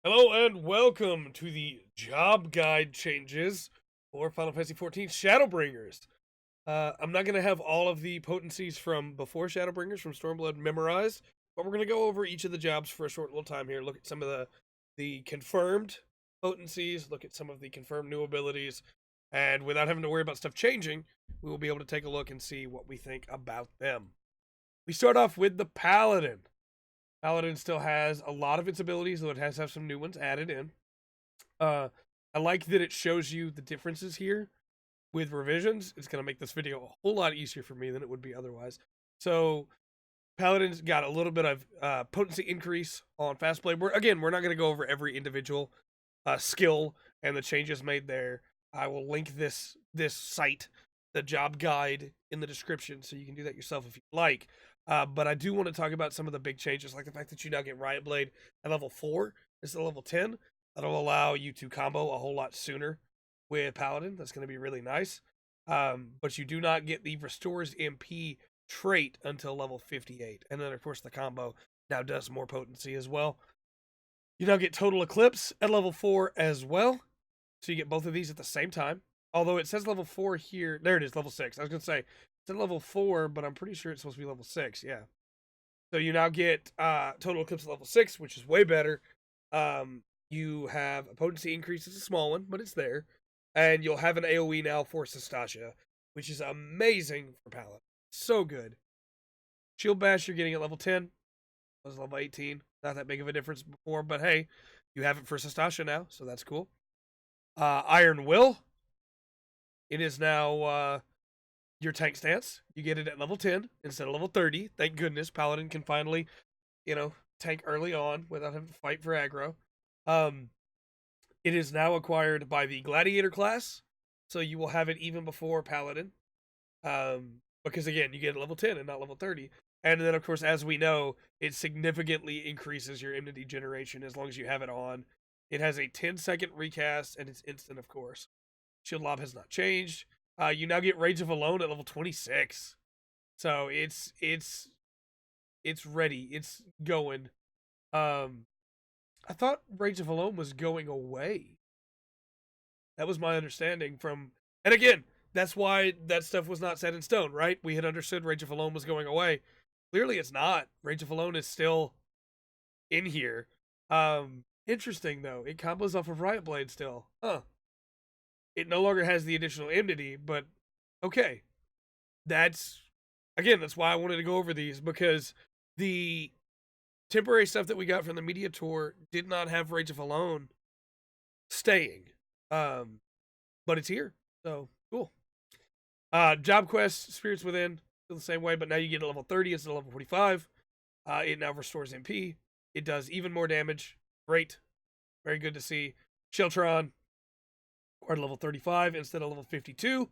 Hello and welcome to the job guide changes for Final Fantasy XIV Shadowbringers. I'm not going to have all of the potencies from before Shadowbringers from Stormblood memorized, but we're going to go over each of the jobs for a short little time here. Look at some of the confirmed potencies, look at some of the confirmed new abilities, and without having to worry about stuff changing, we will be able to take a look and see what we think about them. We start off with the Paladin. Paladin still has a lot of its abilities, though it has to have some new ones added in. I like that it shows you the differences here with revisions. It's going to make this video a whole lot easier for me than it would be otherwise. So, Paladin's got a little bit of potency increase on Fast Blade. We're not going to go over every individual skill and the changes made there. I will link this site, the job guide, in the description, so you can do that yourself if you like. But I do want to talk about some of the big changes, like the fact that you now get Riot Blade at level 4 instead of level 10. That'll allow you to combo a whole lot sooner with Paladin. That's going to be really nice. But you do not get the Restores MP trait until level 58. And then, of course, the combo now does more potency as well. You now get Total Eclipse at level 4 as well. So you get both of these at the same time. Although it says level 4 here. There it is, level 6. I was going to say, it's at level 4, but I'm pretty sure it's supposed to be level 6. Yeah. So you now get Total Eclipse at level 6, which is way better. You have a potency increase. It's a small one, but it's there. And you'll have an AoE now for Sestasha, which is amazing for Paladin. So good. Shield Bash you're getting at level 10. It was level 18. Not that big of a difference before, but hey, you have it for Sestasha now, so that's cool. Iron Will. It is now your tank stance. You get it at level 10 instead of level 30. Thank goodness Paladin can finally, tank early on without having to fight for aggro. It is now acquired by the Gladiator class, so you will have it even before Paladin. Because again, you get it at level 10 and not level 30. And then, of course, as we know, it significantly increases your enmity generation as long as you have it on. It has a 10-second recast, and it's instant, of course. Shield Lob has not changed. You now get Rage of Alone at level 26. So it's ready. It's going. I thought Rage of Alone was going away. That was my understanding from... And again, that's why that stuff was not set in stone, right? We had understood Rage of Alone was going away. Clearly it's not. Rage of Alone is still in here. Interesting, though. It combos off of Riot Blade still. Huh. It no longer has the additional enmity, but okay. That's why I wanted to go over these, because the temporary stuff that we got from the media tour did not have Rage of Alone staying. But it's here, so cool. Job quest, Spirits Within, still the same way, but now you get a level 30 instead of level 45. It now restores MP. It does even more damage. Great. Very good to see. Sheltron, or level 35 instead of level 52.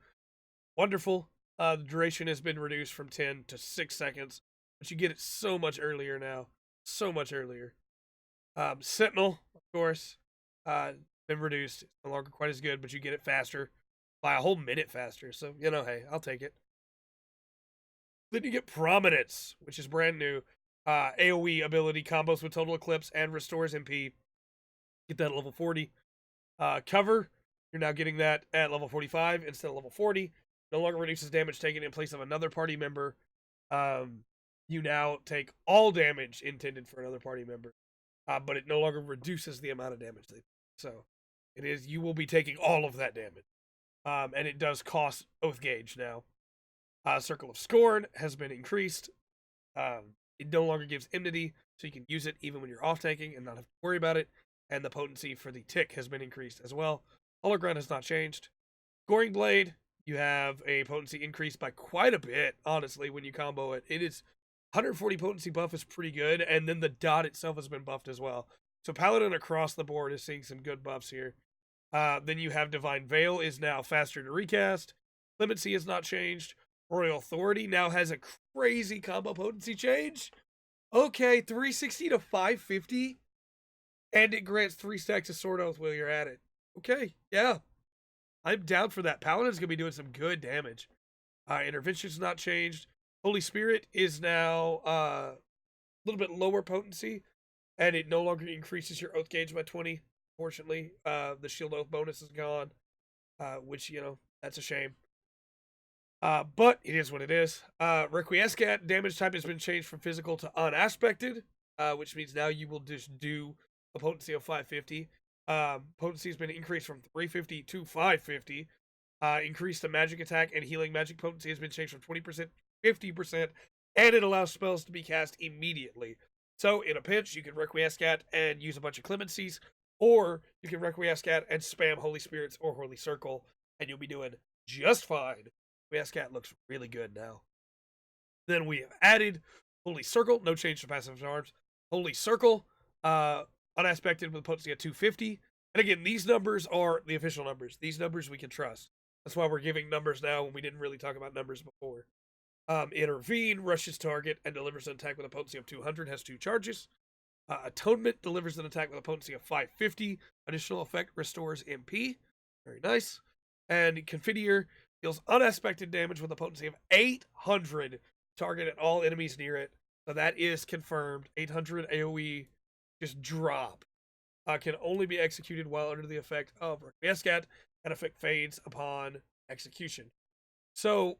Wonderful. The duration has been reduced from 10 to 6 seconds, but you get it so much earlier now. So much earlier. Sentinel, of course, been reduced. It's no longer quite as good, but you get it faster. By a whole minute faster. So, hey, I'll take it. Then you get Prominence, which is brand new. AoE ability combos with Total Eclipse and restores MP. Get that at level 40. Cover, you're now getting that at level 45 instead of level 40. No longer reduces damage taken in place of another party member. You now take all damage intended for another party member. But it no longer reduces the amount of damage they take. So, you will be taking all of that damage. And it does cost Oath Gauge now. Circle of Scorn has been increased. It no longer gives enmity, so you can use it even when you're off tanking and not have to worry about it. And the potency for the tick has been increased as well. Hologrun has not changed. Goring Blade, you have a potency increase by quite a bit, honestly, when you combo it. It is 140 potency buff is pretty good, and then the dot itself has been buffed as well. So Paladin across the board is seeing some good buffs here. Then you have Divine Veil is now faster to recast. Clemency has not changed. Royal Authority now has a crazy combo potency change. Okay, 360 to 550. And it grants 3 stacks of Sword Oath while you're at it. Okay, yeah. I'm down for that. Paladin's going to be doing some good damage. Intervention's not changed. Holy Spirit is now a little bit lower potency. and it no longer increases your oath gauge by 20. Unfortunately, the shield oath bonus is gone, which, that's a shame. But it is what it is. Requiescat damage type has been changed from physical to unaspected, which means now you will just do a potency of 550. Potency has been increased from 350 to 550. Increased the magic attack and healing magic potency has been changed from 20% to 50%, and it allows spells to be cast immediately. So in a pinch, you can Requiescat and use a bunch of clemencies, or you can Requiescat and spam Holy Spirits or Holy Circle, and you'll be doing just fine. Requiescat looks really good now. Then we have added Holy Circle, no change to passive arms. Holy Circle, unaspected with a potency of 250. And again, these numbers are the official numbers. These numbers we can trust. That's why we're giving numbers now when we didn't really talk about numbers before. Intervene, rushes target, and delivers an attack with a potency of 200, has 2 charges. Atonement delivers an attack with a potency of 550. Additional effect restores MP. Very nice. And Confidier deals unaspected damage with a potency of 800. Target at all enemies near it. So that is confirmed. 800 AoE just drop. Can only be executed while under the effect of Requiescat, and effect fades upon execution. So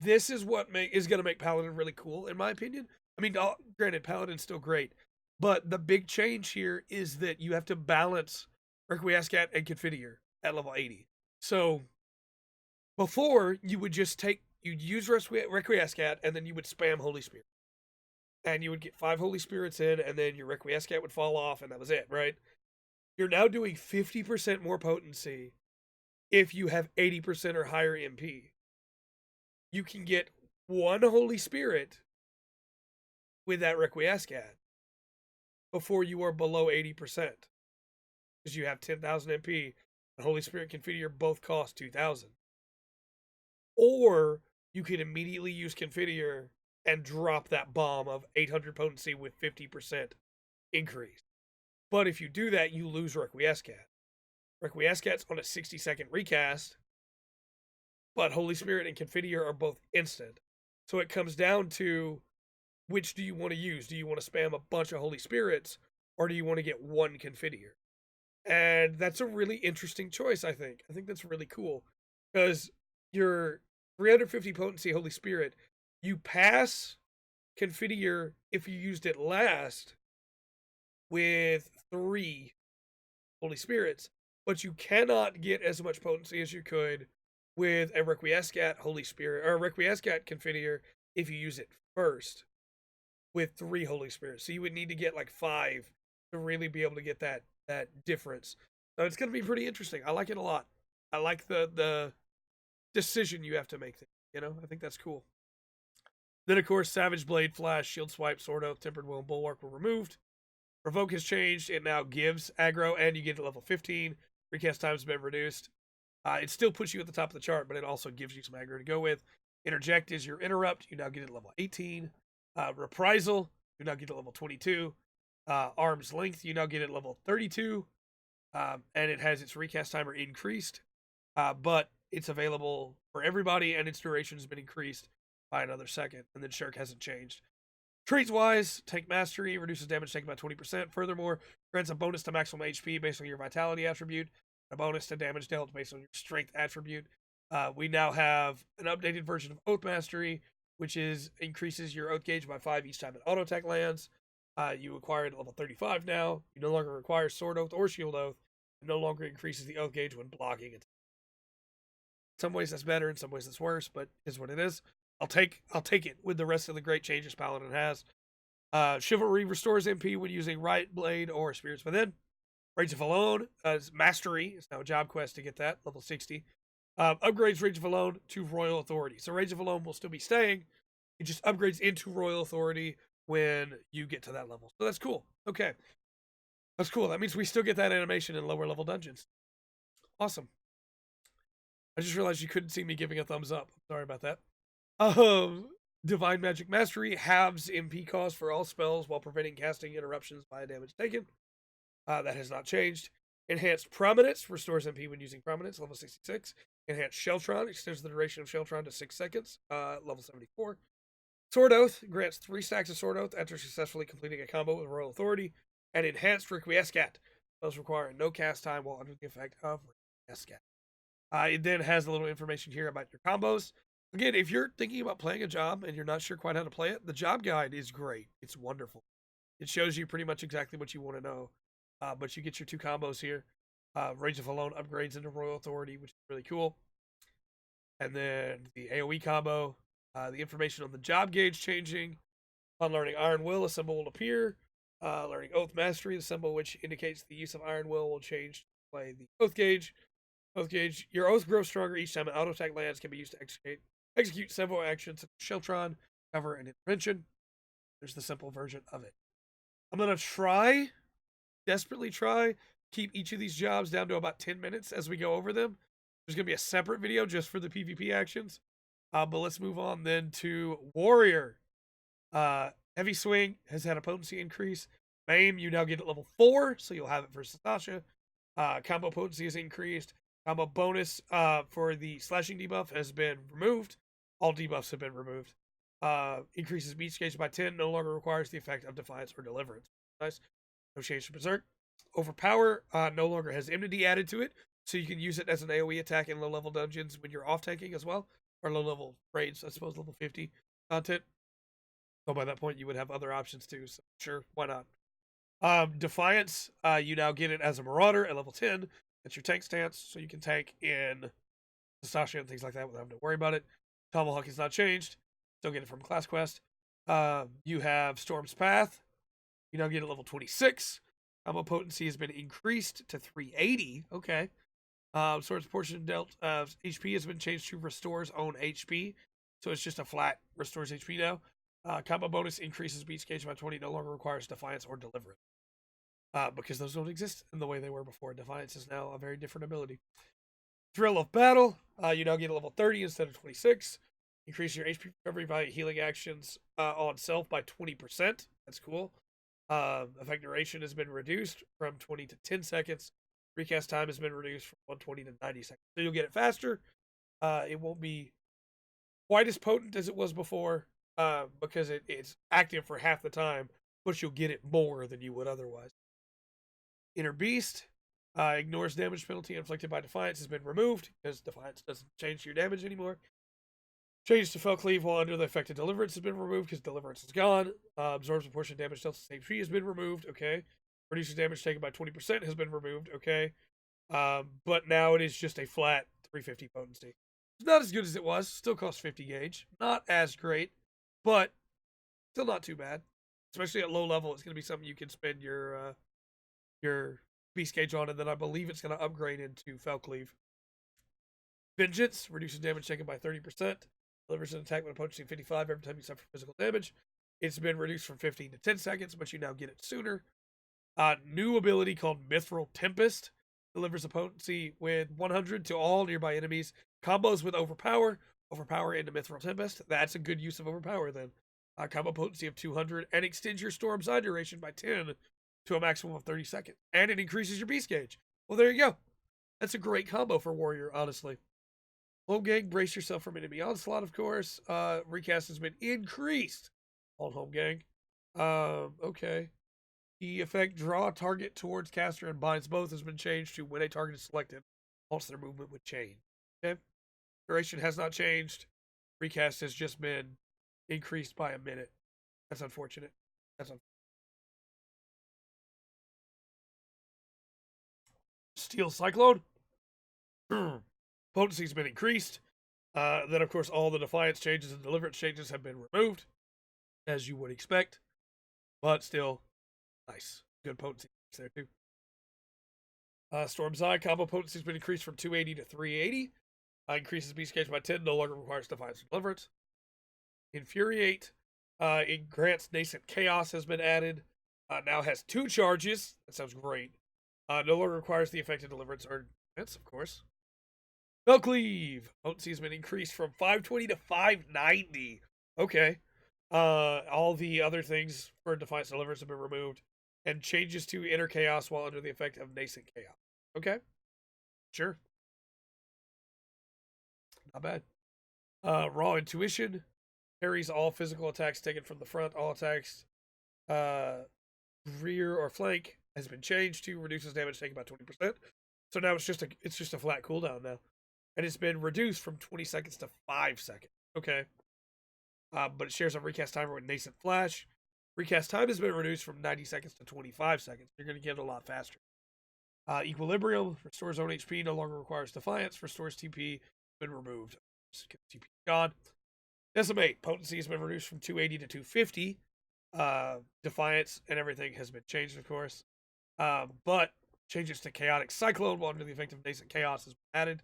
this is what is going to make Paladin really cool, in my opinion. I mean, granted, Paladin's still great, but the big change here is that you have to balance Requiescat and Confidier at level 80. So before, you would just you'd use Requiescat, and then you would spam Holy Spirit. And you would get 5 Holy Spirits in, and then your Requiescat would fall off, and that was it, right? You're now doing 50% more potency if you have 80% or higher MP. You can get 1 Holy Spirit with that Requiescat before you are below 80%. Because you have 10,000 MP, and Holy Spirit and Confidier both cost 2,000. Or you can immediately use Confidier and drop that bomb of 800 potency with 50% increase. But if you do that, you lose Requiescat. Requiescat's on a 60-second recast, but Holy Spirit and Confidier are both instant. So it comes down to, which do you want to use? Do you want to spam a bunch of Holy Spirits, or do you want to get 1 Confidier? And that's a really interesting choice, I think. I think that's really cool. Because your 350 potency Holy Spirit, you pass Confidier if you used it last with 3 Holy Spirits, but you cannot get as much potency as you could with a Requiescat Holy Spirit, or a Requiescat Confidier if you use it first with 3 Holy Spirits. So you would need to get like 5 to really be able to get that difference. So it's going to be pretty interesting. I like it a lot. I like the decision you have to make there. I think that's cool. Then, of course, Savage Blade, Flash, Shield Swipe, Sword Oath, Tempered Will, and Bulwark were removed. Provoke has changed. It now gives aggro, and you get to level 15. Recast time has been reduced. It still puts you at the top of the chart, but it also gives you some aggro to go with. Interject is your interrupt. You now get it at level 18. Reprisal, you now get it at level 22. Arm's Length, you now get it at level 32. And it has its recast timer increased. But it's available for everybody, and its duration has been increased by another second. And then Shirk hasn't changed. Traits-wise, Tank Mastery reduces damage taken by 20%. Furthermore, grants a bonus to maximum HP based on your Vitality attribute, a bonus to damage dealt based on your Strength attribute. We now have an updated version of Oath Mastery, which increases your Oath gauge by 5 each time an auto attack lands. You acquire it at level 35 now. You no longer require Sword Oath or Shield Oath. It no longer increases the Oath gauge when blocking it. In some ways that's better, in some ways that's worse, but it is what it is. I'll take it with the rest of the great changes Paladin has. Chivalry restores MP when using Right Blade or Spirits Within. Rage of Alone Mastery. It's now a job quest to get that, level 60. Upgrades Rage of Alone to Royal Authority. So Rage of Alone will still be staying. It just upgrades into Royal Authority when you get to that level. So that's cool. Okay. That's cool. That means we still get that animation in lower level dungeons. Awesome. I just realized you couldn't see me giving a thumbs up. Sorry about that. Divine Magic Mastery halves MP cost for all spells while preventing casting interruptions by damage taken. That has not changed. Enhanced Prominence restores MP when using Prominence, level 66. Enhanced Sheltron extends the duration of Sheltron to 6 seconds, level 74. Sword Oath grants 3 stacks of Sword Oath after successfully completing a combo with Royal Authority, and Enhanced Requiescat. Those require no cast time while under the effect of Requiescat. It then has a little information here about your combos. Again, if you're thinking about playing a job and you're not sure quite how to play it, the job guide is great. It's wonderful. It shows you pretty much exactly what you want to know. But you get your 2 combos here. Rage of Alone upgrades into Royal Authority, which is really cool. And then the AoE combo, the information on the job gauge changing. On learning Iron Will, a symbol will appear. Learning Oath Mastery, the symbol which indicates the use of Iron will change to play the Oath gauge. Oath gauge, your oath grows stronger each time an auto attack lands, can be used to execute several actions such as Sheltron, cover, and intervention. There's the simple version of it. I'm going to desperately try, keep each of these jobs down to about 10 minutes as we go over them. There's going to be a separate video just for the PvP actions. But let's move on then to Warrior. Heavy Swing has had a potency increase. Maim, you now get at level 4, so you'll have it for Sasha. Combo potency is increased. Combo bonus for the slashing debuff has been removed. All debuffs have been removed. Increases beach gauge by 10. No longer requires the effect of Defiance or Deliverance. Nice. No change to Berserk. Overpower no longer has Enmity added to it, so you can use it as an AoE attack in low-level dungeons when you're off-tanking as well. Or low-level raids, I suppose, level 50 content. So by that point, you would have other options too, so sure, why not? Defiance, you now get it as a Marauder at level 10. That's your tank stance, so you can tank in Sasha and things like that without having to worry about it. Tomahawk is not changed. Still get it from Class Quest. You have Storm's Path. You now get it level 26. Combo potency has been increased to 380. Okay. Sword's portion dealt HP has been changed to Restores own HP. So it's just a flat Restores HP now. Combo bonus increases beach gauge by 20. No longer requires Defiance or Deliverance. Because those don't exist in the way they were before. Defiance is now a very different ability. Thrill of Battle. You now get a level 30 instead of 26. Increase your HP recovery via healing actions on self by 20%. That's cool. Effect duration has been reduced from 20 to 10 seconds. Recast time has been reduced from 120 to 90 seconds. So you'll get it faster. It won't be quite as potent as it was before because it's active for half the time, but you'll get it more than you would otherwise. Inner Beast ignores damage penalty inflicted by Defiance has been removed because Defiance doesn't change your damage anymore. Change to Fell Cleave while under the effect of Deliverance has been removed because Deliverance is gone. Absorbs a portion of damage dealt to HP has been removed. Okay. Reduces damage taken by 20% has been removed. Okay. But now it is just a flat 350 potency. It's not as good as it was. Still costs 50 gauge. Not as great, but still not too bad. Especially at low level, it's going to be something you can spend your beast gauge on, and then I believe it's going to upgrade into Fell Cleave. Vengeance reduces damage taken by 30%. Delivers an attack when a potency 55 every time you suffer physical damage. It's been reduced from 15 to 10 seconds, but you now get it sooner. New ability called Mithril Tempest. Delivers a potency with 100 to all nearby enemies. Combos with Overpower. Overpower into Mithril Tempest. That's a good use of Overpower then. Combo potency of 200 and extends your Storm's Eye duration by 10 to a maximum of 30 seconds. And it increases your beast gauge. Well, there you go. That's a great combo for Warrior, honestly. Home Gang, brace yourself from enemy onslaught, of course. Recast has been increased on Home Gang. Okay. The effect draw target towards caster and binds both has been changed to when a target is selected, halts their movement with change. Okay. Duration has not changed. Recast has just been increased by a minute. That's unfortunate. Steel Cyclone. Potency's been increased. Then, of course, all the Defiance changes and Deliverance changes have been removed, as you would expect. But still, nice. Good potency there, too. Storm's Eye combo potency has been increased from 280 to 380. Increases beast gauge by 10. No longer requires Defiance or Deliverance. Infuriate. It grants Nascent Chaos has been added. Now has 2 charges. That sounds great. No longer requires the effect of Deliverance or Defense, of course. Fell Cleave. Potency has been increased from 520 to 590. Okay. All the other things for Defiance Deliverance have been removed. And changes to Inner Chaos while under the effect of Nascent Chaos. Okay. Sure. Not bad. Raw Intuition. Parries all physical attacks taken from the front. All attacks, rear or flank has been changed to reduces damage taken by 20%. So now it's just a flat cooldown now, and it's been reduced from 20 seconds to 5 seconds. Okay. But it shares a recast timer with Nascent Flash. Recast time has been reduced from 90 seconds to 25 seconds. You're going to get it a lot faster. Equilibrium restores own HP, no longer requires Defiance. Restores TP, been removed. TP gone. Decimate potency has been reduced from 280 to 250. Defiance and everything has been changed, of course. But changes to Chaotic Cyclone while under the effect of Nascent Chaos has been added.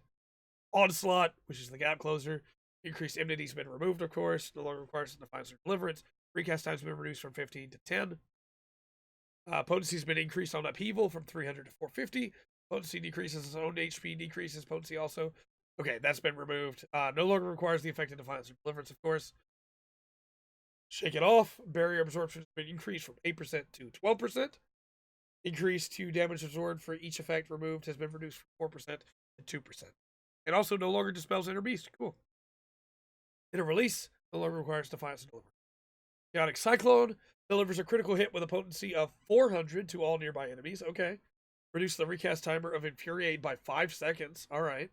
Onslaught, which is the gap closer. Increased enmity has been removed, of course. No longer requires Defiance or Deliverance. Recast time has been reduced from 15 to 10. Potency has been increased on Upheaval from 300 to 450. Potency decreases its own HP, decreases potency also. Okay, that's been removed. No longer requires the effect of Defiance or Deliverance, of course. Shake It Off. Barrier absorption has been increased from 8% to 12%. Increase to damage absorbed for each effect removed has been reduced from 4% to 2%. It also no longer dispels Inner Beast. Cool. Inner Release no longer requires Defiance or Deliverance. Chaotic Cyclone delivers a critical hit with a potency of 400 to all nearby enemies. Okay. Reduce the recast timer of Infuriate by 5 seconds. Alright.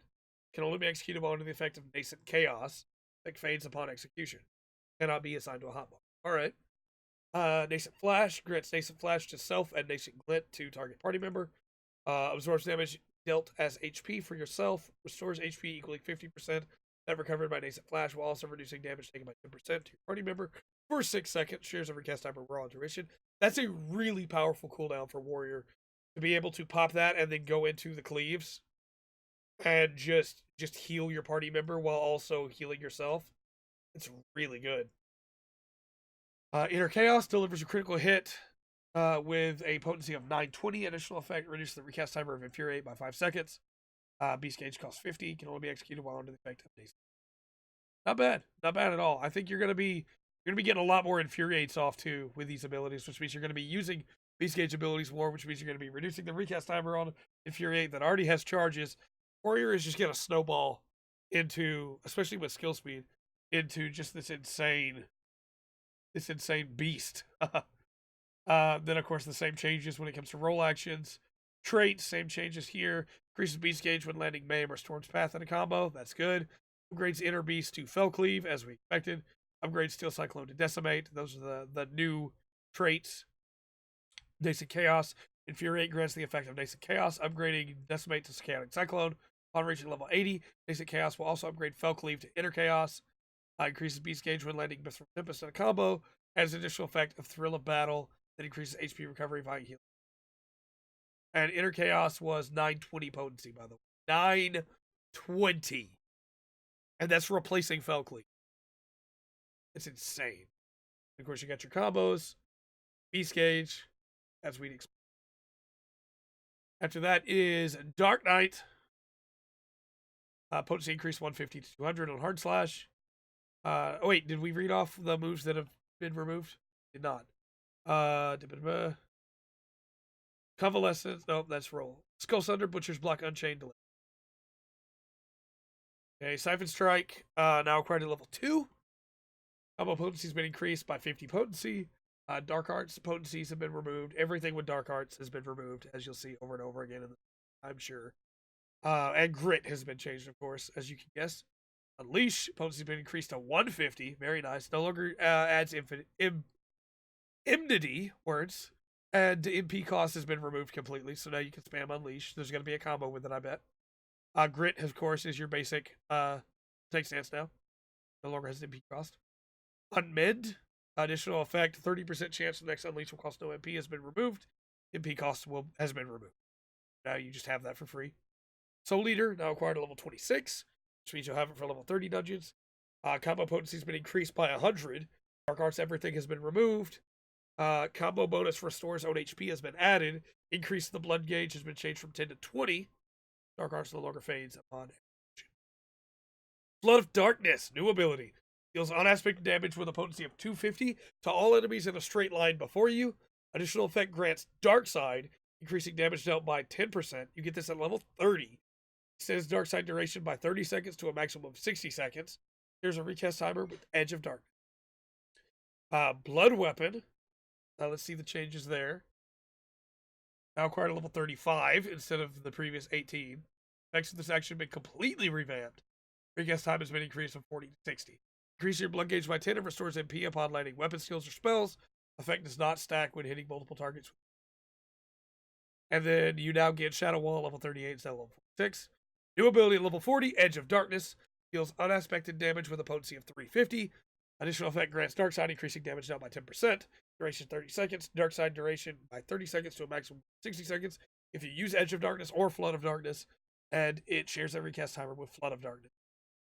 Can only be executed while under the effect of Nascent Chaos. Effect fades upon execution. Cannot be assigned to a hotbar. Alright. Nascent Flash grants Nascent Flash to self and Nascent Glint to target party member. Absorbs damage dealt as HP for yourself. Restores HP equaling 50% that recovered by Nascent Flash while also reducing damage taken by 10% to your party member for 6 seconds. Shares a recast timer raw duration. That's a really powerful cooldown for Warrior to be able to pop that and then go into the cleaves and just heal your party member while also healing yourself. It's really good. Inner Chaos delivers a critical hit with a potency of 920. Additional effect reduces the recast timer of Infuriate by 5 seconds. Beast Gauge costs 50. Can only be executed while under the effect of Nascent. Not bad. Not bad at all. I think you're gonna be getting a lot more Infuriates off too with these abilities, which means you're gonna be using Beast Gauge abilities more, which means you're gonna be reducing the recast timer on Infuriate that already has charges. Warrior is just gonna snowball into, especially with skill speed, into just this insane beast. Then of course the same changes when it comes to roll actions. Traits, same changes here. Increases beast gauge when landing Maim or Storm's Path in a combo. That's good. Upgrades Inner Beast to Fell Cleave, as we expected. Upgrades Steel Cyclone to Decimate. Those are the new traits. Nascent Chaos. Infuriate grants the effect of Nascent Chaos, upgrading Decimate to Chaotic Cyclone. Upon reaching level 80, Nascent Chaos will also upgrade Fell Cleave to Inner Chaos. Increases beast gauge when landing Mist from Tempest in a combo. Has additional effect of Thrill of Battle that increases HP recovery via healing. And Inner Chaos was 920 potency, by the way. 920. And that's replacing Fell Cleave. It's insane. Of course, you got your combos. Beast Gauge, as we'd expect. After that is Dark Knight. Potency increase 150 to 200 on Hard Slash. Oh wait, did we read off the moves that have been removed? Did not. Convalescence. Nope, that's roll. Skull Sunder, Butcher's Block, Unchained, Delay. Okay, Siphon Strike, now required at level 2. Combo potency has been increased by 50 potency. Dark Arts potencies have been removed. Everything with Dark Arts has been removed, as you'll see over and over again, I'm sure. And Grit has been changed, of course, as you can guess. Unleash potency has been increased to 150. Very nice. No longer adds Enmity words. And MP cost has been removed completely, so now you can spam Unleash. There's going to be a combo with it, I bet. Grit, of course, is your basic take stance now. No longer has MP cost. Unmid, additional effect, 30% chance the next Unleash will cost no MP has been removed. MP cost has been removed. Now you just have that for free. Soul Leader, now acquired at level 26, which means you'll have it for level 30 dungeons. Combo potency has been increased by 100. Dark Arts, everything has been removed. Combo bonus restores own HP has been added. Increase the blood gauge has been changed from 10 to 20. Dark Arts no longer fades upon execution. Flood of Darkness, new ability. Deals unaspected damage with a potency of 250 to all enemies in a straight line before you. Additional effect grants Dark Side, increasing damage dealt by 10%. You get this at level 30. Extends Dark Side duration by 30 seconds to a maximum of 60 seconds. Here's a recast timer with Edge of Darkness. Blood Weapon. Let's see the changes there. Now acquired at level 35 instead of the previous 18. Effects of this action have been completely revamped. Recast time has been increased from 40 to 60. Increase your blood gauge by 10 and restores MP upon landing weapon skills or spells. Effect does not stack when hitting multiple targets. And then you now get Shadow Wall level 38 instead of level 46. New ability at level 40, Edge of Darkness. Deals unaspected damage with a potency of 350. Additional effect grants Dark Side, increasing damage down by 10%. Duration 30 seconds. Dark Side duration by 30 seconds to a maximum of 60 seconds. If you use Edge of Darkness or Flood of Darkness, and it shares every cast timer with Flood of Darkness.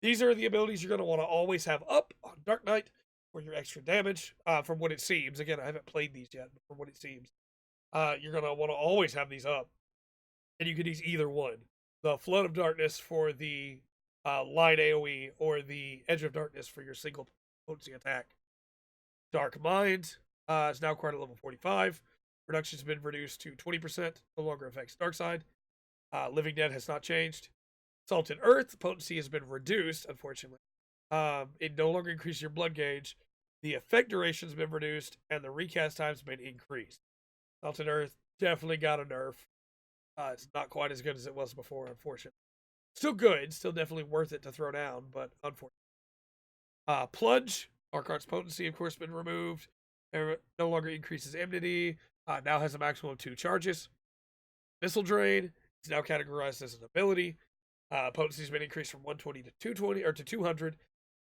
These are the abilities you're going to want to always have up on Dark Knight for your extra damage, from what it seems. Again, I haven't played these yet, but from what it seems, you're going to want to always have these up. And you can use either one. The Flood of Darkness for the line AoE, or the Edge of Darkness for your single potency attack. Dark Mind is now acquired at level 45. Reduction has been reduced to 20%. No longer affects Dark Side. Living Dead has not changed. Salted Earth potency has been reduced, unfortunately. It no longer increases your blood gauge. The effect duration has been reduced, and the recast time has been increased. Salted Earth definitely got a nerf. It's not quite as good as it was before, unfortunately. Still good, still definitely worth it to throw down, but unfortunately. Plunge, Dark Art's potency, of course, been removed. It no longer increases enmity. Now has a maximum of 2 charges. Missile Drain is now categorized as an ability. Potency has been increased from 120 to 220 or to 200.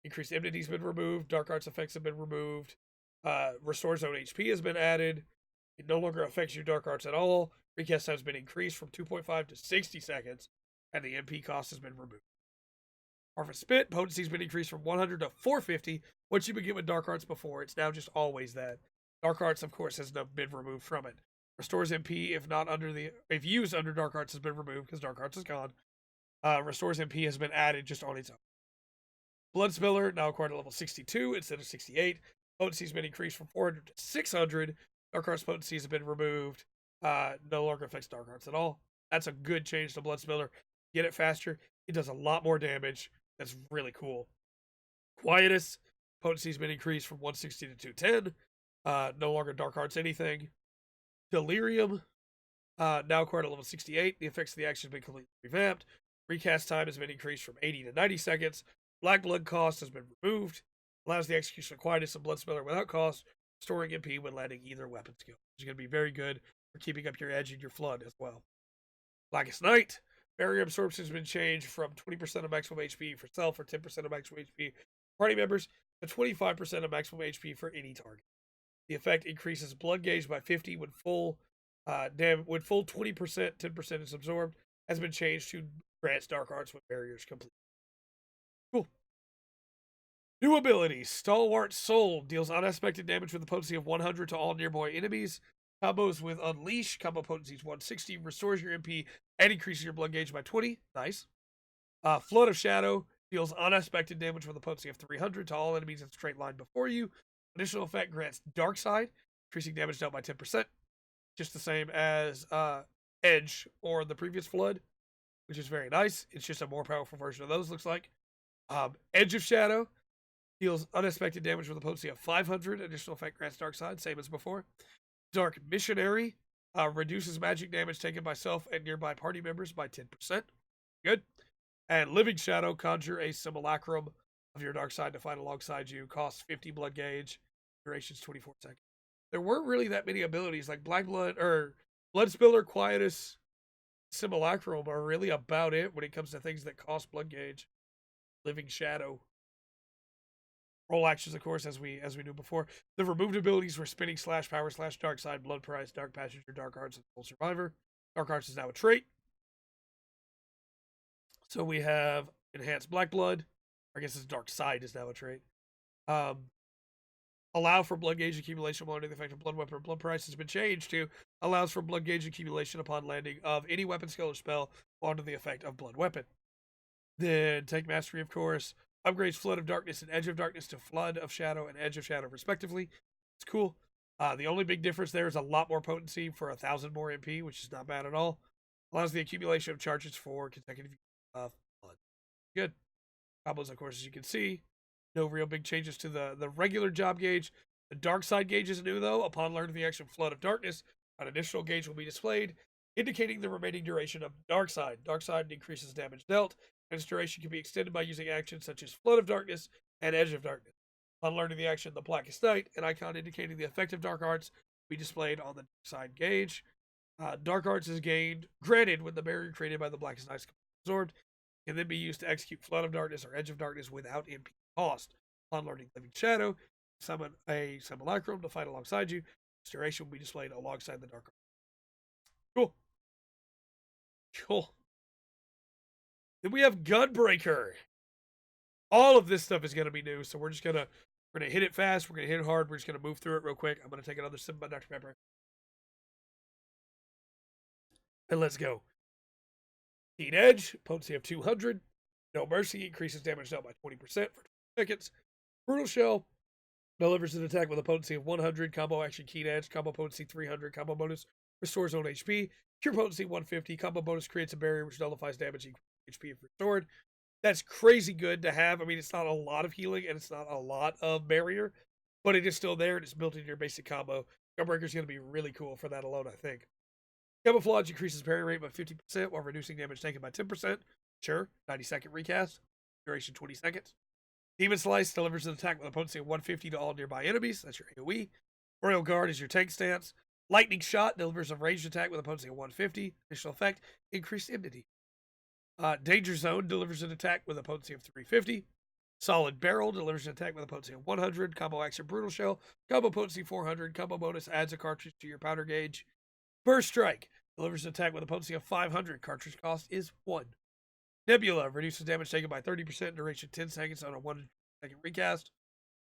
Increased enmity has been removed. Dark Arts effects have been removed. Restore Zone HP has been added. It no longer affects your Dark Arts at all. Recast time has been increased from 2.5 to 60 seconds, and the MP cost has been removed. Harvest Spit, potency has been increased from 100 to 450. What you would get with Dark Arts before, it's now just always that. Dark Arts, of course, has been removed from it. Restores MP if used under Dark Arts has been removed because Dark Arts is gone. Restores MP has been added just on its own. Blood Spiller, now acquired at level 62 instead of 68. Potency has been increased from 400 to 600. Dark Arts potency has been removed. No longer affects Dark Arts at all. That's a good change to Blood Spiller. Get it faster. It does a lot more damage. That's really cool. Quietus, potency has been increased from 160 to 210. No longer Dark Arts anything. Delirium, now acquired at level 68. The effects of the action have been completely revamped. Recast time has been increased from 80 to 90 seconds. Black Blood cost has been removed. Allows the execution of Quietus and Blood Spiller without cost, storing MP when landing either weapon skill, which is going to be very good for keeping up your edge and your flood as well. Blackest Night, barrier absorption has been changed from 20% of maximum HP for self or 10% of maximum HP for party members to 25% of maximum HP for any target. The effect increases blood gauge by 50 when full 20%, 10% is absorbed. Has been changed to grants Dark Arts when barriers complete. Cool. New abilities. Stalwart Soul deals unaspected damage with a potency of 100 to all nearby enemies. Combos with Unleash. Combo potency is 160. Restores your MP and increases your blood gauge by 20. Nice. Flood of Shadow deals unaspected damage with a potency of 300 to all enemies in a straight line before you. Additional effect grants Dark Side, increasing damage down by 10%. Just the same as Edge or the previous Flood, which is very nice. It's just a more powerful version of those, looks like. Edge of Shadow deals unaspected damage with a potency of 500. Additional effect grants Dark Side, same as before. Dark Missionary reduces magic damage taken by self and nearby party members by 10%. Good. And Living Shadow, conjure a simulacrum of your Dark Side to fight alongside you. Costs 50 blood gauge. Duration's 24 seconds. There weren't really that many abilities like Black Blood or Blood Spiller, Quietus, Simulacrum are really about it when it comes to things that cost blood gauge. Living Shadow. Roll actions, of course, as we knew before. The removed abilities were Spinning Slash, Power Slash, Dark Side, Blood Price, Dark Passenger, Dark Arts, and Full Survivor. Dark Arts is now a trait. So we have Enhanced Black Blood. I guess it's Dark Side is now a trait. Allow for blood gauge accumulation while under the effect of blood weapon or blood price has been changed to allows for blood gauge accumulation upon landing of any weapon skill or spell while under the effect of blood weapon. Then take mastery, of course. Upgrades Flood of Darkness and Edge of Darkness to Flood of Shadow and Edge of Shadow respectively. It's cool. The only big difference there is a lot more potency for 1,000 more MP, which is not bad at all. Allows the accumulation of charges for consecutive blood. Good. Combos, of course, as you can see. No real big changes to the regular job gauge. The dark side gauge is new, though. Upon learning the action Flood of Darkness, an additional gauge will be displayed, indicating the remaining duration of dark side. Dark side increases damage dealt, and its duration can be extended by using actions such as Flood of Darkness and Edge of Darkness. Upon learning the action The Blackest Night, an icon indicating the effect of Dark Arts will be displayed on the dark side gauge. Dark Arts is granted when the barrier created by the Blackest Night is absorbed, can then be used to execute Flood of Darkness or Edge of Darkness without MP cost. Upon learning Living Shadow, summon a simulacrum to fight alongside you. Its duration will be displayed alongside the Dark Arts. Cool. Cool. Then we have Gunbreaker. All of this stuff is going to be new, so we're going to hit it fast. We're going to hit it hard. We're just going to move through it real quick. I'm going to take another sip of my Dr. Pepper. And let's go. Keen Edge, potency of 200. No Mercy, increases damage dealt by 20% for 20 seconds. Brutal Shell, delivers an attack with a potency of 100. Combo action Keen Edge, combo potency 300. Combo bonus, restores own HP. Cure potency 150. Combo bonus creates a barrier which nullifies damage equal to HP if restored. That's crazy good to have. I mean, it's not a lot of healing and it's not a lot of barrier, but it is still there and it's built into your basic combo. Gunbreaker is going to be really cool for that alone, I think. Camouflage increases parry rate by 50% while reducing damage taken by 10%. Sure, 90-second recast. Duration 20 seconds. Demon Slice delivers an attack with a potency of 150 to all nearby enemies. That's your AoE. Royal Guard is your tank stance. Lightning Shot delivers a ranged attack with a potency of 150. Additional effect, increased enmity. Danger Zone delivers an attack with a potency of 350. Solid Barrel delivers an attack with a potency of 100. Combo action Brutal Shell. Combo potency 400. Combo bonus adds a cartridge to your powder gauge. Burst Strike delivers an attack with a potency of 500. Cartridge cost is 1. Nebula reduces damage taken by 30%, duration 10 seconds on a 1 second recast.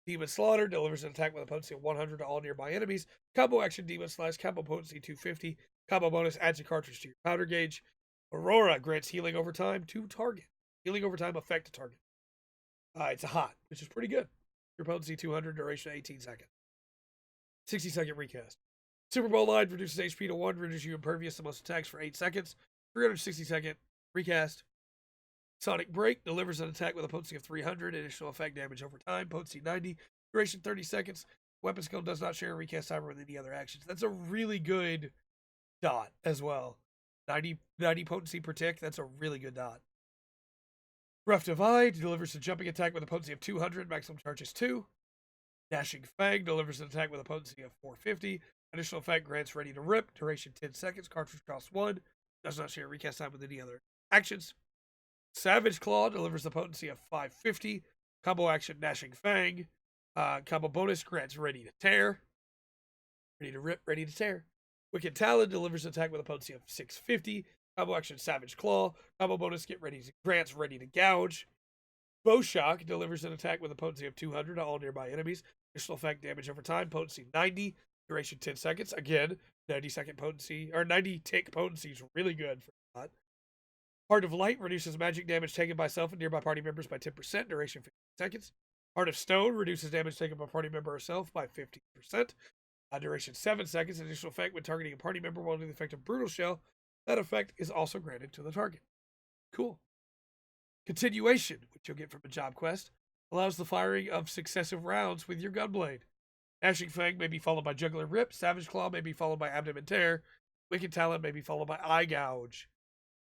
Demon Slaughter delivers an attack with a potency of 100 to all nearby enemies. Combo action Demon Slice, combo potency 250. Combo bonus adds a cartridge to your powder gauge. Aurora grants healing over time to target. Healing over time effect to target. It's a hot, which is pretty good. Your potency 200, duration 18 seconds. 60-second recast. Super Bowl Line reduces HP to 1, reduces you impervious to most attacks for 8 seconds. 360-second recast. Sonic Break delivers an attack with a potency of 300, additional effect damage over time, potency 90, duration 30 seconds. Weapon skill does not share a recast timer with any other actions. That's a really good dot as well. 90 potency per tick, that's a really good dot. Rough Divide delivers a jumping attack with a potency of 200, maximum charge is 2. Dashing Fang delivers an attack with a potency of 450. Additional effect grants Ready to Rip, duration 10 seconds, cartridge cost 1. Does not share recast time with any other actions. Savage Claw delivers a potency of 550. Combo action Gnashing Fang. Combo bonus grants Ready to Tear. Ready to Rip, Ready to Tear. Wicked Talon delivers an attack with a potency of 650. Combo action Savage Claw. Combo bonus grants Ready to Gouge. Bowshock delivers an attack with a potency of 200 to all nearby enemies. Additional effect damage over time, potency 90. Duration 10 seconds. Again, 90-second potency, or 90-tick potency is really good for that. Heart of Light reduces magic damage taken by self and nearby party members by 10%, duration 15 seconds. Heart of Stone reduces damage taken by party member or self by 15%. Duration 7 seconds. Additional effect when targeting a party member while under the effect of Brutal Shell. That effect is also granted to the target. Cool. Continuation, which you'll get from a job quest, allows the firing of successive rounds with your gunblade. Gnashing Fang may be followed by Jugular Rip. Savage Claw may be followed by Abdomen Tear. Wicked Talon may be followed by Eye Gouge.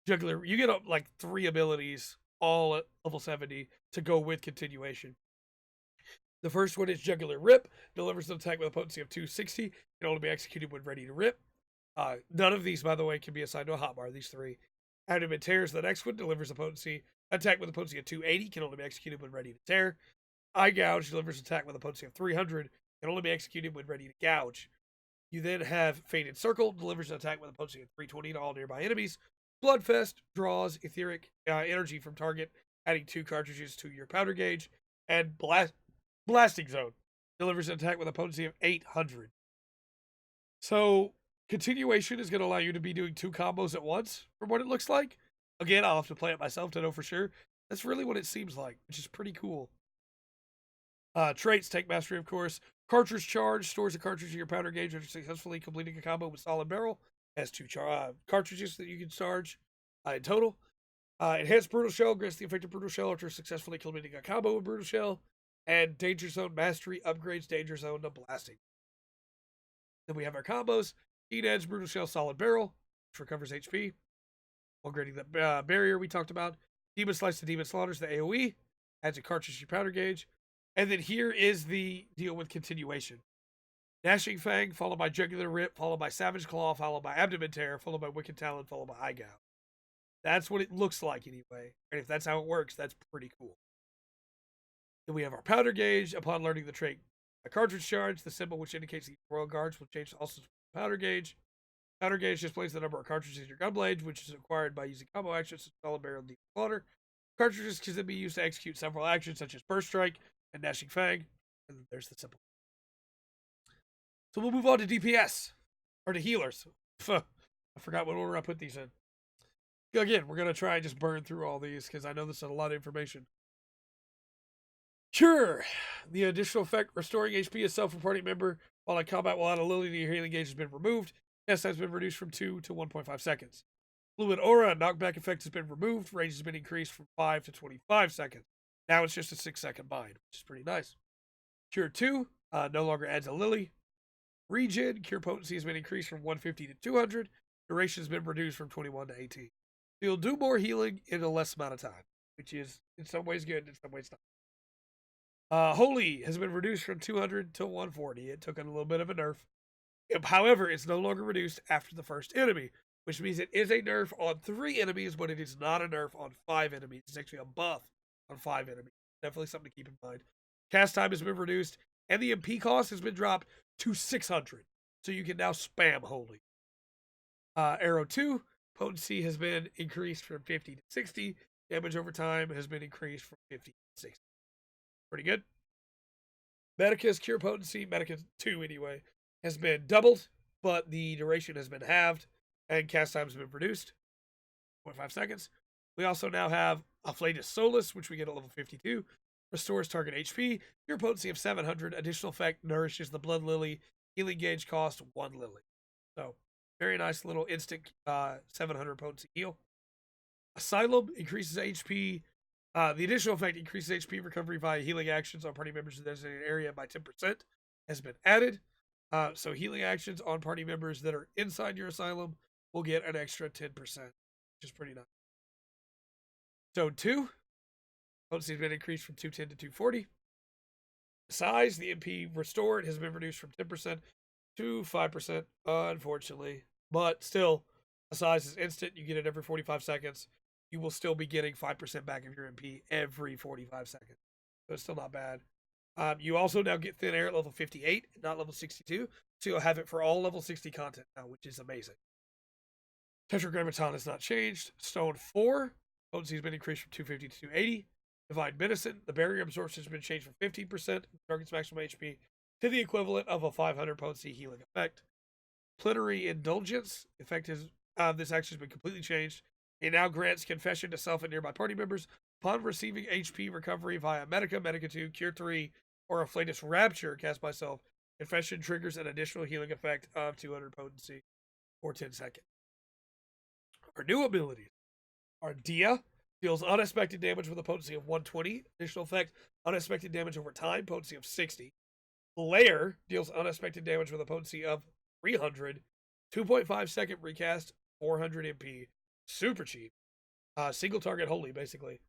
Jugular, you get like 3 abilities, all at level 70, to go with Continuation. The first one is Jugular Rip. Delivers an attack with a potency of 260. Can only be executed when Ready to Rip. None of these, by the way, can be assigned to a hotbar, these 3. Abdomen Tear is the next one. Delivers a attack with a potency of 280. Can only be executed when Ready to Tear. Eye Gouge delivers an attack with a potency of 300. Can only be executed when Ready to Gouge. You then have Fated Circle, delivers an attack with a potency of 320 to all nearby enemies. Bloodfest draws etheric energy from target, adding 2 cartridges to your powder gauge. And Blasting Zone delivers an attack with a potency of 800. So, Continuation is going to allow you to be doing 2 combos at once, from what it looks like. Again, I'll have to play it myself to know for sure. That's really what it seems like, which is pretty cool. Traits, Tank Mastery, of course. Cartridge Charge stores a cartridge in your powder gauge after successfully completing a combo with Solid Barrel. Has 2 cartridges that you can charge in total. Enhanced Brutal Shell grants the effect of Brutal Shell after successfully completing a combo with Brutal Shell. And Danger Zone Mastery upgrades Danger Zone to Blasting. Then we have our combos. Keen Edge, Brutal Shell, Solid Barrel, which recovers HP. Upgrading the barrier we talked about. Demon Slice to Demon Slaughters, the AoE. Adds a cartridge to powder gauge. And then here is the deal with continuation. Gnashing Fang, followed by Jugular Rip, followed by Savage Claw, followed by Abdomen Tear, followed by Wicked Talon, followed by Eye Gouge. That's what it looks like anyway. And if that's how it works, that's pretty cool. Then we have our powder gauge. Upon learning the trait, a cartridge charge, the symbol which indicates the royal guards will change also to powder gauge. Powder gauge displays the number of cartridges in your gun blade, which is acquired by using combo actions such as Solid Barrel and Deep Slaughter. Cartridges can then be used to execute several actions such as Burst Strike and Gnashing Fang. And then there's the symbol. So we'll move on to DPS, or to healers. I forgot what order I put these in. Again, we're going to try and just burn through all these because I know this is a lot of information. Cure. The additional effect restoring HP itself for party member while in combat while out of Lily to your healing gauge has been removed. Cast time has been reduced from 2 to 1.5 seconds. Fluid Aura knockback effect has been removed. Range has been increased from 5 to 25 seconds. Now it's just a 6-second bind, which is pretty nice. Cure 2 no longer adds a Lily. Regen. Cure potency has been increased from 150 to 200. Duration has been reduced from 21 to 18. So you'll do more healing in a less amount of time, which is in some ways good, in some ways not. Holy has been reduced from 200 to 140. It took a little bit of a nerf. However, it's no longer reduced after the first enemy, which means it is a nerf on 3 enemies, but it is not a nerf on 5 enemies. It's actually a buff on 5 enemies. Definitely something to keep in mind. Cast time has been reduced, and the MP cost has been dropped to 600. So you can now spam Holy. Arrow 2, potency has been increased from 50 to 60. Damage over time has been increased from 50 to 60. Pretty good. Medica's cure potency, Medica 2 anyway, has been doubled, but the duration has been halved, and cast time has been reduced. 0.5 seconds. We also now have Afflatus Solus, which we get at level 52. Restores target HP. Cure potency of 700. Additional effect nourishes the Blood Lily. Healing gauge cost 1 Lily. So, very nice little instant 700 potency heal. Asylum increases HP. The additional effect increases HP recovery via healing actions on party members in the designated area by 10%. Has been added. So healing actions on party members that are inside your asylum will get an extra 10%, which is pretty nice. Zone 2. Potency has been increased from 210 to 240. Size, the MP restored has been reduced from 10% to 5%, unfortunately. But still, a size is instant. You get it every 45 seconds. You will still be getting 5% back of your MP every 45 seconds. So it's still not bad. You also now get Thin Air at level 58, not level 62. So you'll have it for all level 60 content now, which is amazing. Tetragrammaton has not changed. Stone 4, potency has been increased from 250 to 280. Divine Medicine, the barrier absorption has been changed from 15% of the target's maximum HP to the equivalent of a 500 potency healing effect. Plenary Indulgence, effect is, this action has been completely changed. It now grants confession to self and nearby party members upon receiving HP recovery via Medica, Medica 2, Cure 3, or Afflatus Rapture cast by self. Confession triggers an additional healing effect of 200 potency for 10 seconds. Our new abilities are Dia, deals unexpected damage with a potency of 120. Additional effect, unexpected damage over time, potency of 60. Lair deals unexpected damage with a potency of 300. 2.5 second recast, 400 MP. Super cheap. Single target holy, basically.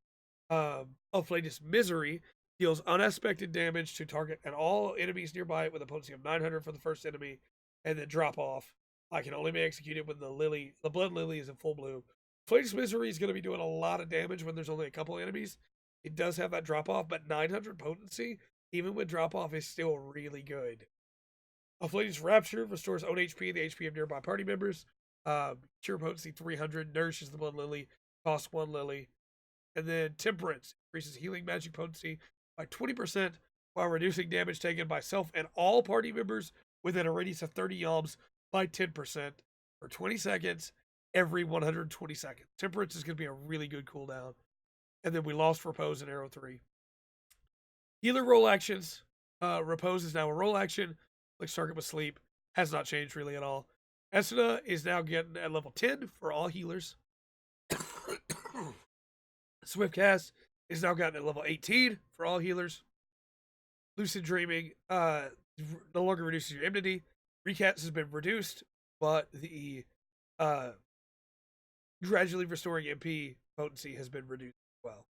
Afflatus Misery deals unexpected damage to target and all enemies nearby with a potency of 900 for the first enemy, and then drop off. I can only be executed when the Blood Lily is in full bloom. Afflatus Misery is going to be doing a lot of damage when there's only a couple enemies. It does have that drop off, but 900 potency, even with drop off, is still really good. Afflatus Rapture restores own HP and the HP of nearby party members. Cure potency 300, nourishes the Blood Lily, costs 1 Lily. And then Temperance increases healing magic potency by 20% while reducing damage taken by self and all party members within a radius of 30 yalms by 10% for 20 seconds every 120 seconds. Temperance is going to be a really good cooldown. And then we lost Repose in Arrow 3. Healer roll actions. Repose is now a roll action. Like target with sleep. Has not changed really at all. Esuna is now getting at level 10 for all healers. Swift Cast is now gotten at level 18 for all healers. Lucid dreaming no longer reduces your enmity. Recast has been reduced, but the gradually restoring MP potency has been reduced as well.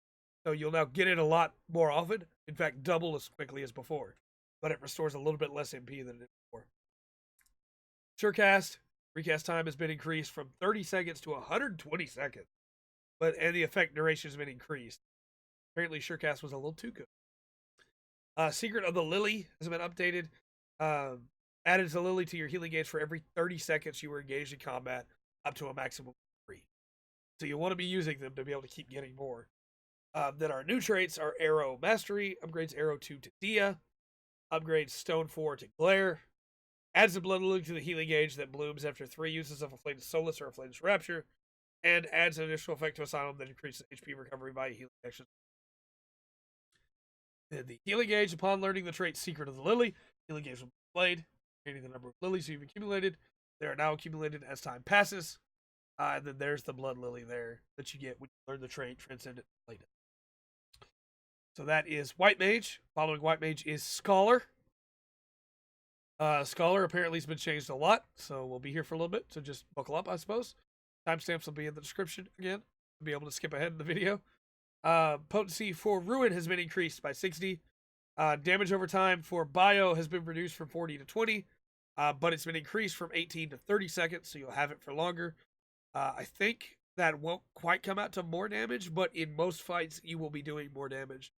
So you'll now get it a lot more often. In fact, double as quickly as before. But it restores a little bit less MP than it did before. Surecast. Recast time has been increased from 30 seconds to 120 seconds. And the effect duration has been increased. Apparently, Surecast was a little too good. Secret of the Lily has been updated. Added the Lily to your healing gauge for every 30 seconds you were engaged in combat, up to a maximum of 3. So you want to be using them to be able to keep getting more. Then our new traits are Arrow Mastery, upgrades Arrow 2 to Dia, upgrades Stone 4 to Glare, adds a Blood Lily to the healing gauge that blooms after 3 uses of a Flamed Solace or a Flamed Rapture, and adds an additional effect to Asylum that increases HP recovery by healing actions. Then the healing gauge, upon learning the trait Secret of the Lily, healing gauge will be displayed, indicating the number of lilies you've accumulated. They are now accumulated as time passes. And then there's the Blood Lily there that you get when you learn the trait Transcendent Blade. So that is White Mage. Following White Mage is Scholar. Scholar apparently has been changed a lot, so we'll be here for a little bit. So just buckle up, I suppose. Timestamps will be in the description again. You'll be able to skip ahead in the video. Potency for Ruin has been increased by 60. Damage over time for Bio has been reduced from 40 to 20, but it's been increased from 18 to 30 seconds, so you'll have it for longer. I think that won't quite come out to more damage, but in most fights, you will be doing more damage.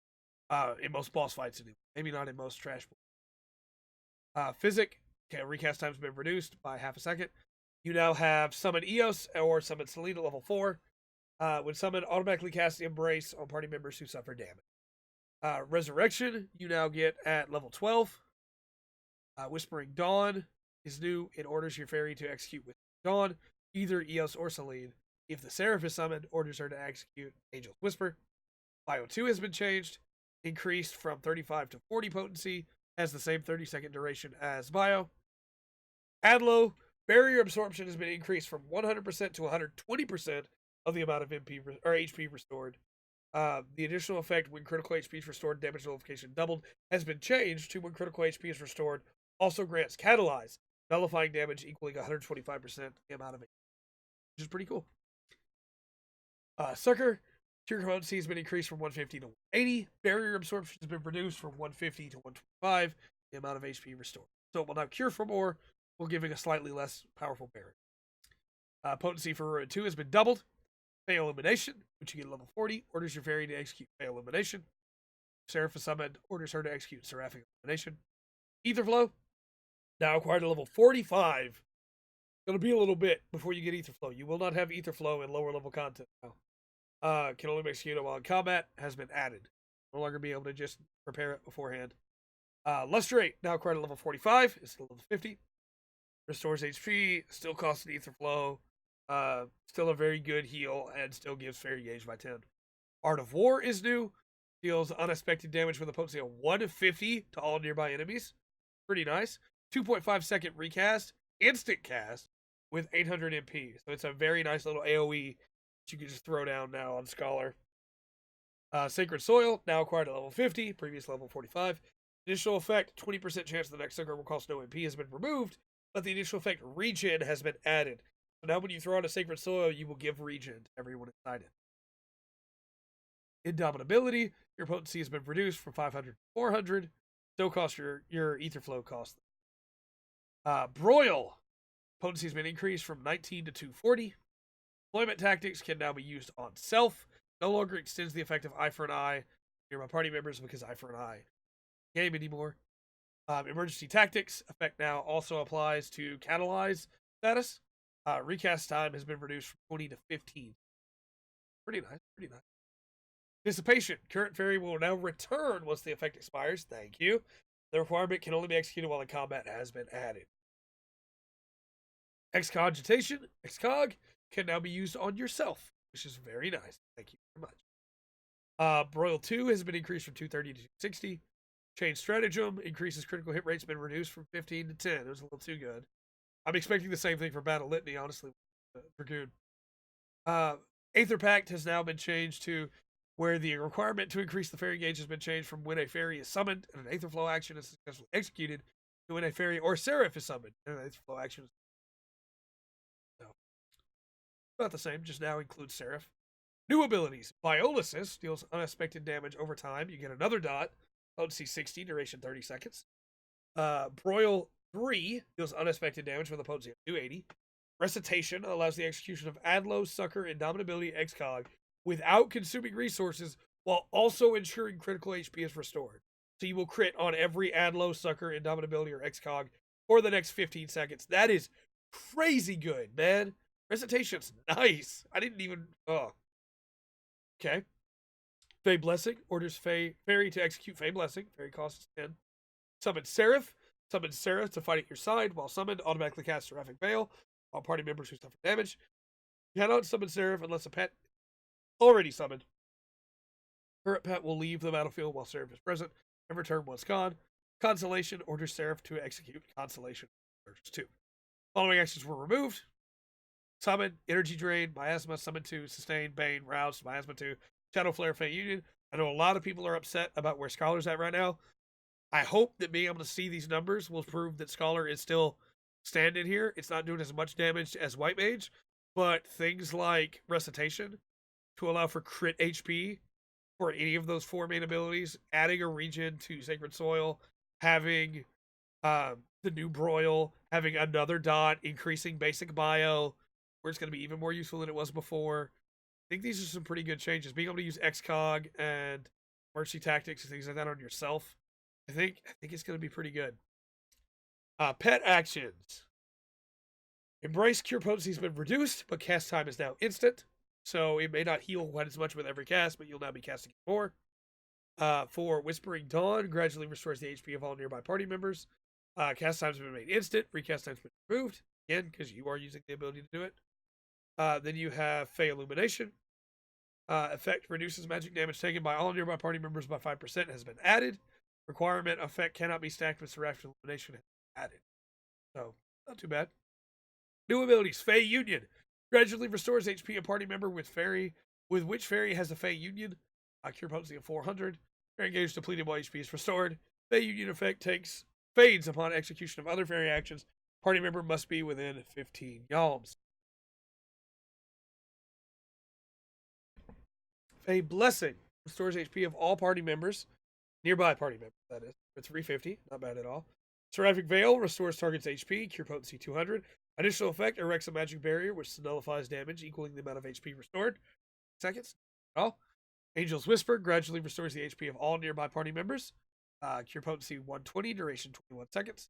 In most boss fights, maybe not in most trash. Physic, recast time's been reduced by half a second. You now have Summon Eos or Summon Selene at level 4. When summoned, automatically cast Embrace on party members who suffer damage. Resurrection, you now get at level 12. Whispering Dawn is new. It orders your fairy to execute with Dawn, either Eos or Selene. If the Seraph is summoned, orders her to execute Angel's Whisper. Bio 2 has been changed, increased from 35 to 40 potency, has the same 30-second duration as Bio. Adlo, barrier absorption has been increased from 100% to 120% of the amount of MP or HP restored. The additional effect when critical HP is restored, damage nullification doubled, has been changed to when critical HP is restored, also grants Catalyze, nullifying damage equaling 125% the amount of it, which is pretty cool. Sucker, cure potency has been increased from 150 to 180. Barrier absorption has been reduced from 150 to 125, the amount of HP restored. So it will now cure for more, while giving a slightly less powerful barrier. Potency for Ruin 2 has been doubled. Fey Illumination, which you get at level 40, orders your fairy to execute Fey Illumination. Seraph is summoned, orders her to execute Seraphic Illumination. Aetherflow, now acquired at level 45. It'll be a little bit before you get Aetherflow. You will not have Aetherflow in lower level content now. Can only be executed while in combat, has been added. No longer be able to just prepare it beforehand. Lustrate, now acquired at level 45, it's level 50. Restores HP, still costs an Aetherflow. Still a very good heal, and still gives fairy gauge by 10. Art of War is new. Deals unexpected damage with a potency of 150 to all nearby enemies. Pretty nice. 2.5 second recast. Instant cast with 800 MP. So it's a very nice little AoE that you can just throw down now on Scholar. Sacred Soil, now acquired at level 50. Previous level 45. Initial effect, 20% chance the next sucker will cost no MP has been removed. But the initial effect, Regen, has been added. So now when you throw out a Sacred Soil, you will give Regen to everyone inside it. Indomitability, your potency has been reduced from 500 to 400. Still cost your Aetherflow cost. Broil, potency has been increased from 19 to 240. Deployment tactics can now be used on self. No longer extends the effect of Eye for an Eye near my party members because Eye for an Eye game anymore. Emergency tactics effect now also applies to Catalyze status. Recast time has been reduced from 20 to 15. Pretty nice, pretty nice. Dissipation. Current fairy will now return once the effect expires. Thank you. The requirement can only be executed while in combat has been added. Excogitation. Excog can now be used on yourself, which is very nice. Thank you very much. Broil 2 has been increased from 230 to 260. Change Stratagem. Increases critical hit rates been reduced from 15 to 10. It was a little too good. I'm expecting the same thing for Battle Litany, honestly. Dragoon. Aether Pact has now been changed to where the requirement to increase the fairy gauge has been changed from when a fairy is summoned and an Aetherflow action is successfully executed to when a fairy or seraph is summoned and an Aetherflow action is so, about the same, just now includes seraph. New abilities. Biolysis deals unexpected damage over time. You get another dot. Potency 60, duration 30 seconds. Broil 3 deals unexpected damage with a potency of 280. Recitation allows the execution of Adlo, Sucker, Indomitability, Excog without consuming resources while also ensuring critical HP is restored. So you will crit on every Adlo, Sucker, Indomitability, or Excog for the next 15 seconds. That is crazy good, man. Recitation's nice. I didn't even... Oh. Okay. Fey Blessing orders Fairy to execute Fey Blessing. Fairy costs 10. Summon Seraph. Summon Seraph to fight at your side. While summoned, automatically cast Seraphic Veil. All party members who suffer damage. You cannot summon Seraph unless a pet already summoned. Current pet will leave the battlefield while Seraph is present and return once gone. Consolation orders Seraph to execute Consolation. 2. Following actions were removed. Summon, Energy Drain, Miasma, Summon 2, Sustain, Bane, Rouse, Miasma 2, Shadow Flare, Fey Union. I know a lot of people are upset about where Scholar's at right now. I hope that being able to see these numbers will prove that Scholar is still standing here. It's not doing as much damage as White Mage, but things like Recitation to allow for crit HP for any of those 4 main abilities, adding a regen to Sacred Soil, having the new Broil, having another dot, increasing basic bio, where it's going to be even more useful than it was before. I think these are some pretty good changes. Being able to use Excog and Mercy Tactics and things like that on yourself, I think it's going to be pretty good. Pet actions. Embrace Cure Potency has been reduced, but cast time is now instant. So it may not heal quite as much with every cast, but you'll now be casting it more. For Whispering Dawn, gradually restores the HP of all nearby party members. Cast times have been made instant. Recast times have been removed. Again, because you are using the ability to do it. Then you have Fey Illumination. Effect reduces magic damage taken by all nearby party members by 5% has been added. Requirement effect cannot be stacked with Seraphic Illumination has been added. So, not too bad. New abilities. Fey Union. Gradually restores HP of party member with which fairy has a Fey Union. Cure potency of 400. Fairy gauge depleted while HP is restored. Fey Union effect fades upon execution of other fairy actions. Party member must be within 15 yalms. Fey Blessing restores HP of all party members, nearby party members, that is. It's 350, not bad at all. Seraphic Veil restores target's HP, cure potency 200. Additional effect erects a magic barrier which nullifies damage equaling the amount of HP restored. Seconds. All. Angel's Whisper gradually restores the HP of all nearby party members. Cure potency 120, duration 21 seconds.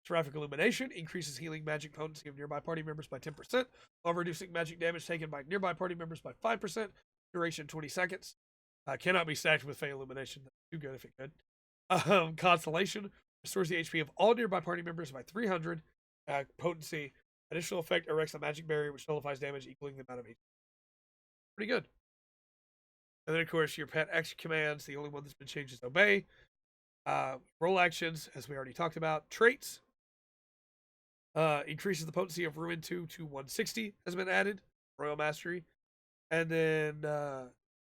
Seraphic Illumination increases healing magic potency of nearby party members by 10%, while reducing magic damage taken by nearby party members by 5%. Duration 20 seconds. Cannot be stacked with Fey Illumination. That's too good if it could. Consolation restores the HP of all nearby party members by 300. Potency. Additional effect erects a magic barrier which nullifies damage equaling the amount of HP. Pretty good. And then, of course, your pet action commands. The only one that's been changed is Obey. Roll actions, as we already talked about. Traits. Increases the potency of Ruin 2 to 160 has been added. Royal Mastery. And then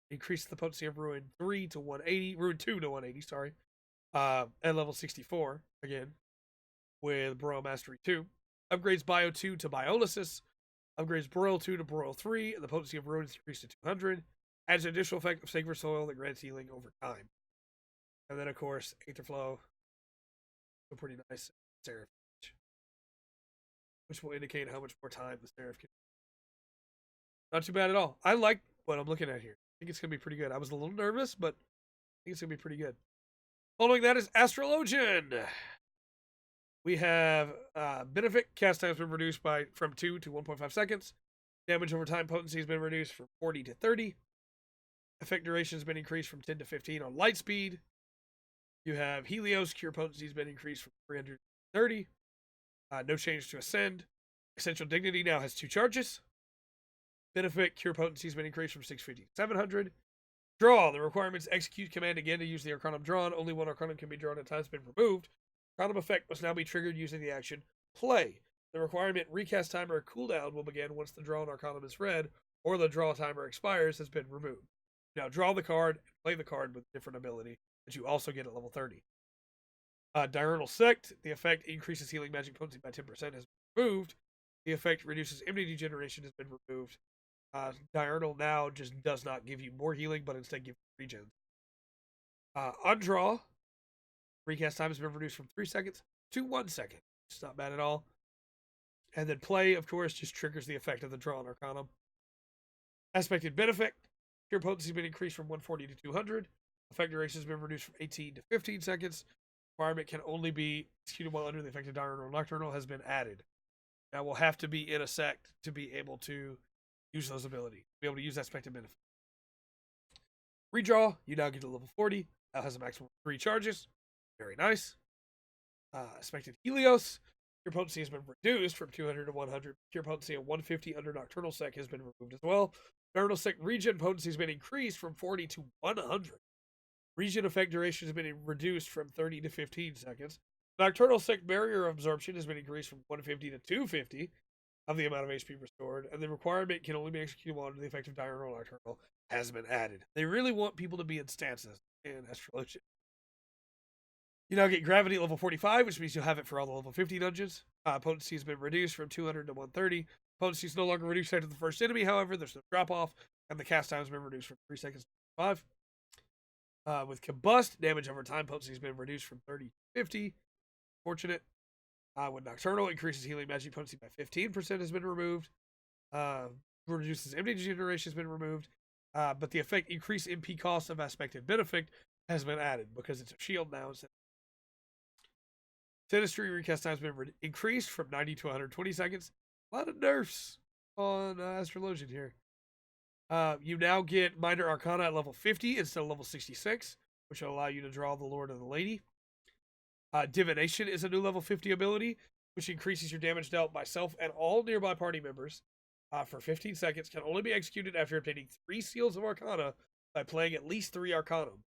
increase the potency of Ruin 3 to 180. Ruin 2 to 180, sorry. At level 64, again, with Royal Mastery 2. Upgrades Bio 2 to Biolysis. Upgrades Broil 2 to Broil 3. And the potency of Ruin is increased to 200. Adds an additional effect of Sacred Soil that grants healing over time. And then, of course, Aetherflow. So pretty nice. Seraph. Which will indicate how much more time the Seraph can. Not too bad at all. I like what I'm looking at here. I think it's going to be pretty good. I was a little nervous, but I think it's going to be pretty good. Following that is Astrologian. We have Benefit. Cast time has been reduced from 2 to 1.5 seconds. Damage over time potency has been reduced from 40 to 30. Effect duration has been increased from 10 to 15 on light speed. You have Helios. Cure potency has been increased from 300 to 30. No change to Ascend. Essential Dignity now has 2 charges. Benefit, Cure Potency has been increased from 650 to 700. Draw. The requirements execute command again to use the Arcanum drawn. Only one Arcanum can be drawn at a time has been removed. Arcanum effect must now be triggered using the action Play. The requirement recast timer cooldown will begin once the drawn Arcanum is read, or the draw timer expires has been removed. Now draw the card and play the card with a different ability that you also get at level 30. Diurnal Sect, the effect increases healing magic potency by 10%, has been removed. The effect reduces immunity generation, has been removed. Diurnal now just does not give you more healing, but instead gives you regen. Undraw, recast time has been reduced from 3 seconds to 1 second. It's not bad at all. And then play, of course, just triggers the effect of the draw on Arcanum. Aspected Benefit, cure potency has been increased from 140 to 200. Effect duration has been reduced from 18 to 15 seconds. Requirement can only be executed while under the effect of Diurnal or Nocturnal has been added. Now we'll have to be in a sect to be able to use those abilities, be able to use Aspected Benefit. Redraw, you now get to level 40. Now has a maximum of 3 charges. Very nice. Aspected Helios, cure potency has been reduced from 200 to 100. Cure potency at 150 under Nocturnal Sec has been removed as well. Nocturnal Sec regen potency has been increased from 40 to 100. Regen effect duration has been reduced from 30 to 15 seconds. Nocturnal Sec barrier absorption has been increased from 150 to 250 of the amount of HP restored, and the requirement can only be executed while under the effect of Diurnal or Nocturnal has been added. They really want people to be in stances in Astrologian. You now get Gravity at level 45, which means you'll have it for all the level 50 dungeons. Potency has been reduced from 200 to 130. Potency is no longer reduced after the first enemy, however, there's no drop off, and the cast time has been reduced from 3 seconds to 5. With Combust, damage over time potency has been reduced from 30 to 50. Fortunate. With Nocturnal, increases healing magic potency by 15% has been removed. Reduces immunity generation has been removed. But the effect increase MP cost of Aspected Benefit has been added because it's a shield now. Sinistry recast time has been increased from 90 to 120 seconds. A lot of nerfs on Astrologian here. You now get Minor Arcana at level 50 instead of level 66, which will allow you to draw the Lord of the Lady. Divination is a new level 50 ability, which increases your damage dealt by self and all nearby party members for 15 seconds. Can only be executed after obtaining 3 seals of Arcana by playing at least 3 Arcanum.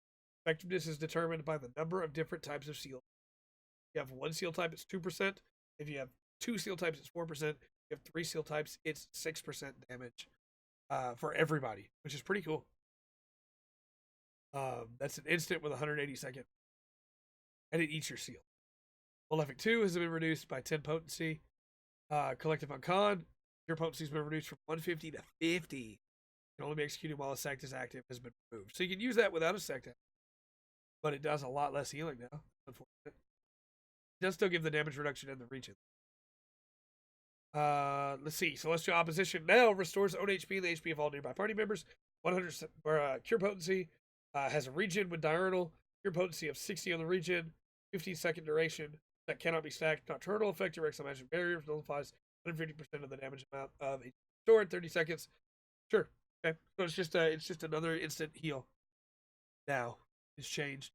Effectiveness is determined by the number of different types of seals. If you have 1 seal type, it's 2%. If you have 2 seal types, it's 4%. If you have 3 seal types, it's 6% damage for everybody, which is pretty cool. That's an instant with 180 seconds. And it eats your seal. Malefic 2 has been reduced by 10 potency. Collective Uncon, your potency has been reduced from 150 to 50. Can only be executed while a sect is active, has been removed. So you can use that without a sect, but it does a lot less healing now, unfortunately. It does still give the damage reduction in the region. Let's see. Celestial Opposition now restores own HP and the HP of all nearby party members. 100 cure potency. Has a regen with Diurnal. Cure potency of 60 on the regen. 15-second duration. That cannot be stacked. Nocturnal effect. Your Exile Magic Barrier nullifies 150% of the damage amount of HP restored. 30 seconds. Sure. Okay. So it's just another instant heal. Now it's changed.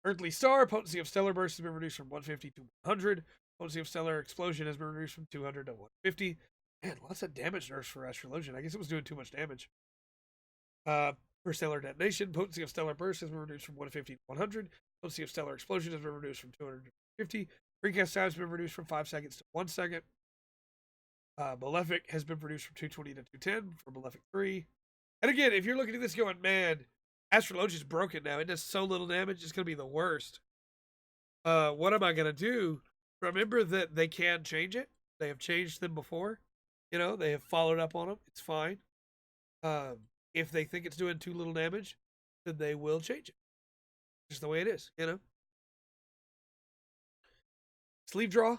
Earthly Star, potency of Stellar Burst has been reduced from 150 to 100. Potency of Stellar Explosion has been reduced from 200 to 150. Man, lots of damage nerfs for Astrologian. I guess it was doing too much damage. For Stellar Detonation, potency of Stellar Burst has been reduced from 150 to 100. Potency of Stellar Explosion has been reduced from 200 to 50. Recast time has been reduced from 5 seconds to 1 second. Malefic has been reduced from 220 to 210 for Malefic 3. And again, if you're looking at this going, man, Astrologian's broken now. It does so little damage, it's going to be the worst. What am I going to do? Remember that they can change it. They have changed them before. You know, they have followed up on them. It's fine. If they think it's doing too little damage, then they will change it. Just the way it is, you know. Sleeve draw.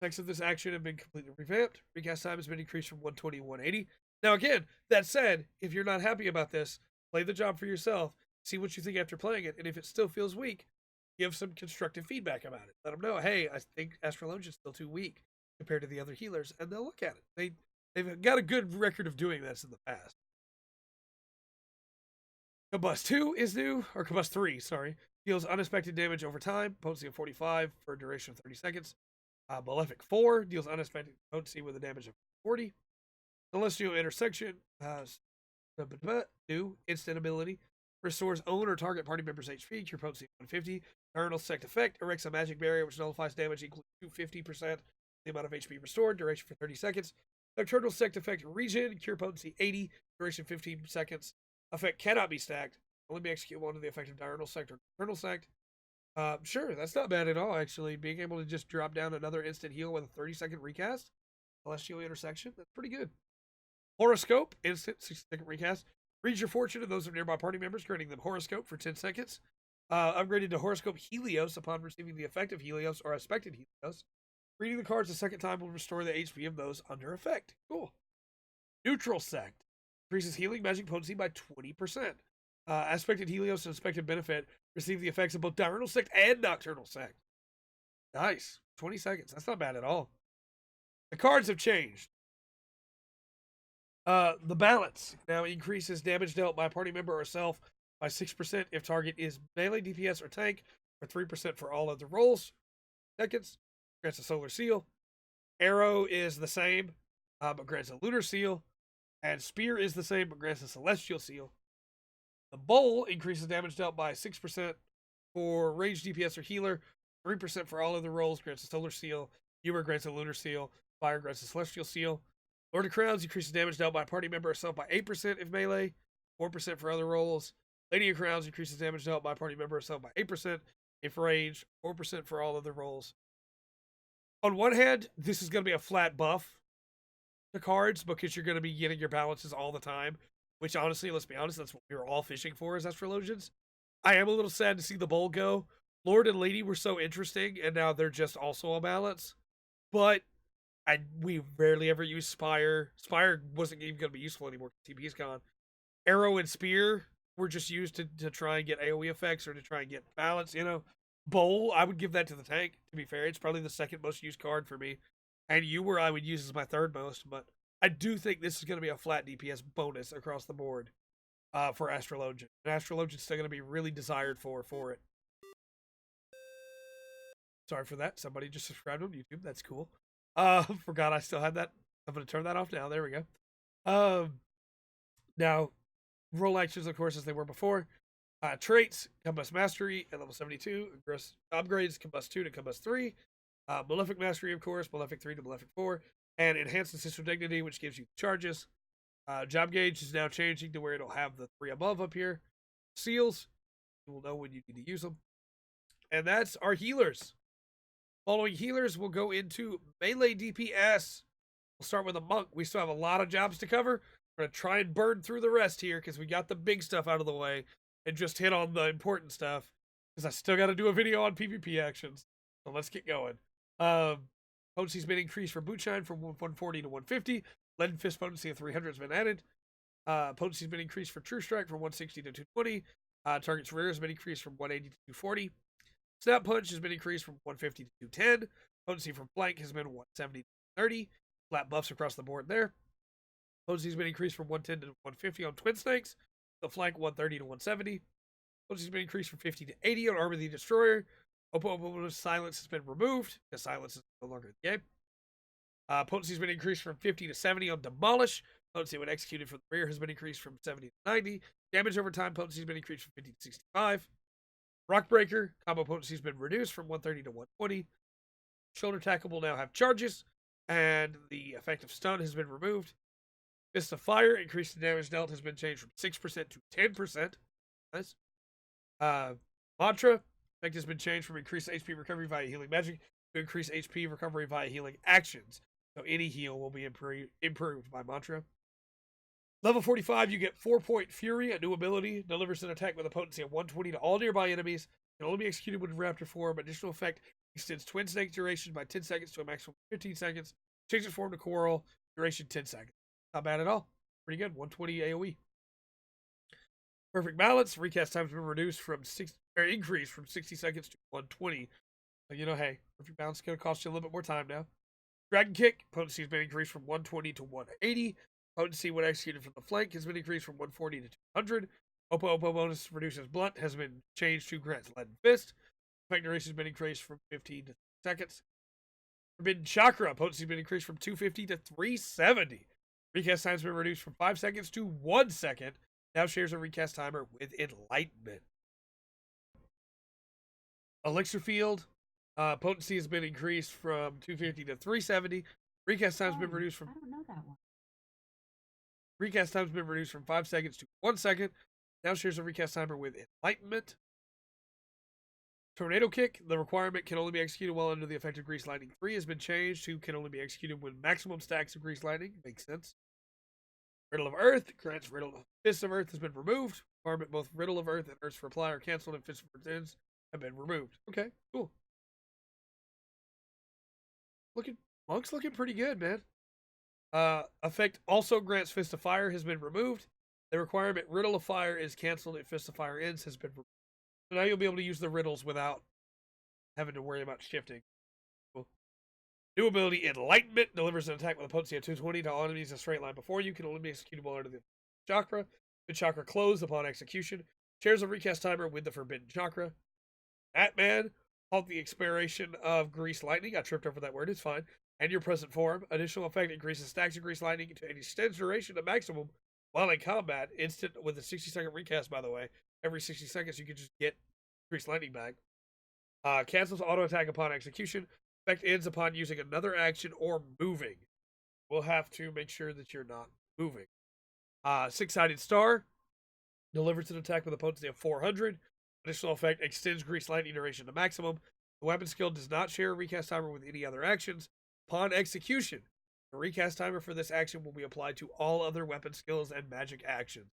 Effects of this action have been completely revamped. Recast time has been increased from 120 to 180. Now again, that said, if you're not happy about this, play the job for yourself. See what you think after playing it. And if it still feels weak, give some constructive feedback about it. Let them know, hey, I think Astrologian's still too weak compared to the other healers. And they'll look at it. They've got a good record of doing this in the past. Combust 2 is new, or Combust 3, sorry. Deals unexpected damage over time, potency of 45 for a duration of 30 seconds. Malefic 4 deals unexpected potency with a damage of 40. Celestial Intersection has new instant ability. Restores own or target party members' HP, cure potency of 150. Diurnal Sect effect erects a magic barrier which nullifies damage equal to 50% the amount of HP restored, duration for 30 seconds. Nocturnal Sect effect regen, cure potency 80, duration 15 seconds. Effect cannot be stacked. Only be executed one to the effect of diurnal sect or nocturnal sect. Sure, that's not bad at all, actually. Being able to just drop down another instant heal with a 30-second recast. Celestial intersection, that's pretty good. Horoscope, instant 60-second recast. Read your fortune to those of nearby party members, granting them horoscope for 10 seconds. Upgraded to horoscope Helios upon receiving the effect of Helios or expected Helios. Reading the cards a second time will restore the HP of those under effect. Cool. Neutral sect. Increases healing magic potency by 20%. Aspected Helios and expected benefit receive the effects of both diurnal sect and nocturnal sect. Nice. 20 seconds. That's not bad at all. The cards have changed. The balance now increases damage dealt by a party member or self by 6% if target is melee, DPS, or tank, or 3% for all other rolls. Seconds. Grants a solar seal. Arrow is the same, but grants a lunar seal. And spear is the same, but grants a celestial seal. The bowl increases damage dealt by 6% for ranged DPS or healer, 3% for all other rolls, grants a solar seal. Humor grants a lunar seal. Fire grants a celestial seal. Lord of Crowns increases damage dealt by a party member or self by 8% if melee, 4% for other rolls. Lady of Crowns increases damage dealt by a party member or self by 8% if ranged, 4% for all other rolls. On one hand, this is going to be a flat buff to cards because you're going to be getting your balances all the time, which honestly, let's be honest, that's what we were all fishing for as astrologians. I am a little sad to see the bowl go. Lord and Lady were so interesting, and now they're just also a balance. But we rarely ever use Spire. Spire wasn't even going to be useful anymore because TP's gone. Arrow and Spear were just used to try and get AoE effects or to try and get balance, you know. Bowl, I would give that to the tank, to be fair. It's probably the second most used card for me. And Ewer I would use as my third most, but I do think this is going to be a flat DPS bonus across the board for Astrologian. And Astrologian's still going to be really desired for it. Sorry for that. Somebody just subscribed on YouTube. That's cool. Forgot I still had that. I'm going to turn that off now. There we go. Now, roll actions, of course, as they were before. Traits, Combust Mastery at level 72. Upgrades, Combust 2 to Combust 3. Malefic Mastery, of course, Malefic 3 to Malefic 4. And Enhanced Ancestral Dignity, which gives you charges. Job Gauge is now changing to where it'll have the 3 above up here. Seals, you will know when you need to use them. And that's our healers. Following healers, we'll go into melee DPS. We'll start with a monk. We still have a lot of jobs to cover. We're going to try and burn through the rest here because we got the big stuff out of the way and just hit on the important stuff because I still got to do a video on PvP actions. So let's get going. Potency's been increased for Bootshine from 140 to 150. Leaden Fist potency of 300 has been added. Potency's been increased for True Strike from 160 to 220. Target's rear has been increased from 180 to 240. Snap Punch has been increased from 150 to 210. Potency from Flank has been 170 to 30. Flat buffs across the board there. Potency's been increased from 110 to 150 on Twin Snakes. The Flank 130 to 170. Potency's been increased from 50 to 80 on Armor the Destroyer. Silence has been removed because silence is no longer in the game. Potency's been increased from 50 to 70 on Demolish. Potency when executed from the rear has been increased from 70 to 90. Damage over time potency has been increased from 50 to 65. Rockbreaker combo potency has been reduced from 130 to 120. Shoulder tackle will now have charges, and the effect of stun has been removed. Fist of Fire, increase in damage dealt has been changed from 6% to 10%. Nice. Mantra, effect has been changed from increased HP recovery via healing magic to increase HP recovery via healing actions. So any heal will be improved by Mantra. Level 45, you get 4-point Fury, a new ability. Delivers an attack with a potency of 120 to all nearby enemies. Can only be executed with Raptor form. Additional effect extends Twin Snake duration by 10 seconds to a maximum of 15 seconds. Changes form to Coral, duration 10 seconds. Not bad at all. Pretty good. 120 AoE. Perfect Balance. Recast time's been reduced from increased from 60 seconds to 120. So, you know, hey, Perfect Balance is going to cost you a little bit more time now. Dragon Kick. Potency has been increased from 120 to 180. Potency when executed from the flank has been increased from 140 to 200. Oppo bonus reduces blunt has been changed to grants Leaden Fist. Effect duration has been increased from 15 to 30 seconds. Forbidden Chakra. Potency has been increased from 250 to 370. Recast time has been reduced from 5 seconds to 1 second. Now shares a recast timer with Enlightenment. Elixir Field. Potency has been increased from 250 to 370. Recast time has been reduced from... I don't know that one. Recast time has been reduced from 5 seconds to 1 second. Now shares a recast timer with Enlightenment. Tornado Kick. The requirement can only be executed while under the effect of Grease Lightning 3 has been changed to can only be executed when maximum stacks of Grease Lightning. Makes sense. Riddle of Earth. Grants Riddle of Fist of Earth has been removed. Requirement both Riddle of Earth and Earth's Reply are canceled and Fist of Earth have been removed. Okay, cool. Monk's looking pretty good, man. Effect also grants Fist of Fire has been removed. The requirement Riddle of Fire is canceled and Fist of Fire ends has been removed. So now you'll be able to use the riddles without having to worry about shifting. Cool. New ability Enlightenment delivers an attack with a potency of 220 to all enemies in a straight line before you. Can only be executed while under the chakra. The chakra closed upon execution. Shares a recast timer with the forbidden chakra. Batman, halt the expiration of Grease Lightning. I tripped over that word. It's fine. And your present form. Additional effect increases stacks of Grease Lightning to an extends duration to maximum while in combat. Instant with a 60-second recast, by the way. Every 60 seconds, you can just get Grease Lightning back. Cancels auto attack upon execution. Effect ends upon using another action or moving. We'll have to make sure that you're not moving. Six-sided star delivers an attack with a potency of 400. Additional effect extends Grease Lightning duration to maximum. The weapon skill does not share a recast timer with any other actions. Upon execution, the recast timer for this action will be applied to all other weapon skills and magic actions.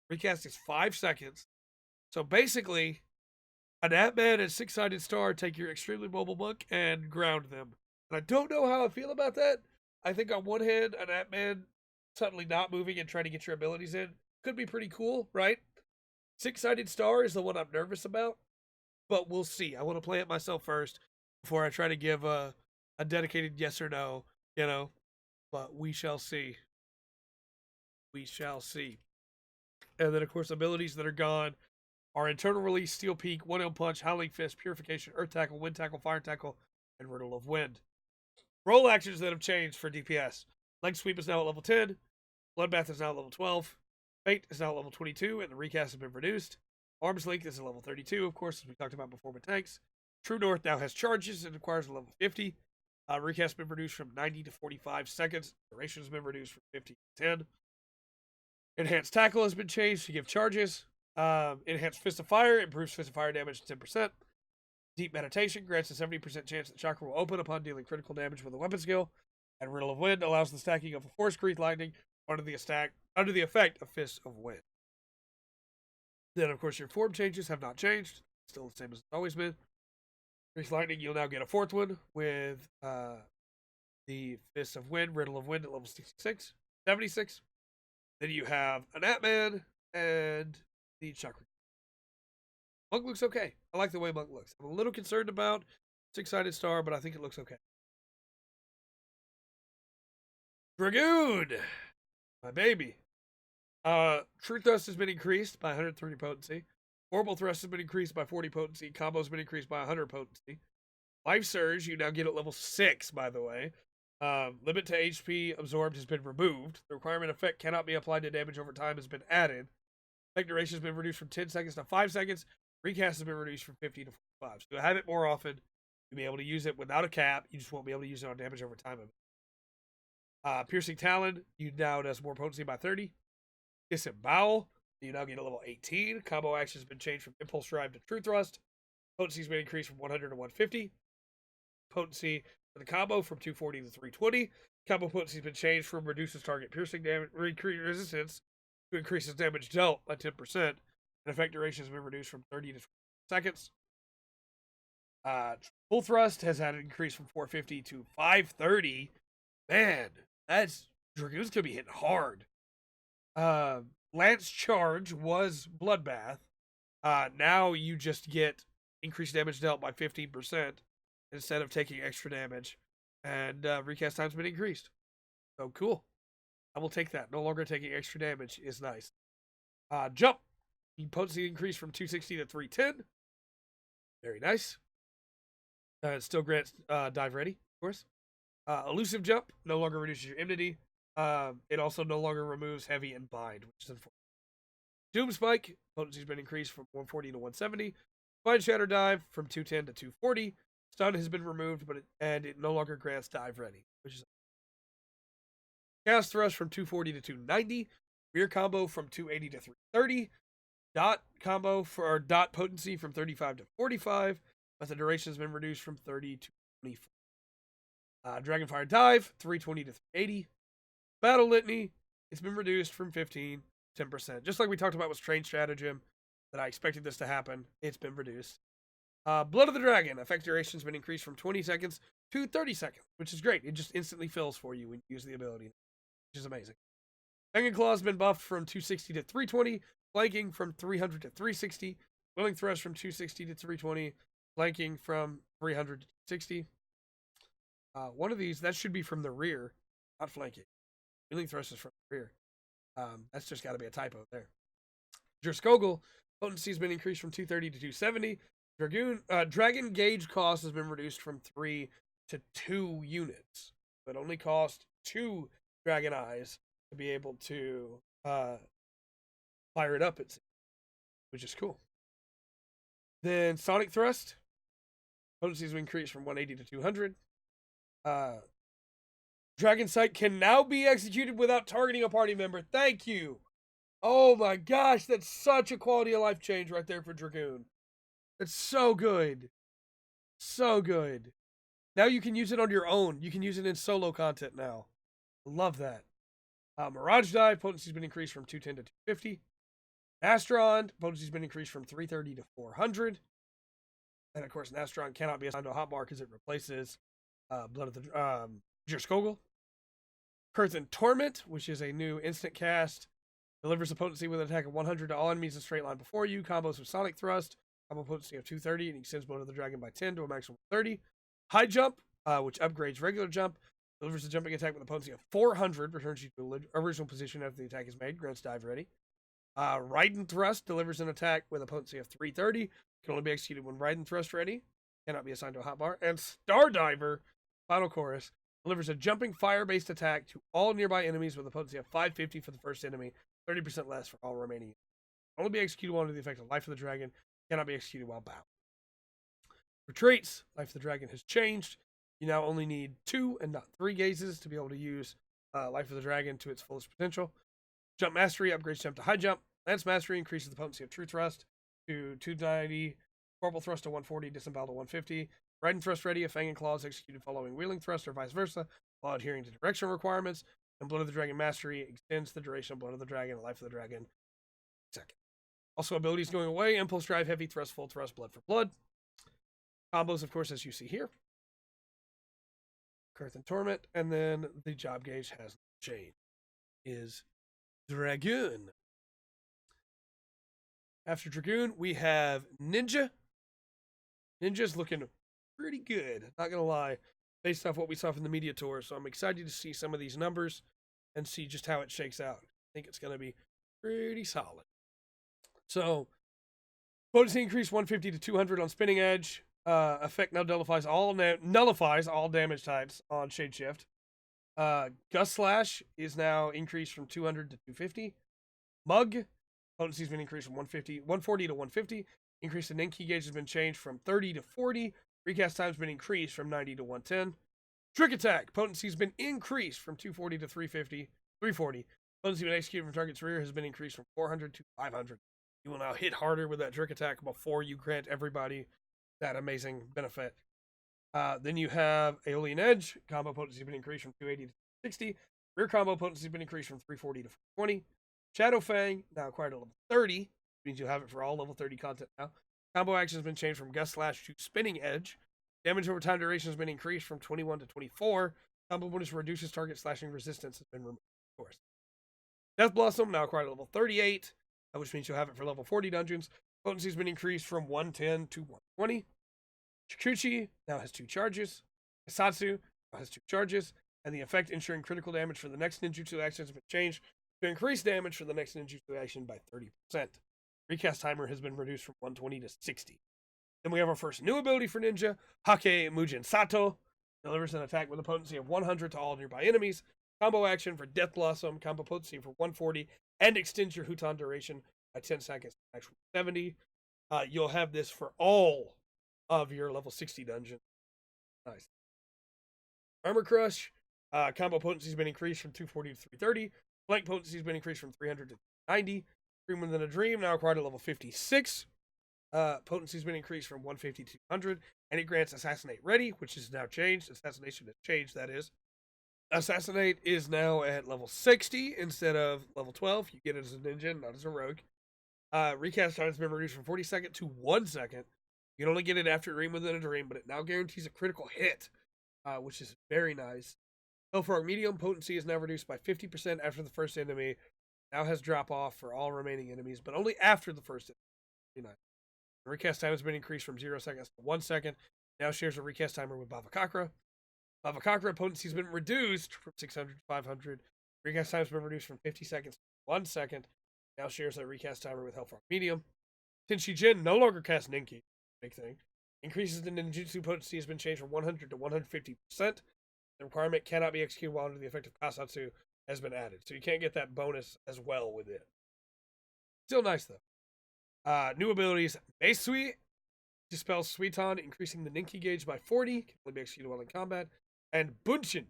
Recast is 5 seconds. So basically, an Ant-Man and Six-Sided Star take your extremely mobile monk and ground them. And I don't know how I feel about that. I think on one hand, an Ant-Man suddenly not moving and trying to get your abilities in could be pretty cool, right? Six-Sided Star is the one I'm nervous about, but we'll see. I want to play it myself first before I try to give a dedicated yes or no, you know, but we shall see. We shall see. And then, of course, abilities that are gone are Internal Release, Steel Peak, One Elm Punch, Howling Fist, Purification, Earth Tackle, Wind Tackle, Fire Tackle, and Riddle of Wind. Roll actions that have changed for DPS. Leg Sweep is now at level 10. Bloodbath is now at level 12. Fate is now at level 22, and the recast has been reduced. Arms Length is at level 32, of course, as we talked about before with tanks. True North now has charges and requires a level 50. Recast has been reduced from 90 to 45 seconds. Duration has been reduced from 50 to 10. Enhanced Tackle has been changed to give charges. Enhanced Fist of Fire improves Fist of Fire damage to 10%. Deep Meditation grants a 70% chance that chakra will open upon dealing critical damage with a weapon skill. And Riddle of Wind allows the stacking of a Force Grease Lightning under the effect of Fist of Wind. Then, of course, your form changes have not changed. Still the same as it's always been. Grease Lightning, you'll now get a fourth one with the Fist of Wind, Riddle of Wind at level 76. Then you have an Ant-Man and the Chakra. Monk looks okay. I like the way Monk looks. I'm a little concerned about Six-Sided Star, but I think it looks okay. Dragoon! My baby. True Thrust has been increased by 130 potency. Horrible Thrust has been increased by 40 potency. Combo has been increased by 100 potency. Life Surge, you now get at level 6, by the way. Limit to HP absorbed has been removed. The requirement effect cannot be applied to damage over time has been added. Effect duration has been reduced from 10 seconds to 5 seconds. Recast has been reduced from 50 to 45. So you'll have it more often. You'll be able to use it without a cap. You just won't be able to use it on damage over time. Piercing Talon, you now does more potency by 30. Disembowel, you now get a level 18. Combo action has been changed from Impulse Drive to True Thrust. Potency has been increased from 100 to 150. Potency for the combo from 240 to 320. Combo potency has been changed from reduces target piercing damage resistance to increases damage dealt by 10%. And effect duration has been reduced from 30 to 20 seconds. Full Thrust has had an increase from 450 to 530. Man, Dragoon's gonna be hitting hard. Lance Charge was Bloodbath. Now you just get increased damage dealt by 15% instead of taking extra damage. And recast time's been increased. So cool. I will take that. No longer taking extra damage is nice. Jump. Potency increased from 260 to 310. Very nice. It still grants dive ready, of course. Elusive Jump no longer reduces your enmity. It also no longer removes heavy and bind, which is unfortunate. Doom Spike, potency has been increased from 140 to 170. Bind Shatter Dive from 210 to 240. Stun has been removed, and it no longer grants dive ready, which is Chaos Thrust from 240 to 290. Rear combo from 280 to 330. Dot combo for dot potency from 35 to 45, but the duration has been reduced from 30 to 24. Dragonfire Dive, 320 to 380. Battle Litany, it's been reduced from 15 to 10%. Just like we talked about with Train Stratagem, that I expected this to happen, it's been reduced. Blood of the Dragon, effect duration has been increased from 20 seconds to 30 seconds, which is great. It just instantly fills for you when you use the ability, which is amazing. Fang and Claw has been buffed from 260 to 320. Flanking from 300 to 360. Willing Thrust from 260 to 320. Flanking from 300 to 60. One of these, that should be from the rear, not flanking. Willing Thrust is from the rear. That's just got to be a typo there. Drskogul, potency has been increased from 230 to 270. Dragon Gauge cost has been reduced from 3 to 2 units. It only cost 2 Dragon Eyes to be able to fire it up, which is cool. Then Sonic Thrust, potency has been increased from 180 to 200. Dragon Sight can now be executed without targeting a party member. Thank you. Oh my gosh, that's such a quality of life change right there for Dragoon. It's so good. So good. Now you can use it on your own. You can use it in solo content now. Love that. Mirage Dive, potency has been increased from 210 to 250. Astron, potency has been increased from 330 to 400. And of course, Astron cannot be assigned to a hotbar because it replaces Blood of the Drskogul. Curtain Torment, which is a new instant cast, delivers a potency with an attack of 100 to all enemies in straight line before you. Combos with Sonic Thrust, combo potency of 230, and extends Blood of the Dragon by 10 to a maximum of 30. High Jump, which upgrades regular jump, delivers a jumping attack with a potency of 400, returns you to the original position after the attack is made, grants dive ready. Raiden Thrust delivers an attack with a potency of 330, can only be executed when Raiden Thrust ready, cannot be assigned to a hotbar. And Star Diver, Final Chorus, delivers a jumping fire-based attack to all nearby enemies with a potency of 550 for the first enemy, 30% less for all remaining. Can only be executed while under the effect of Life of the Dragon, cannot be executed while bound. Retreats, Life of the Dragon has changed. You now only need 2 and not 3 gazes to be able to use Life of the Dragon to its fullest potential. Jump Mastery upgrades jump to High Jump. Lance Mastery increases the potency of True Thrust to 290. Corporal Thrust to 140. Disembowel to 150. Raiden Thrust ready if Fang and Claw is executed following Wheeling Thrust or vice versa, while adhering to direction requirements. And Blood of the Dragon Mastery extends the duration of Blood of the Dragon and Life of the Dragon. Second. Also, abilities going away. Impulse Drive, Heavy Thrust, Full Thrust, Blood for Blood. Combos, of course, as you see here. Curtain Torment. And then the job gauge has changed. Is Dragoon. After Dragoon, we have Ninja. Ninja's looking pretty good, not gonna lie, based off what we saw from the media tour. So I'm excited to see some of these numbers and see just how it shakes out. I think it's gonna be pretty solid. So, potency increase 150 to 200 on Spinning Edge. Effect now nullifies all damage types on Shade Shift. Gust Slash is now increased from 200 to 250. Mug, potency has been increased from 140 to 150. Increase in Ninki gauge has been changed from 30 to 40. Recast time has been increased from 90 to 110. Trick Attack, potency has been increased from 240 to 340. Potency when executed from target's rear has been increased from 400 to 500. You will now hit harder with that Trick Attack before you grant everybody that amazing benefit. Then you have Aeolian Edge. Combo potency has been increased from 280 to 60. Rear combo potency has been increased from 340 to 420. Shadow Fang, now acquired at level 30. Which means you'll have it for all level 30 content now. Combo action has been changed from Gust Slash to Spinning Edge. Damage over time duration has been increased from 21 to 24. Combo bonus reduces target slashing resistance has been removed, of course. Death Blossom, now acquired at level 38. Which means you'll have it for level 40 dungeons. Potency has been increased from 110 to 120. Chikuchi now has 2 charges. Kasatsu now has 2 charges. And the effect ensuring critical damage for the next ninjutsu action has been changed to increase damage for the next ninjutsu action by 30%. Recast timer has been reduced from 120 to 60. Then we have our first new ability for Ninja, Hake Mujin Sato. Delivers an attack with a potency of 100 to all nearby enemies. Combo action for Death Blossom, combo potency for 140, and extends your Huton duration by 10 seconds to actual 70. You'll have this for all of your level 60 dungeons. Nice. Armor Crush, combo potency has been increased from 240 to 330. Blank potency has been increased from 300 to 90. Dream Within a Dream, now acquired at level 56. Potency has been increased from 150 to 200. And it grants Assassinate Ready, which is now changed. Assassination has changed, that is. Assassinate is now at level 60 instead of level 12. You get it as a ninja, not as a rogue. Recast time has been reduced from 40 seconds to 1 second. You can only get it after Dream Within a Dream, but it now guarantees a critical hit, which is very nice. Hellfrog Medium potency is now reduced by 50% after the first enemy. Now has drop off for all remaining enemies, but only after the first enemy. Nice. The recast time has been increased from 0 seconds to 1 second. Now shares a recast timer with Bava Kakra. Bava Kakra potency has been reduced from 600 to 500. Recast time has been reduced from 50 seconds to 1 second. Now shares a recast timer with Hellfrog Medium. Tenshi Jin no longer casts Ninki. Big thing. Increases the ninjutsu potency has been changed from 100 to 150%. The requirement cannot be executed while under the effect of Kasatsu has been added. So you can't get that bonus as well with it. Still nice, though. New abilities. Meisui dispels Suiton, increasing the Ninki gauge by 40. Can only be executed while in combat. And Bunshin.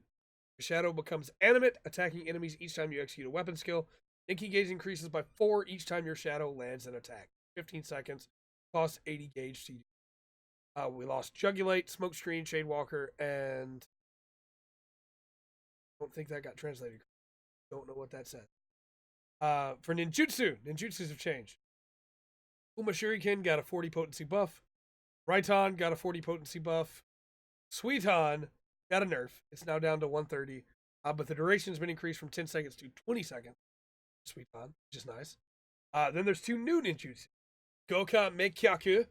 Your shadow becomes animate, attacking enemies each time you execute a weapon skill. Ninki gauge increases by 4 each time your shadow lands an attack. 15 seconds. Costs 80 gauge CD. We lost Jugulate, Smokescreen, Shadewalker, and I don't think that got translated. Don't know what that said. For ninjutsu, ninjutsus have changed. Uma Shuriken got a 40 potency buff. Raiton got a 40 potency buff. Suiton got a nerf. It's now down to 130. But the duration has been increased from 10 seconds to 20 seconds. Suiton, which is nice. Then there's 2 new ninjutsu. Goka Mekyaku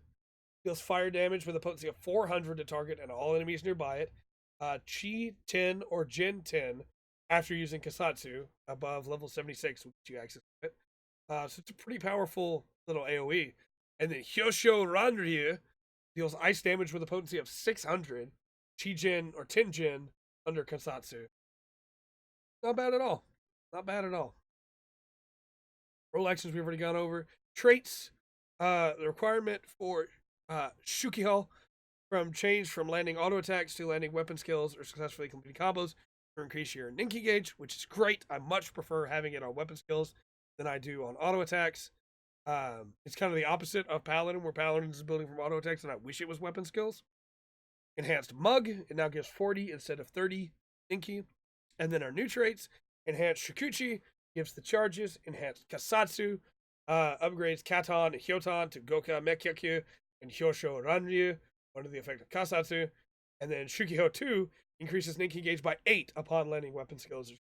deals fire damage with a potency of 400 to target and all enemies nearby it. Chi 10 or Jin 10 after using Kasatsu above level 76, which you access it. So it's a pretty powerful little AoE. And then Hyosho Ranryu deals ice damage with a potency of 600. Chi Jin or Tenjin under Kasatsu. Not bad at all. Not bad at all. Role actions we've already gone over. Traits. The requirement for Shukiho changed from landing auto attacks to landing weapon skills or successfully completing combos to increase your Ninki gauge, which is great. I much prefer having it on weapon skills than I do on auto attacks. It's kind of the opposite of Paladin, where Paladin is building from auto attacks, and I wish it was weapon skills. Enhanced Mug, it now gives 40 instead of 30 Ninki. And then our new traits, Enhanced Shikuchi gives the charges, Enhanced Kasatsu upgrades Katon and Hyoton to Goka Mekyaku and Hyosho Ranryu under the effect of Kasatsu. And then Shukiho 2 increases Ninki gauge by 8 upon landing weapon skills, which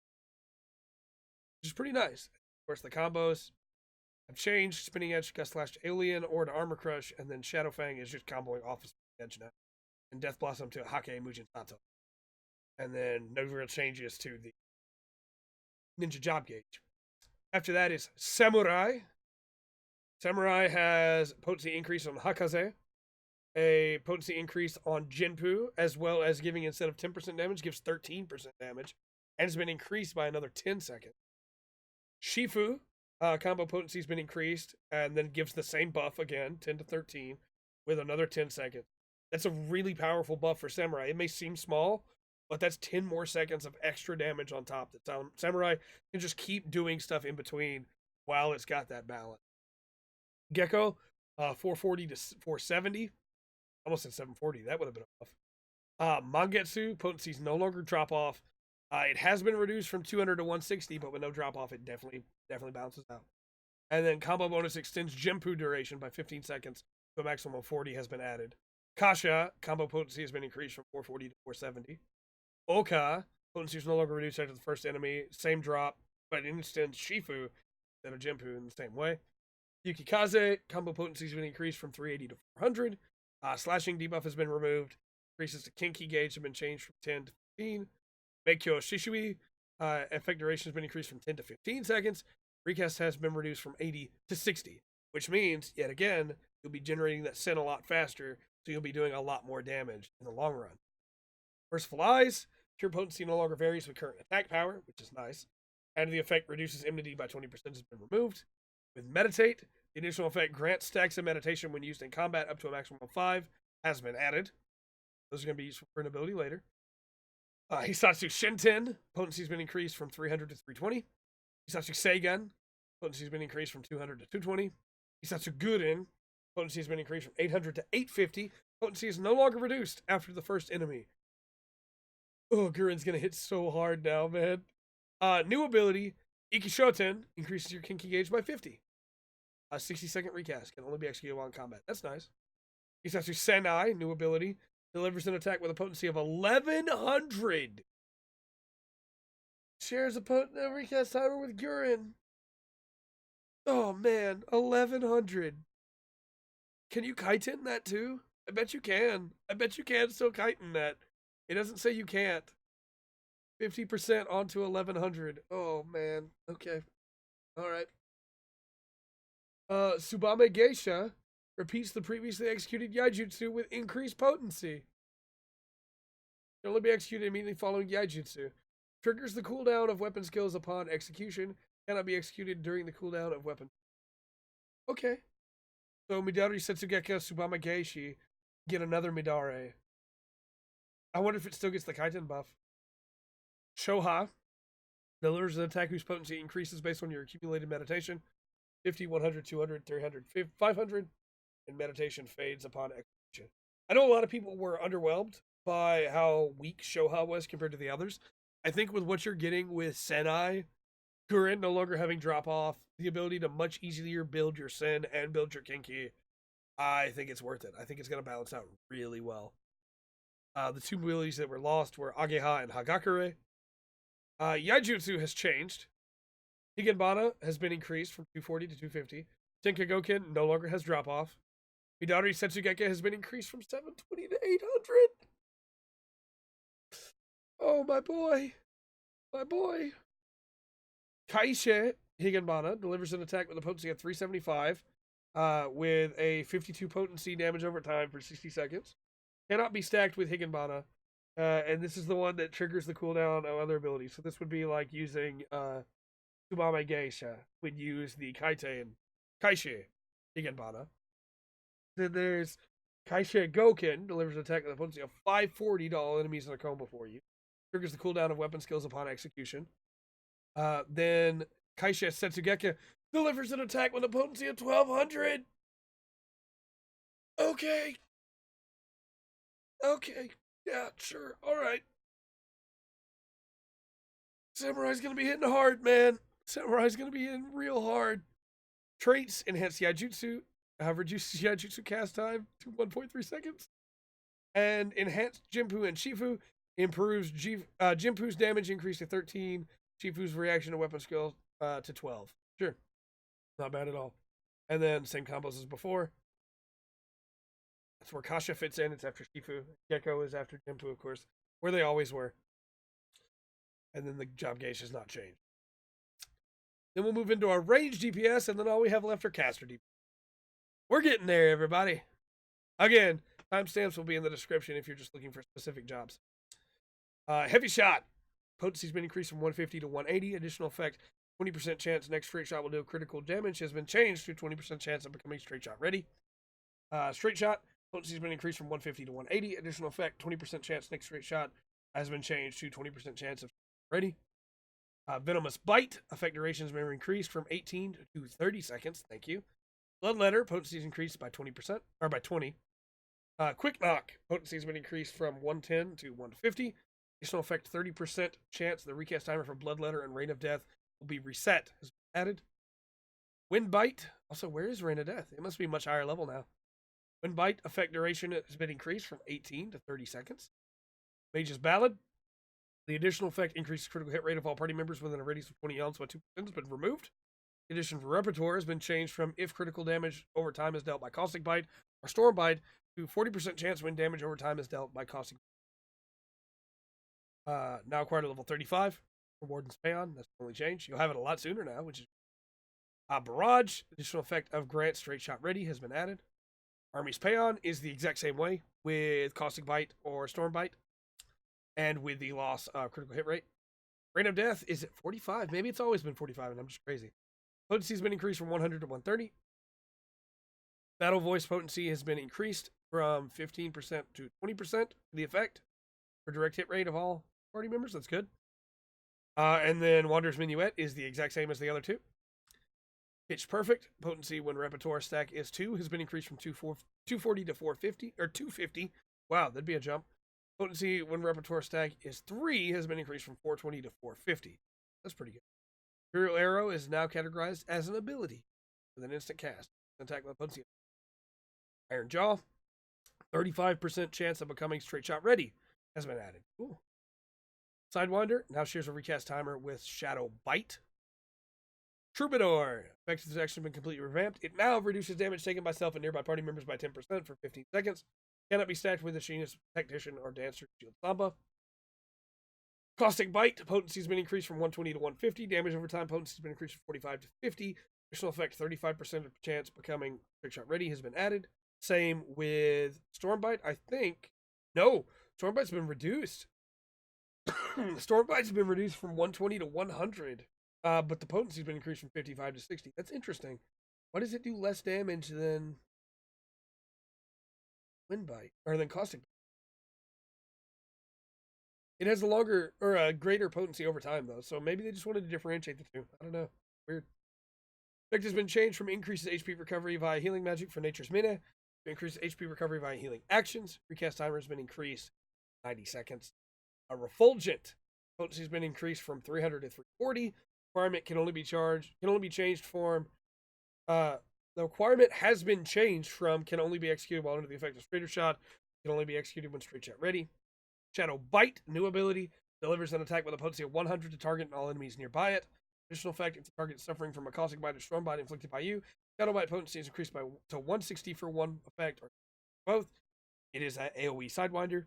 is pretty nice. Of course, the combos have changed. Spinning Edge, Gust Slash Alien, or to Armor Crush, and then Shadow Fang is just comboing off of Spinning Edge now. And Death Blossom to Hake Mujin Sato. And then no real changes to the Ninja Job Gauge. After that is Samurai. Samurai has potency increase on Hakaze, a potency increase on Jinpu, as well as giving instead of 10% damage, gives 13% damage, and has been increased by another 10 seconds. Shifu, combo potency has been increased, and then gives the same buff again, 10 to 13, with another 10 seconds. That's a really powerful buff for Samurai. It may seem small, but that's 10 more seconds of extra damage on top. That Samurai can just keep doing stuff in between while it's got that balance. Gecko, 440 to 470. Almost at 740. That would have been off. Mangetsu, potencies no longer drop off. It has been reduced from 200 to 160, but with no drop off, it definitely bounces out. And then combo bonus extends Jinpu duration by 15 seconds to a maximum of 40 has been added. Kasha, combo potency has been increased from 440 to 470. Oka, potency is no longer reduced after the first enemy. Same drop, but it extends Shifu instead of Jinpu in the same way. Yukikaze, combo potency has been increased from 380 to 400. Slashing debuff has been removed. Increases to Kinki gauge have been changed from 10 to 15. Meikyo Shishui, effect duration has been increased from 10 to 15 seconds. Recast has been reduced from 80 to 60, which means, yet again, you'll be generating that Sin a lot faster, so you'll be doing a lot more damage in the long run. Merciful Eyes, cure potency no longer varies with current attack power, which is nice. And the effect reduces enmity by 20% has been removed. With Meditate, the additional effect grants stacks of meditation when used in combat up to a maximum of 5 has been added. Those are going to be useful for an ability later. Hisatsu Shinten, potency has been increased from 300 to 320. Isatsu Seigen, potency has been increased from 200 to 220. Isatsu Gurin, potency has been increased from 800 to 850. Potency is no longer reduced after the first enemy. Oh, Gurin's gonna hit so hard now, man. New ability, Ikishoten, increases your Kinky gauge by 50. A 60-second recast, can only be executed while in combat. That's nice. Isatsu Senai, new ability, delivers an attack with a potency of 1100. Shares a recast timer with Gurin. Oh man, 1100. Can you chitin that too? I bet you can. I bet you can still chitin that. It doesn't say you can't. 50% onto 1100. Oh man. Okay. Alright. Tsubame Geisha repeats the previously executed Yaijutsu with increased potency. Can only be executed immediately following Yaijutsu. Triggers the cooldown of weapon skills upon execution. Cannot be executed during the cooldown of weapon. Okay. So Midari Setsugeka Tsubame Geishi get another Midare. I wonder if it still gets the Kaiten buff. Shoha delivers an attack whose potency increases based on your accumulated meditation. 50, 100, 200, 300, 500, and meditation fades upon execution. I know a lot of people were underwhelmed by how weak Shoha was compared to the others. I think with what you're getting with Senai, Gurin no longer having drop off, the ability to much easier build your Sen and build your Kinky, I think it's worth it. I think it's going to balance out really well. The two abilities that were lost were Ageha and Hagakure. Yaijutsu has changed. Higenbana has been increased from 240 to 250. Tenkagoken no longer has drop off. Midari Setsugeka has been increased from 720 to 800. Oh, my boy. My boy. Kaishe Higenbana delivers an attack with a potency of 375 with a 52 potency damage over time for 60 seconds. Cannot be stacked with Higenbana. And this is the one that triggers the cooldown of other abilities. So this would be like using Tsubame Geisha would use the Kaishe Higenbana. Then there's Kaishe Goken, delivers an attack with a potency of 540 to all enemies in a cone before you. Triggers the cooldown of weapon skills upon execution. Then Kaishe Setsugeka delivers an attack with a potency of 1200. Okay. Okay. Yeah, sure. Alright. Samurai's gonna be hitting hard, man. Samurai's gonna be hitting real hard. Traits, enhance Yaijutsu. Reduces Yaijutsu cast time to 1.3 seconds. And enhanced Jinpu and Shifu improves Jinpu's damage increase to 13. Shifu's reaction to weapon skill to 12. Sure. Not bad at all. And then same combos as before. That's where Kasha fits in. It's after Shifu. Gecko is after Jinpu, of course. Where they always were. And then the job gauge has not changed. Then we'll move into our range DPS, and then all we have left are caster DPS. We're getting there, everybody. Again, timestamps will be in the description if you're just looking for specific jobs. Heavy shot. Potency's been increased from 150 to 180. Additional effect, 20% chance next straight shot will do critical damage has been changed to 20% chance of becoming straight shot ready. Straight shot. Potency's been increased from 150 to 180. Additional effect, 20% chance next straight shot has been changed to 20% chance of ready. Venomous Bite. Effect duration has been increased from 18 to 30 seconds. Thank you. Bloodletter. Potency is increased by 20%, or by 20. Quick Knock. Potency has been increased from 110 to 150. Additional effect, 30% chance the recast timer for Bloodletter and Rain of Death will be reset. Has been added. Wind Bite. Also, where is Rain of Death? It must be much higher level now. Wind Bite. Effect duration has been increased from 18 to 30 seconds. Mage's Ballad. The additional effect increases critical hit rate of all party members within a radius of 20 ounces by 2% has been removed. The addition for Repertoire has been changed from if critical damage over time is dealt by Caustic Bite or Storm Bite to 40% chance when damage over time is dealt by Caustic Bite. Now acquired at level 35 for Warden's Payon. That's the only change. You'll have it a lot sooner now, which is Barrage. Additional effect of Grant Straight Shot Ready has been added. Army's Payon is the exact same way with Caustic Bite or Storm Bite. And with the loss of critical hit rate. Rain of Death is at 45. Maybe it's always been 45 and I'm just crazy. Potency has been increased from 100 to 130. Battle Voice potency has been increased from 15% to 20% for the effect for direct hit rate of all party members. That's good. And then Wanderer's Minuet is the exact same as the other two. Pitch Perfect, potency when repertoire stack is 2, has been increased from 240 to 450, or 250. Wow, that'd be a jump. Potency when repertoire stack is 3, has been increased from 420 to 450. That's pretty good. Imperial Arrow is now categorized as an ability with an instant cast. Attack with potency. Iron Jaw, 35% chance of becoming straight shot ready has been added. Cool. Sidewinder now shares a recast timer with Shadow Bite. Troubadour. Effect has actually been completely revamped. It now reduces damage taken by self and nearby party members by 10% for 15 seconds. Cannot be stacked with Machinist, Technician, or Dancer Shield Samba. Caustic Bite. Potency has been increased from 120 to 150. Damage over time. Potency has been increased from 45 to 50. Additional effect, 35% of chance becoming straight shot ready has been added. Same with Stormbite, I think. No, Stormbite's been reduced. Stormbite's been reduced from 120 to 100. But the potency's been increased from 55 to 60. That's interesting. Why does it do less damage than Windbite? Or than Caustic Bite? It has a longer, or a greater potency over time, though. So maybe they just wanted to differentiate the two. I don't know. Weird. Effect has been changed from increases HP recovery via healing magic for Nature's Mana to increase HP recovery via healing actions. Recast timer has been increased 90 seconds. A Refulgent. Potency has been increased from 300 to 340. Requirement can only be changed from the requirement has been changed from can only be executed while under the effect of straighter shot, can only be executed when straight shot ready. Shadow Bite, new ability, delivers an attack with a potency of 100 to target and all enemies nearby it. Additional effect, if the target is suffering from a caustic bite or storm bite inflicted by you, Shadow Bite potency is increased to 160 for one effect or both. It is an AoE Sidewinder.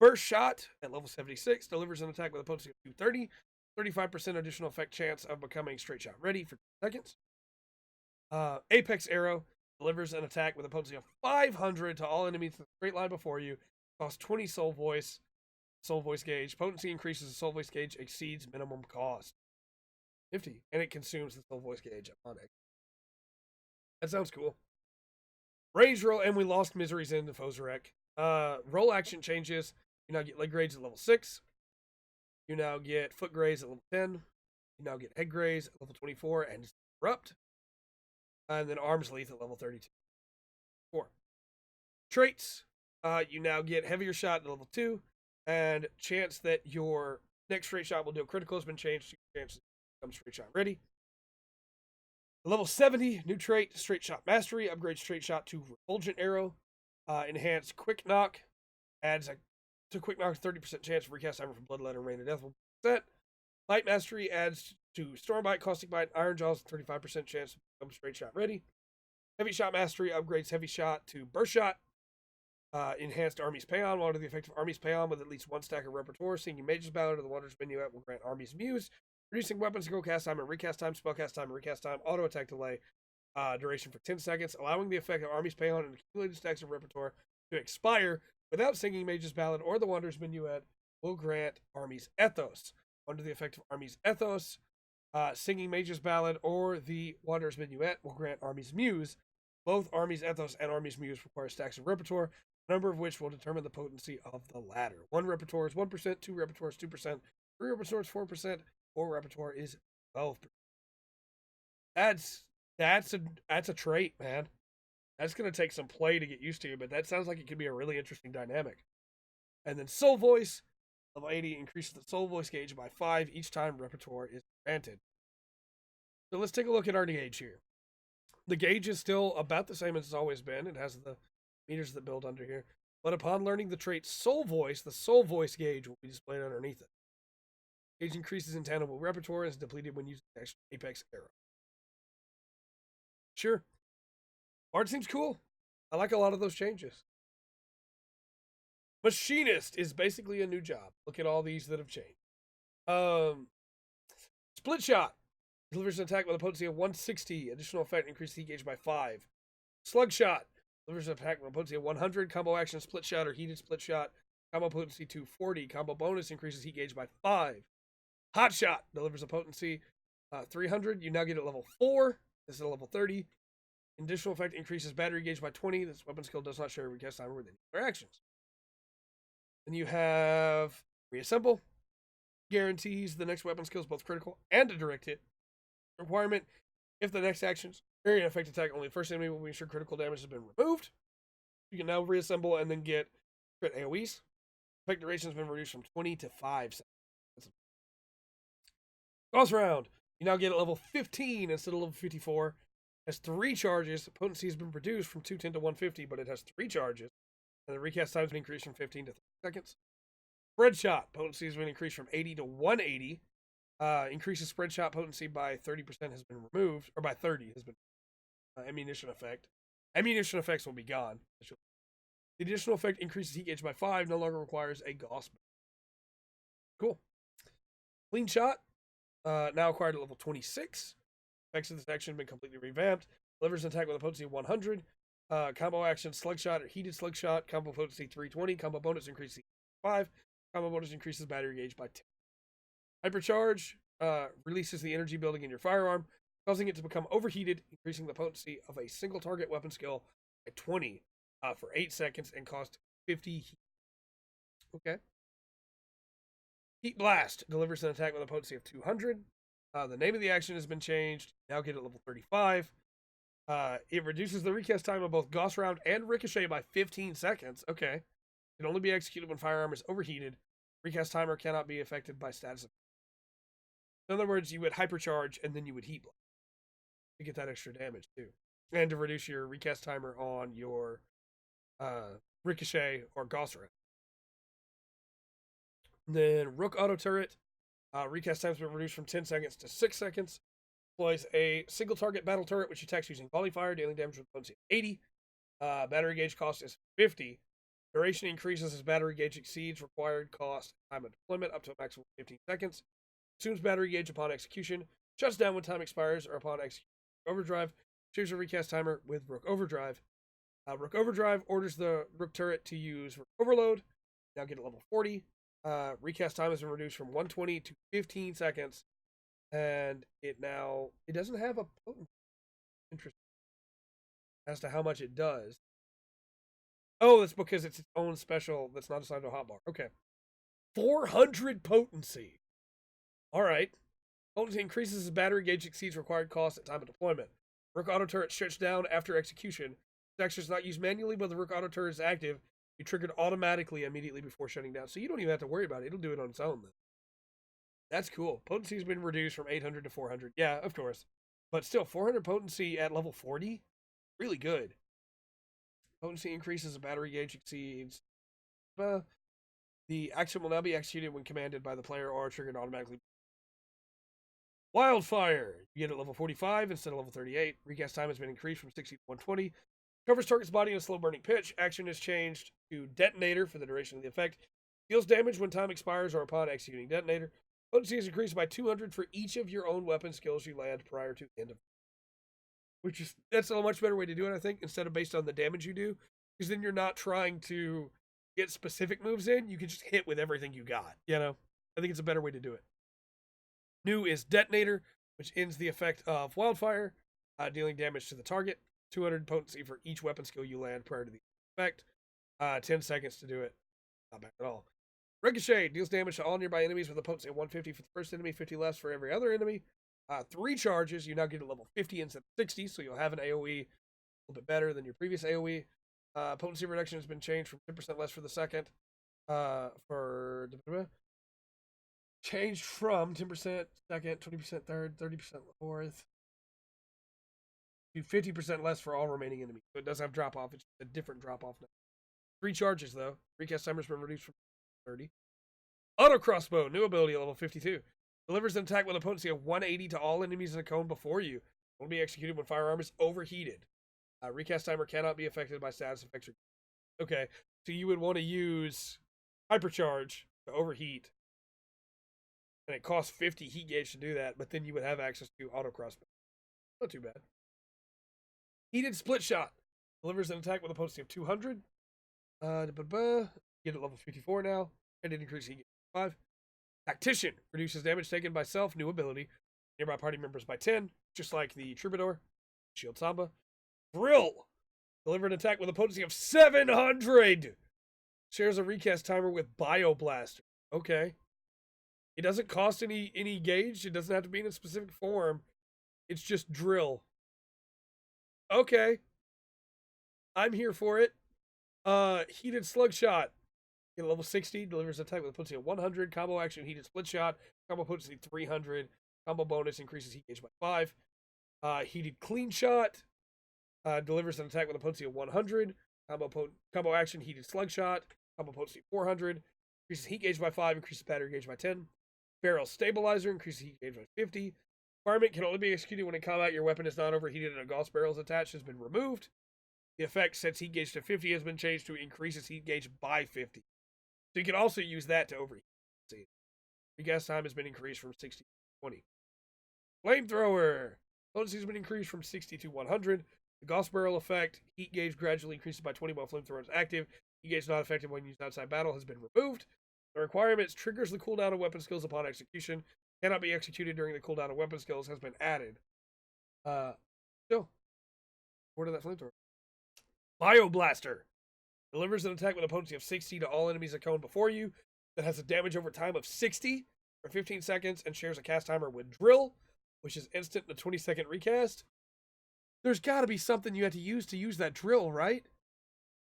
Burst Shot at level 76 delivers an attack with a potency of 230. 35% additional effect chance of becoming straight shot ready for 2 seconds. Apex Arrow delivers an attack with a potency of 500 to all enemies in the straight line before you. Costs 20 soul voice gauge. Potency increases the soul voice gauge exceeds minimum cost. 50. And it consumes the soul voice gauge on it. That sounds cool. Rage Roll, and we lost Misery's End to Fozerek. Roll action changes. You now get leg grades at level 6. You now get foot graze at level 10. You now get head graze at level 24 and disrupt. And then arms length at level 32. 4. Traits. You now get heavier shot at level 2. And chance that your next straight shot will do a critical has been changed to chance to become straight shot ready. Level 70, new trait, straight shot mastery. Upgrade straight shot to Refulgent Arrow. Enhanced quick knock. Adds to quick knock 30% chance of recast timer from Bloodlet and Rain of Death. Set. Light mastery adds to Stormbite, Caustic Bite, Iron Jaws 35% chance to become straight shot ready. Heavy shot mastery upgrades heavy shot to burst shot. Enhanced Army's Payon. While under the effect of Army's Payon with at least 1 stack of repertoire, singing Mage's Ballad or the Wanderer's Minuet will grant Army's Muse. Reducing weapons go cast time and recast time, spell cast time and recast time, auto attack delay, duration for 10 seconds, allowing the effect of Army's Payon and accumulated stacks of repertoire to expire without singing Mage's Ballad or the Wanderer's Minuet will grant Army's Ethos. Under the effect of Army's Ethos, singing Mage's Ballad or the Wanderer's Minuet will grant Army's Muse. Both Army's Ethos and Army's Muse require stacks of repertoire, a number of which will determine the potency of the latter. 1 repertoire is 1%, 2 repertoire is 2%, 3 repertoire is 4%, 4 repertoire is 12%. That's a trait, man. That's going to take some play to get used to, but that sounds like it could be a really interesting dynamic. And then Soul Voice, level 80, increases the Soul Voice gauge by 5 each time repertoire is granted. So let's take a look at our gauge here. The gauge is still about the same as it's always been. It has the meters that build under here. But upon learning the trait Soul Voice, the Soul Voice gauge will be displayed underneath it. Gauge increases in tandem with repertoire and is depleted when using Apex Arrow. Sure. Art seems cool. I like a lot of those changes. Machinist is basically a new job. Look at all these that have changed. Split Shot delivers an attack with a potency of 160. Additional effect increases heat gauge by 5. Slug Shot delivers an attack with a potency of 100. Combo action Split Shot or Heated Split Shot. Combo potency 240. Combo bonus increases heat gauge by 5. Hot Shot delivers a potency 300. You now get it level 4. This is a level 30. Additional effect increases battery gauge by 20. This weapon skill does not share recast timer with any other actions. Then you have Reassemble. guarantees the next weapon skill is both critical and a direct hit. Requirement: if the next action's area effect attack only the first enemy will ensure critical damage has been removed. You can now reassemble and then get crit AoEs. Effect duration has been reduced from 20 to 5 seconds. Boss round. You now get at level 15 instead of level 54. Has 3 charges. Potency has been reduced from 210 to 150, but it has 3 charges. And the recast time has been increased from 15 to 30 seconds. Spread shot. Potency has been increased from 80 to 180. Increases spread shot potency by 30% has been removed, or by 30 has been ammunition effect. Ammunition effects will be gone. The additional effect increases heat gauge by 5, no longer requires a Gauss. Cool. Clean shot. Now acquired at level 26. Effects of this action have been completely revamped. Delivers an attack with a potency of 100. Combo action, slug shot or heated slug shot. Combo potency 320. Combo bonus increases 5. Combo bonus increases battery gauge by 10. Hypercharge releases the energy building in your firearm, causing it to become overheated, increasing the potency of a single target weapon skill by 20 for 8 seconds and cost 50 heat. Okay. Heat Blast delivers an attack with a potency of 200. The name of the action has been changed. Now get it level 35. It reduces the recast time of both Gauss Round and Ricochet by 15 seconds. Okay. It can only be executed when firearm is overheated. Recast timer cannot be affected by status. In other words, you would hypercharge and then you would heat blast to get that extra damage too. And to reduce your recast timer on your Ricochet or Gauss Round. Then Rook Auto Turret. Recast time has been reduced from 10 seconds to 6 seconds. Deploys a single target battle turret which attacks using volley fire, dealing damage with potency of 80. Battery gauge cost is 50. Duration increases as battery gauge exceeds required cost time of deployment up to a maximum of 15 seconds. Consumes battery gauge upon execution. Shuts down when time expires or upon execution. Overdrive. Choose a recast timer with Rook Overdrive. Rook Overdrive orders the Rook turret to use Rook Overload. Now get it level 40. Recast time has been reduced from 120 to 15 seconds. And it doesn't have a potency. Interesting. As to how much it does. Oh, that's because it's its own special that's not assigned to a hotbar. Okay. 400 potency. Alright. Potency increases as battery gauge exceeds required cost at time of deployment. Rook Auto Turret shuts down after execution. This action is not used manually, but the Rook Auto Turret is active. You triggered automatically immediately before shutting down. So you don't even have to worry about it. It'll do it on its own then. That's cool. Potency has been reduced from 800 to 400. Yeah, of course. But still, 400 potency at level 40? Really good. Potency increases as battery gauge exceeds. The action will now be executed when commanded by the player or triggered automatically. Wildfire. You get at level 45 instead of level 38. Recast time has been increased from 60 to 120. Covers target's body in a slow burning pitch. Action is changed to Detonator for the duration of the effect. Deals damage when time expires or upon executing Detonator. Potency is increased by 200 for each of your own weapon skills you land prior to the end of. That's a much better way to do it, I think, instead of based on the damage you do. Because then you're not trying to get specific moves in. You can just hit with everything you got, you know? I think it's a better way to do it. New is Detonator, which ends the effect of Wildfire, dealing damage to the target. 200 potency for each weapon skill you land prior to the effect. 10 seconds to do it. Not bad at all. Ricochet deals damage to all nearby enemies with a potency of 150 for the first enemy, 50 less for every other enemy. 3 charges. You now get a level 50 instead of 60, so you'll have an AoE a little bit better than your previous AoE. Potency reduction has been changed from 10% less for the second. Changed from 10% second, 20% third, 30% fourth, to 50% less for all remaining enemies. So it does have drop off. It's a different drop off now. 3 charges though. Recast timer's been reduced from 30. Auto crossbow, new ability, level 52. Delivers an attack with a potency of 180 to all enemies in a cone before you. Will be executed when firearm is overheated. Recast timer cannot be affected by status effects. Okay, so you would want to use hypercharge to overheat. And it costs 50 heat gauge to do that, but then you would have access to auto crossbow. Not too bad. Heated split shot. Delivers an attack with a potency of 200. Get it level 54 now. And it increases heat gauge 5. Tactician. Reduces damage taken by self. New ability. Nearby party members by 10. Just like the Troubadour. Shield Samba. Drill. Deliver an attack with a potency of 700. Shares a recast timer with Bioblaster. Okay. It doesn't cost any gauge. It doesn't have to be in a specific form. It's just drill. Okay. I'm here for it. Heated slug shot. Get a level 60, delivers an attack with a potency of 100. Combo action, heated split shot. Combo potency 300. Combo bonus increases heat gauge by 5. Heated clean shot. Delivers an attack with a potency of 100. Combo action, heated slug shot. Combo potency 400. Increases heat gauge by 5. Increases battery gauge by 10. Barrel stabilizer. Increases heat gauge by 50. Requirement can only be executed when in combat your weapon is not overheated and a Gauss barrel is attached has been removed. The effect sets heat gauge to 50 has been changed to increases heat gauge by 50. So you can also use that to overheat. See, regas time has been increased from 60 to 20. Flamethrower. Potency has been increased from 60 to 100. The Gauss barrel effect, heat gauge gradually increases by 20 while flamethrower is active. Heat gauge not effective when used outside battle has been removed. The requirements triggers the cooldown of weapon skills upon execution. Cannot be executed during the cooldown of weapon skills has been added. Still, where did that flamethrower? Bioblaster. Delivers an attack with a potency of 60 to all enemies that come before you that has a damage over time of 60 for 15 seconds and shares a cast timer with Drill, which is instant in a 20-second recast. There's got to be something you have to use that Drill, right?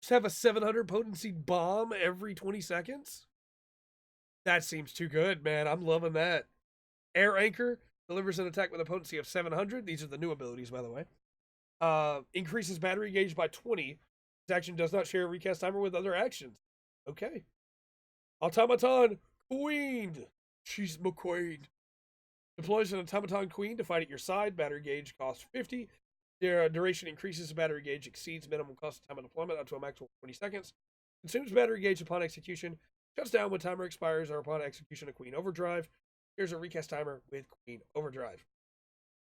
Just have a 700 potency bomb every 20 seconds? That seems too good, man. I'm loving that. Air Anchor delivers an attack with a potency of 700. These are the new abilities, by the way. Increases battery gauge by 20. This action does not share a recast timer with other actions. Okay. Automaton Queen. She's my queen. Deploys an Automaton Queen to fight at your side. Battery gauge costs 50. Their duration increases. Battery gauge exceeds minimum cost of time of deployment up to a maximum of 20 seconds. Consumes battery gauge upon execution. Shuts down when timer expires or upon execution of Queen Overdrive. Here's a recast timer with Queen Overdrive.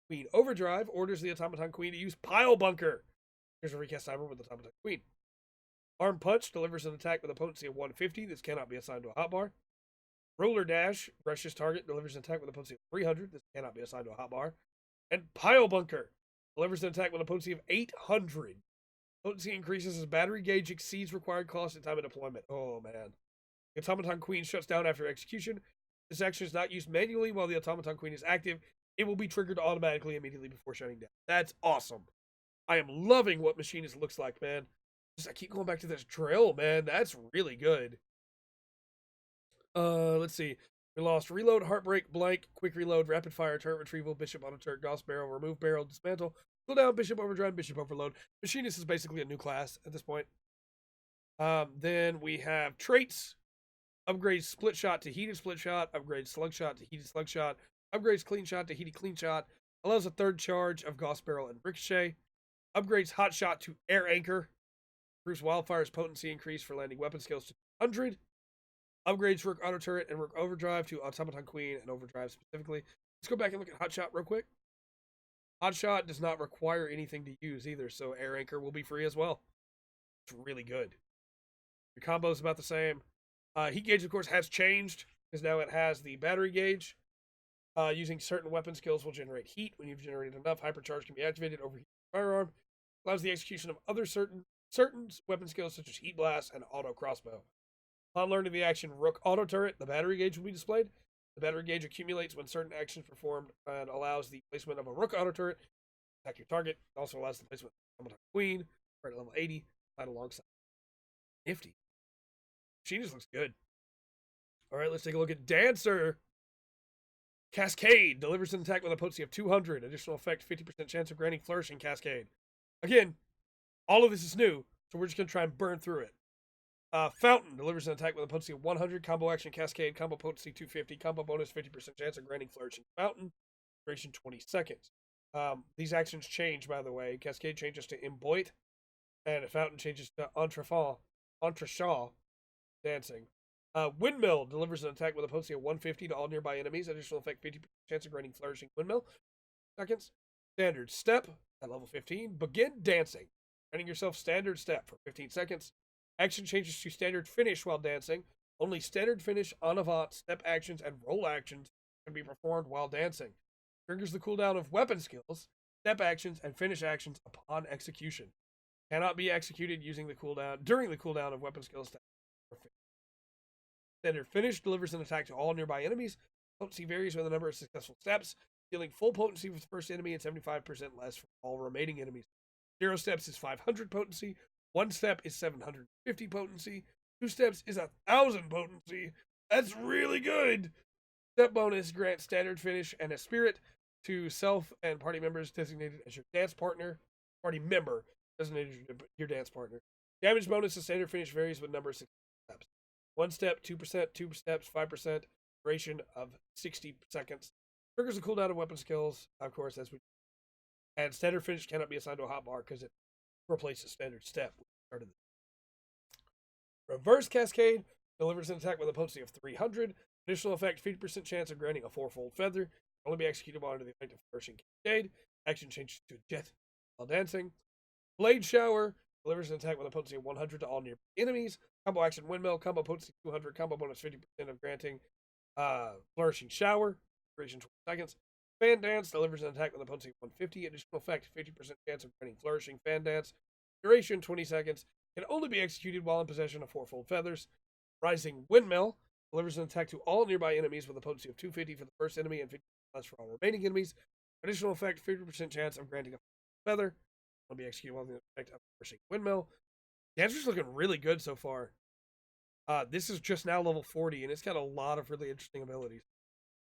Queen Overdrive orders the Automaton Queen to use Pile Bunker. Here's a recast timer with Automaton Queen. Arm Punch delivers an attack with a potency of 150. This cannot be assigned to a hotbar. Roller Dash brushes target, delivers an attack with a potency of 300. This cannot be assigned to a hotbar. And Pile Bunker delivers an attack with a potency of 800. Potency increases as battery gauge exceeds required cost and time of deployment. Oh, man. The Automaton Queen shuts down after execution. This action is not used manually while the Automaton Queen is active. It will be triggered automatically immediately before shutting down. That's awesome. I am loving what Machinist looks like, man. I keep going back to this drill, man. That's really good. Let's see. We lost Reload, Heartbreak, Blank, Quick Reload, Rapid Fire, Turret Retrieval, Bishop Auto Turret, Gauss Barrel, Remove Barrel, Dismantle, Cooldown, Bishop Overdrive, Bishop Overload. Machinist is basically a new class at this point. Then we have traits. Upgrades Split Shot to Heated Split Shot. Upgrades Slug Shot to Heated Slug Shot. Upgrades Clean Shot to Heated Clean Shot. Allows a third charge of Gauss Barrel and Ricochet. Upgrades Hot Shot to Air Anchor. Improves Wildfire's potency increase for landing weapon skills to 100. Upgrades Rook Auto Turret and Rook Overdrive to Automaton Queen and Overdrive specifically. Let's go back and look at Hot Shot real quick. Hot Shot does not require anything to use either, so Air Anchor will be free as well. It's really good. Your combo is about the same. Heat gauge, of course, has changed, because now it has the battery gauge. Using certain weapon skills will generate heat. When you've generated enough, Hypercharge can be activated over the firearm. Allows the execution of other certain weapon skills, such as Heat Blast and Auto Crossbow. Upon learning the action Rook Auto Turret, the battery gauge will be displayed. The battery gauge accumulates when certain actions performed and allows the placement of a Rook Auto Turret to attack your target. It also allows the placement of a Queen, right at level 80, right alongside. Nifty. She just looks good. All right, let's take a look at Dancer. Cascade delivers an attack with a potency of 200. Additional effect, 50% chance of granting Flourishing Cascade. Again, all of this is new, so we're just going to try and burn through it. Fountain delivers an attack with a potency of 100. Combo action Cascade. Combo potency 250. Combo bonus 50% chance of granting Flourishing Fountain. Duration 20 seconds. These actions change, by the way. Cascade changes to Imboit, and Fountain changes to Entrechat. Dancing. Windmill delivers an attack with a potency of 150 to all nearby enemies. Additional effect, 50% chance of granting Flourishing Windmill. Seconds. Standard Step at level 15. Begin dancing. Granting yourself Standard Step for 15 seconds. Action changes to Standard Finish while dancing. Only Standard Finish, en avant, step actions, and roll actions can be performed while dancing. Triggers the cooldown of weapon skills, step actions, and finish actions upon execution. Cannot be executed during the cooldown of weapon skills. Standard Finish delivers an attack to all nearby enemies. Potency varies with the number of successful steps, dealing full potency for the first enemy and 75% less for all remaining enemies. 0 steps is 500 potency. 1 step is 750 potency. 2 steps is 1,000 potency. That's really good. Step bonus grants standard finish and a spirit to self and party members designated as your dance partner. Party member designated as your dance partner. Damage bonus to standard finish varies with number of steps. 1 step, 2%, 2 steps, 5%, duration of 60 seconds. Triggers a cooldown of weapon skills, of course, as we. And standard finish cannot be assigned to a hotbar because it replaces standard step. Reverse Cascade delivers an attack with a potency of 300. Additional effect, 50% chance of granting a fourfold feather. Can only be executed while under the effect of Flourishing Cascade. Action changes to a jet while dancing. Blade Shower delivers an attack with a potency of 100 to all nearby enemies. Combo action Windmill. Combo potency 200. Combo bonus 50% of granting Flourishing Shower. Duration 20 seconds. Fan Dance delivers an attack with a potency of 150. Additional effect, 50% chance of granting Flourishing Fan Dance. Duration 20 seconds. Can only be executed while in possession of fourfold feathers. Rising Windmill delivers an attack to all nearby enemies with a potency of 250 for the first enemy and 50% less for all remaining enemies. Additional effect, 50% chance of granting a feather. Will be executed while in the effect of Flourishing Windmill. The answer's looking really good so far. This is just now level 40, and it's got a lot of really interesting abilities.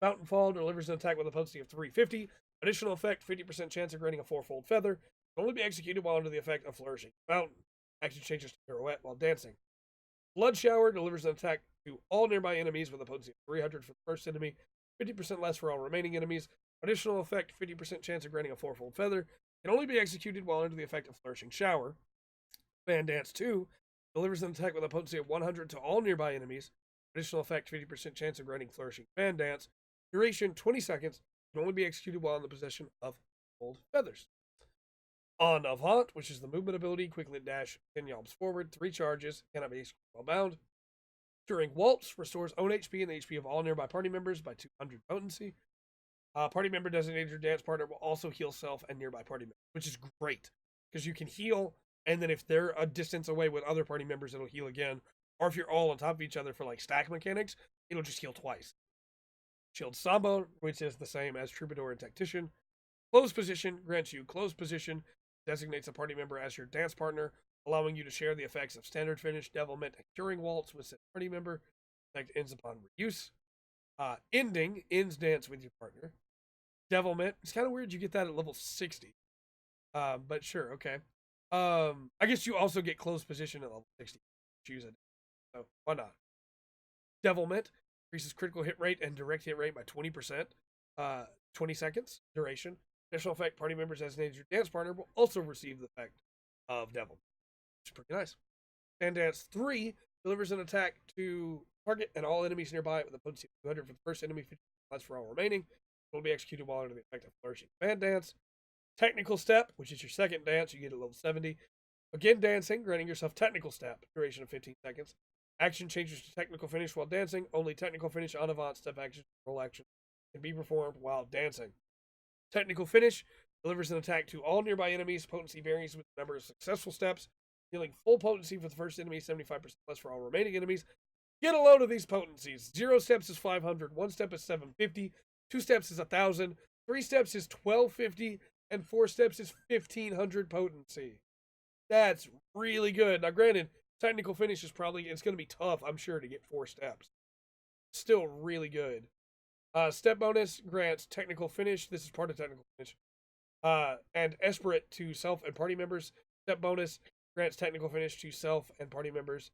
Fountain Fall delivers an attack with a potency of 350. Additional effect, 50% chance of granting a fourfold feather. Can only be executed while under the effect of Flourishing Fountain. Action changes to pirouette while dancing. Blood Shower delivers an attack to all nearby enemies with a potency of 300 for the first enemy, 50% less for all remaining enemies. Additional effect, 50% chance of granting a fourfold feather. Can only be executed while under the effect of Flourishing Shower. Fan Dance 2 delivers an attack with a potency of 100 to all nearby enemies. Additional effect, 50% chance of granting Flourishing Fan Dance. Duration 20 seconds. Can only be executed while in the possession of gold feathers. En Avant, which is the movement ability, quickly dash 10 yalms forward, 3 charges, cannot be executed while bound. During Waltz, restores own HP and the HP of all nearby party members by 200 potency. Party member designated your dance partner will also heal self and nearby party members, which is great because you can heal, and then if they're a distance away with other party members, it'll heal again. Or if you're all on top of each other for like stack mechanics, it'll just heal twice. Shield Samba, which is the same as Troubadour and Tactician. Closed Position grants you closed position, designates a party member as your dance partner, allowing you to share the effects of Standard Finish, Devilment, and Curing Waltz with said party member. Effect ends upon reuse. Ending ends dance with your partner. Devilment, it's kind of weird you get that at level 60. But sure, okay. I guess you also get closed position at level 60. Choose it. So why not? Devilment increases critical hit rate and direct hit rate by 20%. 20 seconds duration. Additional effect, party members designated your dance partner will also receive the effect of Devil, which is pretty nice. Fan Dance 3 delivers an attack to target and all enemies nearby with a potency of 200 for the first enemy, 50 less for all remaining. It will be executed while under the effect of Flourishing Fan Dance. Technical Step, which is your second dance, you get at level 70. Again dancing, granting yourself Technical Step, duration of 15 seconds. Action changes to Technical Finish while dancing. Only Technical Finish, en avant, step action, roll action can be performed while dancing. Technical Finish delivers an attack to all nearby enemies. Potency varies with the number of successful steps. Dealing full potency for the first enemy, 75% less for all remaining enemies. Get a load of these potencies. 0 steps is 500. 1 step is 750. 2 steps is 1,000. 3 steps is 1,250. And 4 steps is 1,500 potency. That's really good. Now, granted, Technical Finish is probably, it's going to be tough, I'm sure, to get 4 steps. Still really good. Step bonus grants Technical Finish. This is part of Technical Finish. And Esperate to self and party members. Step bonus grants Technical Finish to self and party members.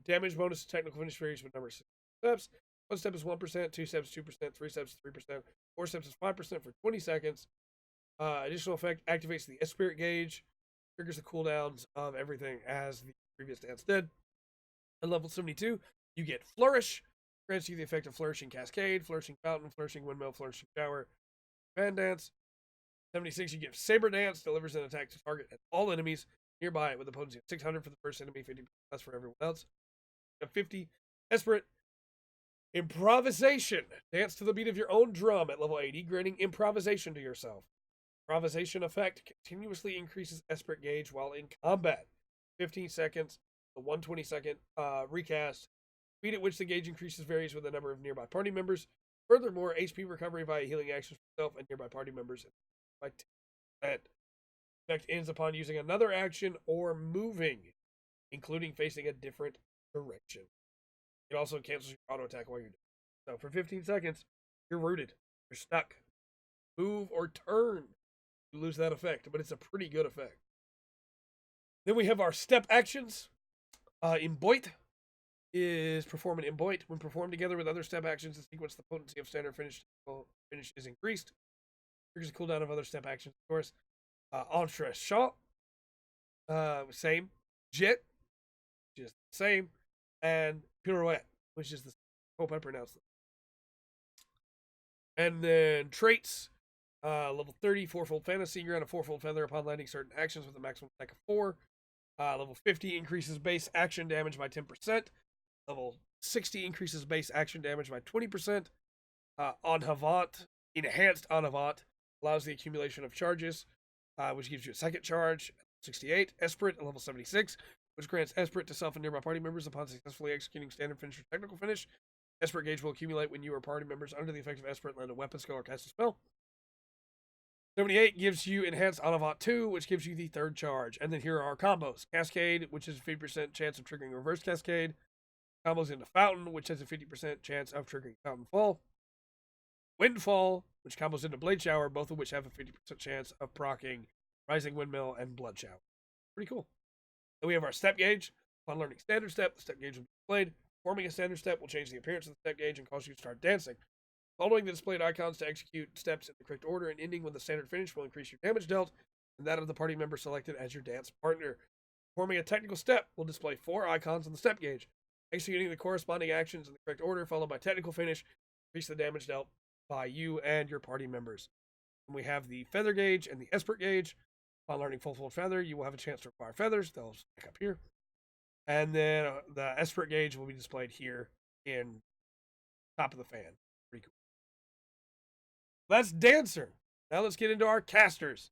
Damage bonus to Technical Finish varies with number of steps. 1 step is 1%, 2 steps 2%, 3 steps 3%, 4 steps is 5% for 20 seconds. Additional effect activates the Spirit gauge, triggers the cooldowns of everything as the previous dance did. At level 72, you get Flourish. Grants you the effect of Flourishing Cascade, Flourishing Fountain, Flourishing Windmill, Flourishing Shower, Fan Dance. 76, you get Saber Dance, delivers an attack to target all enemies nearby with a potency of 600 for the first enemy, 50 less for everyone else. 50, Esperate. Improvisation. Dance to the beat of your own drum at level 80, granting improvisation to yourself. Improvisation effect continuously increases Esperate gauge while in combat. 15 seconds, the 120-second recast. Speed at which the gauge increases varies with the number of nearby party members. Furthermore, HP recovery via healing actions for yourself and nearby party members by 10%. Effect ends upon using another action or moving, including facing a different direction. It also cancels your auto attack while you're doing it. So for 15 seconds, you're rooted. You're stuck. Move or turn, you lose that effect, but it's a pretty good effect. Then we have our step actions. Imboit is perform an Imboit. When performed together with other step actions in sequence, the potency of standard finish is increased. Triggers the cooldown of other step actions, of course. Entre Shot, same. Jet, which is the same. And Pirouette, which is the hope I pronounced it. And then traits, level 30, fourfold fantasy. You're on a fourfold feather upon landing certain actions with a maximum attack of 4. Level 50 increases base action damage by 10%. Level 60 increases base action damage by 20%. En Havant, enhanced En Havant, allows the accumulation of charges, which gives you a second charge. 68. Esprit at level 76, which grants Esprit to self and nearby party members upon successfully executing standard finish or technical finish. Esprit gauge will accumulate when you or party members under the effect of Esprit land a weapon skill or cast a spell. 78 gives you Enhanced En Avant 2, which gives you the third charge. And then here are our combos. Cascade, which is a 50% chance of triggering Reverse Cascade. Combos into Fountain, which has a 50% chance of triggering Fountain Fall. Windfall, which combos into Blade Shower, both of which have a 50% chance of proccing Rising Windmill and Blood Shower. Pretty cool. Then we have our Step Gauge. Upon learning Standard Step, the Step Gauge will be displayed. Performing a Standard Step will change the appearance of the Step Gauge and cause you to start dancing. Following the displayed icons to execute steps in the correct order and ending with a standard finish will increase your damage dealt and that of the party member selected as your dance partner. Performing a technical step will display 4 icons on the step gauge. Executing the corresponding actions in the correct order followed by technical finish increase the damage dealt by you and your party members. And we have the feather gauge and the Esprit gauge. Upon learning Full Feather, you will have a chance to acquire feathers. They'll stack up here. And then the Esprit gauge will be displayed here in top of the fan. Pretty cool. That's Dancer. Now let's get into our casters.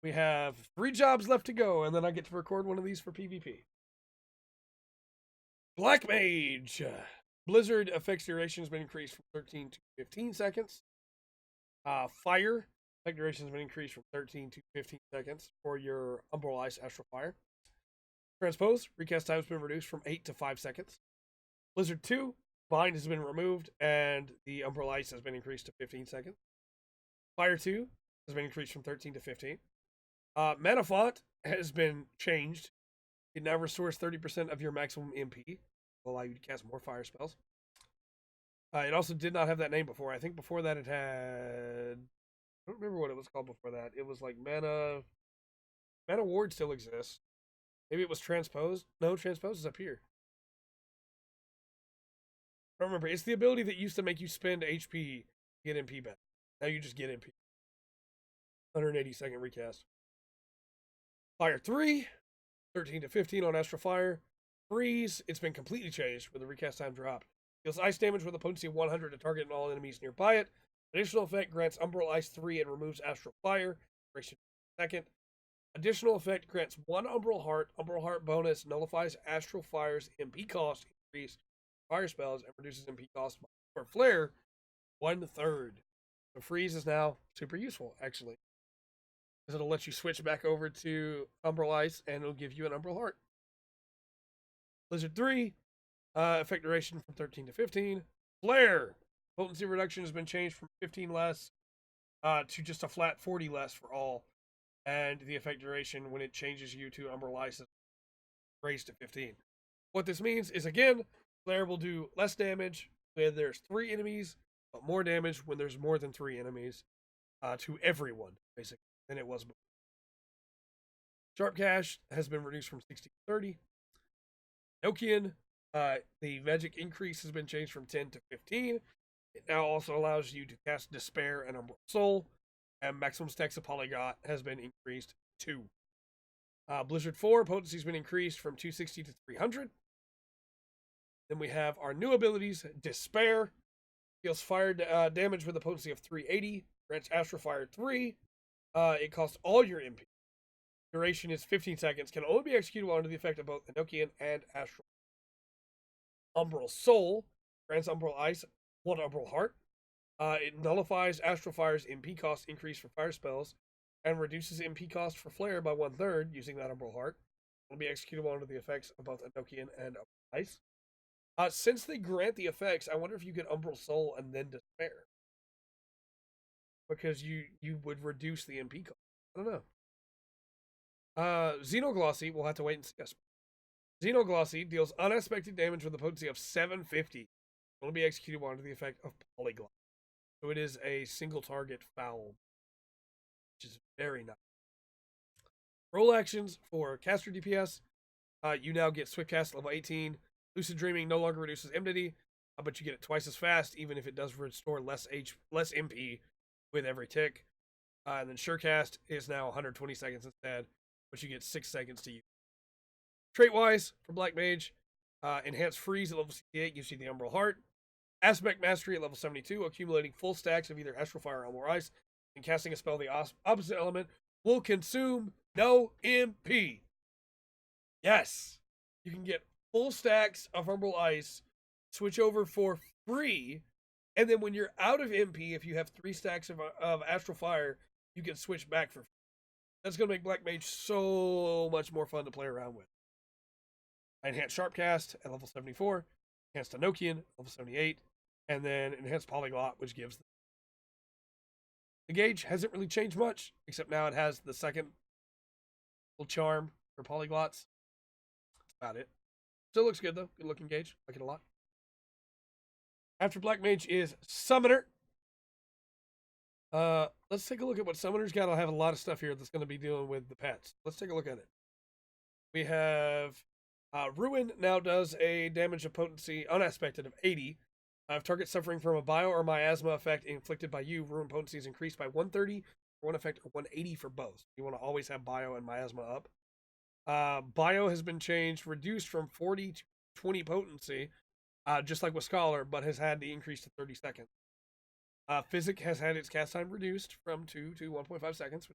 We have 3 jobs left to go, and then I get to record one of these for PvP. Black Mage. Blizzard effects duration has been increased from 13 to 15 seconds. Fire effect duration has been increased from 13 to 15 seconds for your Umbral Ice Astral Fire. Transpose, recast time has been reduced from 8 to 5 seconds. Blizzard 2, Bind has been removed, and the Umbral Ice has been increased to 15 seconds. Fire 2 has been increased from 13 to 15. Mana Font has been changed. It now restores 30% of your maximum MP. Will allow you to cast more fire spells. It also did not have that name before. I think before that it had... I don't remember what it was called before that. It was like Mana... Mana Ward still exists. Maybe it was Transposed? No, Transposed is up here. I don't remember. It's the ability that used to make you spend HP to get MP back. Now you just get MP. 180-second recast. Fire 3, 13 to 15 on Astral Fire. Freeze, it's been completely changed with the recast time drop. Deals ice damage with a potency of 100 to target and all enemies nearby it. Additional effect grants Umbral Ice 3 and removes Astral Fire. Duration second. Additional effect grants 1 Umbral Heart. Umbral Heart bonus nullifies Astral Fire's MP cost, increase fire spells, and reduces MP cost for Flare 1/3. So Freeze is now super useful, actually. Because it'll let you switch back over to Umbral Ice, and it'll give you an Umbral Heart. Blizzard 3, effect duration from 13 to 15. Flare, potency reduction has been changed from 15 less to just a flat 40 less for all. And the effect duration, when it changes you to Umbral Ice, is raised to 15. What this means is, again, Flare will do less damage when there's 3 enemies, but more damage when there's more than 3 enemies to everyone, basically, than it was before. Sharp Cash has been reduced from 60 to 30. Nokian, the magic increase has been changed from 10 to 15. It now also allows you to cast Despair and Umbral Soul, and maximum stacks of Polygot has been increased to 2. Blizzard 4, potency has been increased from 260 to 300. Then we have our new abilities. Despair deals fire damage with a potency of 380. Grants Astral Fire 3. It costs all your MP. Duration is 15 seconds. Can only be executed while under the effect of both Enochian and Astral. Umbral Soul grants Umbral Ice 1 Umbral Heart. It nullifies Astral Fire's MP cost increase for fire spells and reduces MP cost for Flare by 1/3 using that Umbral Heart. It will be executable under the effects of both Enochian and Ice. Since they grant the effects, I wonder if you get Umbral Soul and then Despair. Because you would reduce the MP cost. I don't know. Xenoglossy, we'll have to wait and see. Xenoglossy deals unexpected damage with a potency of 750. It will be executable under the effect of Polyglot. So it is a single target foul, which is very nice. Roll actions for caster DPS. You now get Swift Cast level 18. Lucid Dreaming no longer reduces enmity, but you get it twice as fast, even if it does restore less MP with every tick. And then Surecast is now 120 seconds instead, but you get 6 seconds to use. Trait-wise, for Black Mage, Enhanced Freeze at level 68 gives you the Umbral Heart. Aspect Mastery at level 72, accumulating full stacks of either Astral Fire or Ice, and casting a spell the opposite element will consume no MP. Yes! You can get full stacks of Umbral Ice, switch over for free, and then when you're out of MP, if you have 3 stacks of Astral Fire, you can switch back for free. That's going to make Black Mage so much more fun to play around with. Enhanced Sharpcast at level 74, Enhanced Enochian at level 78, and then Enhanced Polyglot, which gives the gauge hasn't really changed much, except now it has the second little charm for polyglots. That's about it. Still looks good though. Good looking gauge. Like it a lot. After Black Mage is Summoner. Let's take a look at what Summoner's got. I'll have a lot of stuff here that's going to be dealing with the pets. Let's take a look at it. We have Ruin now does a damage of potency unaspected of 80. If target suffering from a bio or miasma effect inflicted by you, Ruin potency is increased by 130 for one effect or 180 for both. You want to always have bio and miasma up. Bio has been changed, reduced from 40 to 20 potency, just like with Scholar, but has had the increase to 30 seconds. Physic has had its cast time reduced from 2 to 1.5 seconds.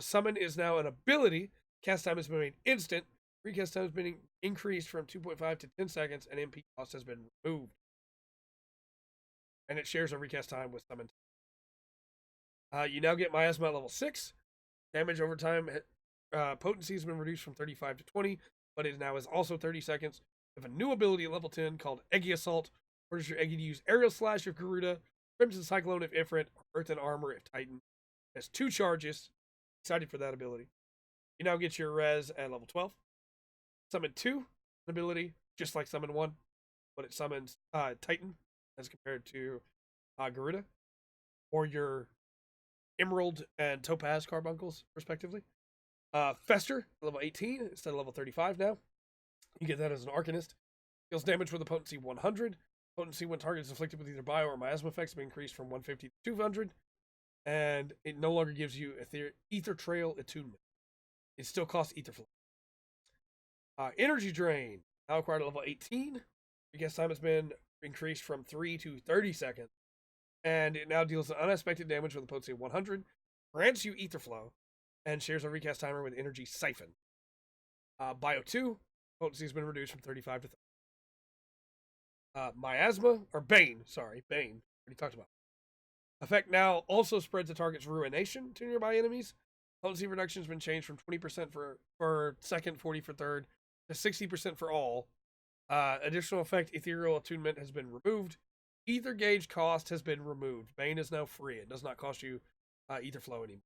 Summon is now an ability. Cast time has been made instant. Recast time has been increased from 2.5 to 10 seconds, and MP cost has been removed. And it shares a recast time with Summon. You now get Miasma at level 6. Damage over time, potency has been reduced from 35 to 20, but it now is also 30 seconds. You have a new ability at level 10 called Eggy Assault. Orders your Eggy to use Aerial Slash if Garuda, Crimson Cyclone if Ifrit, or Earthen Armor if Titan. It has 2 charges. Excited for that ability. You now get your res at level 12. Summon 2, an ability, just like Summon 1, but it summons Titan as compared to Garuda, or your Emerald and Topaz carbuncles, respectively. Fester, level 18, instead of level 35 now. You get that as an Arcanist. Deals damage with a potency 100. Potency when target is inflicted with either bio or miasma effects will be increased from 150 to 200. And it no longer gives you Ether Trail Attunement. It still costs Ether Flow. Energy Drain, now acquired at level 18. Recast time has been increased from 3 to 30 seconds. And it now deals unexpected damage with a potency of 100. Grants you Ether Flow. And shares a recast timer with Energy Siphon. Bio 2, potency has been reduced from 35 to 30. Miasma, or Bane, Bane, already talked about. Effect now also spreads the target's ruination to nearby enemies. Potency reduction has been changed from 20% for second, 40 for third, to 60% for all. Additional effect, Ethereal Attunement, has been removed. Ether Gauge cost has been removed. Bane is now free. It does not cost you Ether Flow anymore.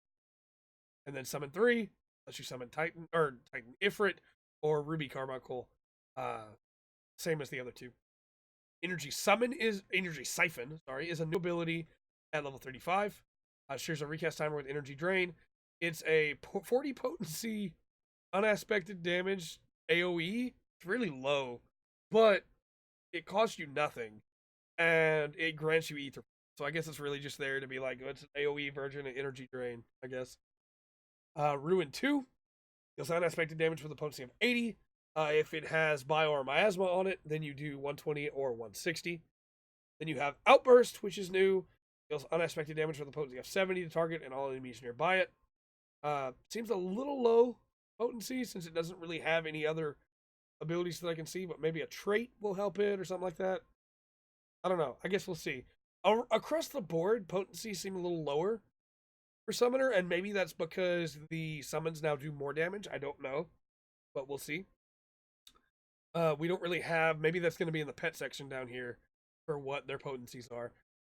And then Summon 3, lets you summon Titan Ifrit, or Ruby Carbuncle. Same as the other two. Energy Siphon, is a new ability at level 35. Shares a recast timer with Energy Drain. It's a 40 potency unaspected damage AoE. It's really low, but it costs you nothing, and it grants you Ether. So I guess it's really just there to be like, it's an AoE version of Energy Drain, I guess. Ruin 2 deals unaspected damage with a potency of 80. If it has bio or miasma on it, then you do 120 or 160. Then you have Outburst, which is new. Deals unaspected damage with a potency of 70 to target and all enemies nearby it. Seems a little low potency since it doesn't really have any other abilities that I can see, but maybe a trait will help it or something like that. I don't know. I guess we'll see. Across the board, potencies seem a little lower for Summoner, and maybe that's because the summons now do more damage. I don't know, but we'll see. We don't really have. Maybe that's going to be in the pet section down here for what their potencies are.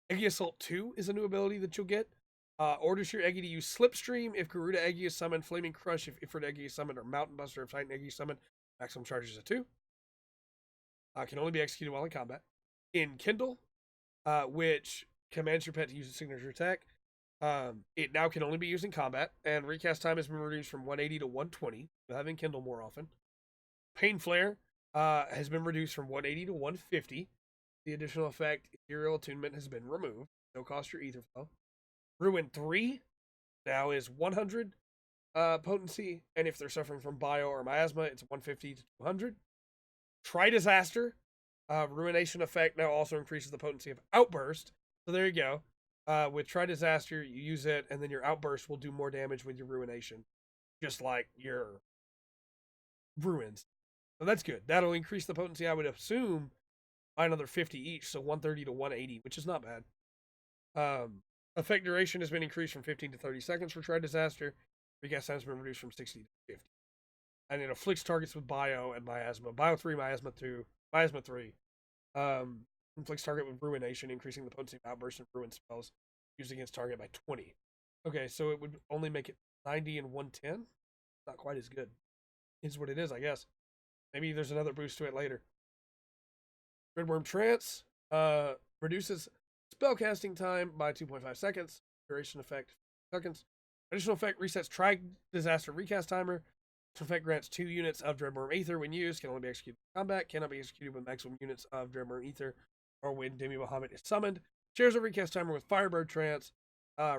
Eggy Assault 2 is a new ability that you'll get. Orders your Eggy to use Slipstream if Garuda Eggy is summoned, Flaming Crush if Ifrit Eggy is summoned, or Mountain Buster if Titan Eggy is summoned. Maximum charges at 2. Can only be executed while in combat. In Kindle, which commands your pet to use a signature attack, it now can only be used in combat, and recast time has been reduced from 180 to 120. You'll have in Kindle more often. Pain Flare has been reduced from 180 to 150. The additional effect, Ethereal Attunement, has been removed. No cost your Ether Flow. Ruin 3 now is 100 potency, and if they're suffering from bio or miasma, it's 150 to 200. Tri-Disaster, Ruination effect now also increases the potency of Outburst. So there you go. With Tri-Disaster, you use it, and then your Outburst will do more damage with your Ruination. Just like your Ruins. So that's good. That'll increase the potency, I would assume, by another 50 each, so 130 to 180, which is not bad. Effect duration has been increased from 15 to 30 seconds for Tri-Disaster. Recast time has been reduced from 60 to 50. And it afflicts targets with Bio and Miasma. Bio 3, Miasma 2, Miasma 3. Inflicts target with Ruination, increasing the potency of Outburst and Ruin spells used against target by 20. Okay, so it would only make it 90 and 110? Not quite as good. Is what it is, I guess. Maybe there's another boost to it later. Dreadworm Trance reduces spellcasting time by 2.5 seconds. Duration effect seconds. Additional effect resets Tri-Disaster recast timer. This effect grants 2 units of Dreadworm Aether when used. Can only be executed in combat. Cannot be executed with maximum units of Dreadworm Aether or when Demi Bahamut is summoned. Shares a recast timer with Firebird Trance.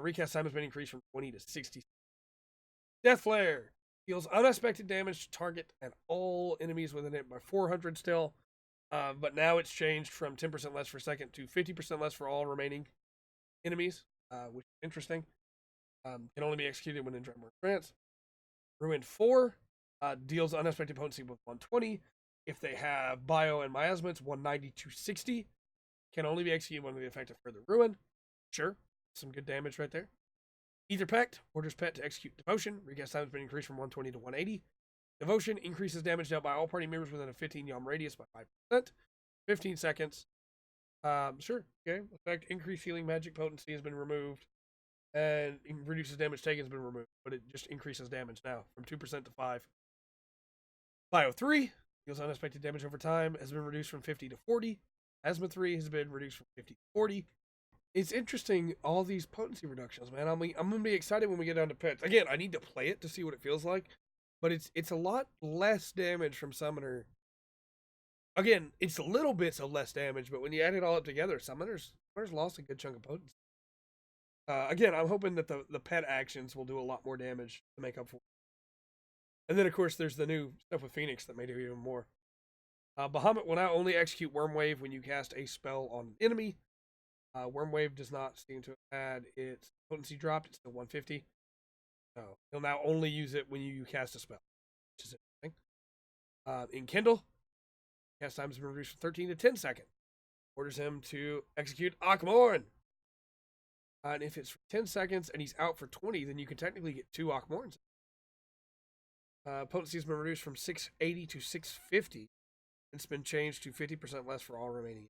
Recast time has been increased from 20 to 60. Death Flare deals unexpected damage to target and all enemies within it by 400 still. But now it's changed from 10% less per second to 50% less for all remaining enemies, which is interesting. Can only be executed when in Dreadworm Trance. Ruin 4 deals unexpected potency with 120. If they have Bio and Miasma, it's 190 to 60. Can only be executed when the effect of further Ruin. Sure, some good damage right there. Ether Pact orders pet to execute Devotion. Recast time has been increased from 120 to 180. Devotion increases damage dealt by all party members within a 15 yalm radius by 5%. 15 seconds. Sure, okay. Effect increased healing magic potency has been removed. And reduces damage taken has been removed, but it just increases damage now from 2% to 5. Bio 3 deals unexpected damage over time, has been reduced from 50 to 40. Asthma 3 has been reduced from 50 to 40. It's interesting, all these potency reductions, man. I'm going to be excited when we get down to pets. Again, I need to play it to see what it feels like, but it's a lot less damage from Summoner. Again, it's little bits of less damage, but when you add it all up together, Summoner's lost a good chunk of potency. Again, I'm hoping that the pet actions will do a lot more damage to make up for it. And then, of course, there's the new stuff with Phoenix that may do even more. Bahamut will now only execute Wormwave when you cast a spell on an enemy. Wormwave does not seem to have had its potency dropped. It's still 150. So he'll now only use it when you cast a spell, which is interesting. In Kindle, cast time has been reduced from 13 to 10 seconds. Orders him to execute Akmorn. And if it's for 10 seconds and he's out for 20, then you can technically get 2 Akmorns. Potency has been reduced from 680 to 650. It's been changed to 50% less for all remaining.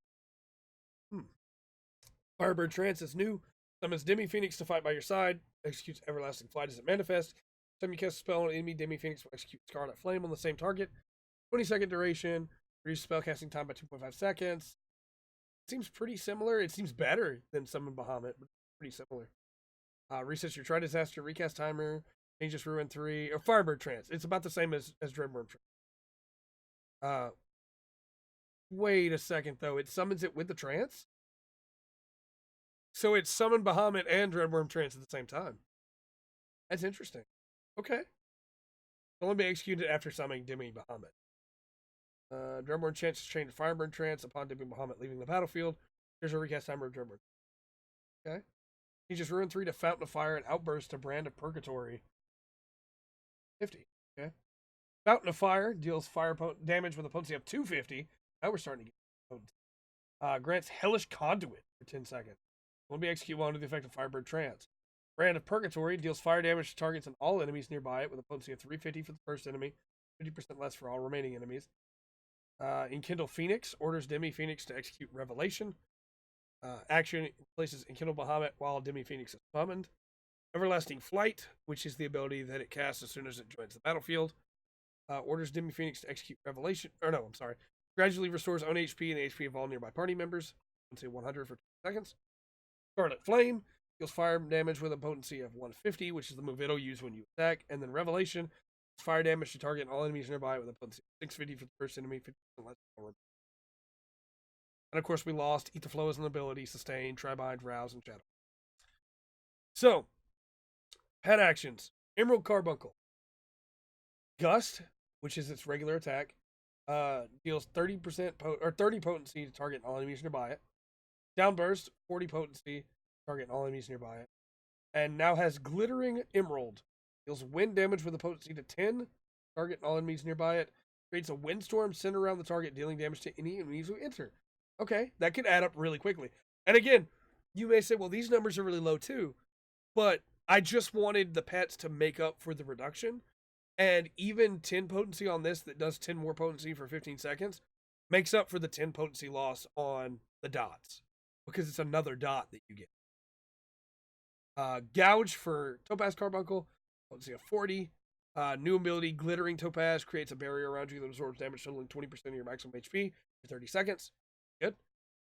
Firebird Trance is new. Summons Demi Phoenix to fight by your side. Executes Everlasting Flight as it manifests. Time you cast a spell on an enemy, Demi Phoenix will execute Scarlet Flame on the same target. 20-second duration. Reduce spellcasting time by 2.5 seconds. Seems pretty similar. It seems better than Summon Bahamut, but pretty similar. Resets your Tri-Disaster recast timer. Changes Ruin 3. Or Firebird Trance. It's about the same as Dreadworm Trance. Wait a second, though. It summons it with the trance? So it's Summon Bahamut and Dreadworm Trance at the same time. That's interesting. Okay. Only be executed after summoning Demi Bahamut. Dreadworm Trance is changed to Firebird Trance upon Demi Bahamut leaving the battlefield. Here's a recast timer of Dreadworm. Okay. He just Ruin 3 to Fountain of Fire and Outburst to Brand of Purgatory. 50. Okay. Fountain of Fire deals fire damage with a potency of 250. Now we're starting to get potency. Grants Hellish Conduit for 10 seconds. Will be executed while under the effect of Firebird Trance. Brand of Purgatory deals fire damage to targets and all enemies nearby it with a potency of 350 for the first enemy, 50% less for all remaining enemies. Enkindle Phoenix orders Demi Phoenix to execute Revelation. Action places Enkindle Bahamut while Demi Phoenix is summoned. Everlasting Flight, which is the ability that it casts as soon as it joins the battlefield. Orders Demi Phoenix to execute Revelation. Or no, I'm sorry. Gradually restores own HP and the HP of all nearby party members. Potency 100 for 2 seconds. Scarlet Flame deals fire damage with a potency of 150, which is the move it'll use when you attack. And then Revelation, fire damage to target and all enemies nearby with a potency of 650 for the first enemy, 50% less for. And of course, we lost Eat the Flow as an ability, Sustain, Tribind, Rouse, and Shadow. So, pet actions: Emerald Carbuncle, Gust, which is its regular attack, deals 30% or 30 potency to target all enemies nearby it. Downburst, 40 potency, target all enemies nearby it. And now has Glittering Emerald. Deals wind damage with a potency to 10, target all enemies nearby it. Creates a windstorm centered around the target, dealing damage to any enemies who enter. Okay, that could add up really quickly. And again, you may say, well, these numbers are really low too. But I just wanted the pets to make up for the reduction. And even 10 potency on this that does 10 more potency for 15 seconds makes up for the 10 potency loss on the dots. Because it's another dot that you get. Gouge for Topaz Carbuncle, potency of 40. New ability, Glittering Topaz, creates a barrier around you that absorbs damage totaling 20% of your maximum HP for 30 seconds. Good.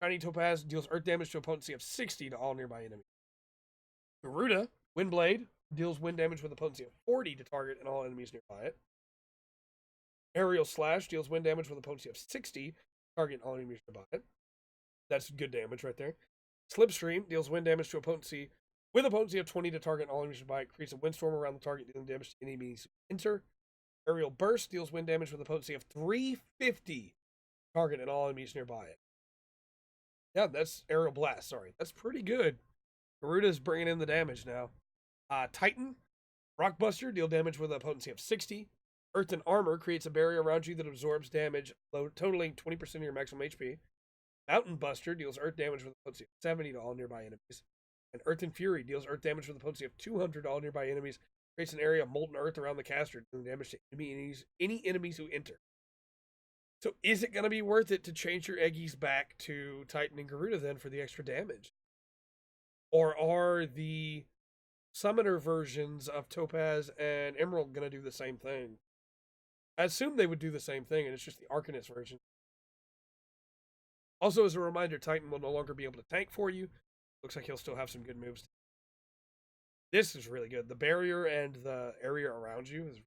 Shiny Topaz deals earth damage to a potency of 60 to all nearby enemies. Garuda, Windblade, deals wind damage with a potency of 40 to target and all enemies nearby it. Aerial Slash deals wind damage with a potency of 60, target and all enemies nearby it. That's good damage right there. Slipstream deals wind damage to a potency with a potency of 20 to target and all enemies nearby it. Creates a windstorm around the target, dealing damage to enemies who enter. Aerial Burst deals wind damage with a potency of 350, target and all enemies nearby it. Yeah, that's Aerial Blast, sorry. That's pretty good. Garuda's bringing in the damage now. Titan, Rockbuster, deal damage with a potency of 60. Earth and Armor creates a barrier around you that absorbs damage, totaling 20% of your maximum HP. Mountain Buster deals earth damage with a potency of 70 to all nearby enemies. And Earth and Fury deals earth damage with a potency of 200 to all nearby enemies. Creates an area of molten earth around the caster, dealing damage to any enemies who enter. So is it going to be worth it to change your Eggies back to Titan and Garuda then for the extra damage? Or are the summoner versions of Topaz and Emerald going to do the same thing? I assume they would do the same thing, and it's just the Arcanist version. Also, as a reminder, Titan will no longer be able to tank for you. Looks like he'll still have some good moves. This is really good. The barrier and the area around you is.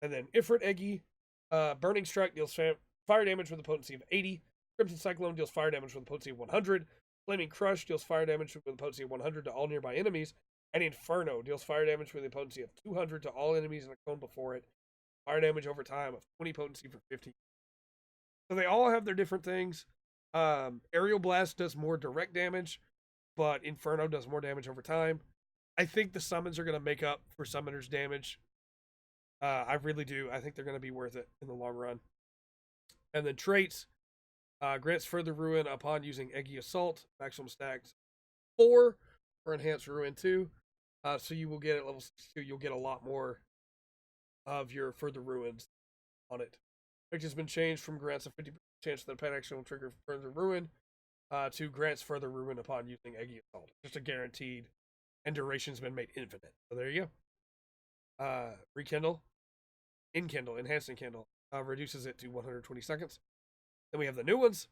And then Ifrit Eggy, Burning Strike deals fire damage with a potency of 80. Crimson Cyclone deals fire damage with a potency of 100. Flaming Crush deals fire damage with a potency of 100 to all nearby enemies. And Inferno deals fire damage with a potency of 200 to all enemies in a cone before it. Fire damage over time of 20 potency for 50. So they all have their different things. Aerial Blast does more direct damage, but Inferno does more damage over time. I think the summons are going to make up for summoners' damage. I really do. I think they're going to be worth it in the long run. And then traits. Grants further ruin upon using Eggy Assault. Maximum stacks 4 for Enhanced Ruin 2. So you will get at level 62, you'll get a lot more of your further ruins on it. Effect has been changed from grants a 50% chance that a pet action will trigger further ruin to grants further ruin upon using Eggy Assault. Just a guaranteed, and duration's been made infinite. So there you go. Rekindle. Enkindle, Enhanced Enkindle, reduces it to 120 seconds. Then we have the new ones.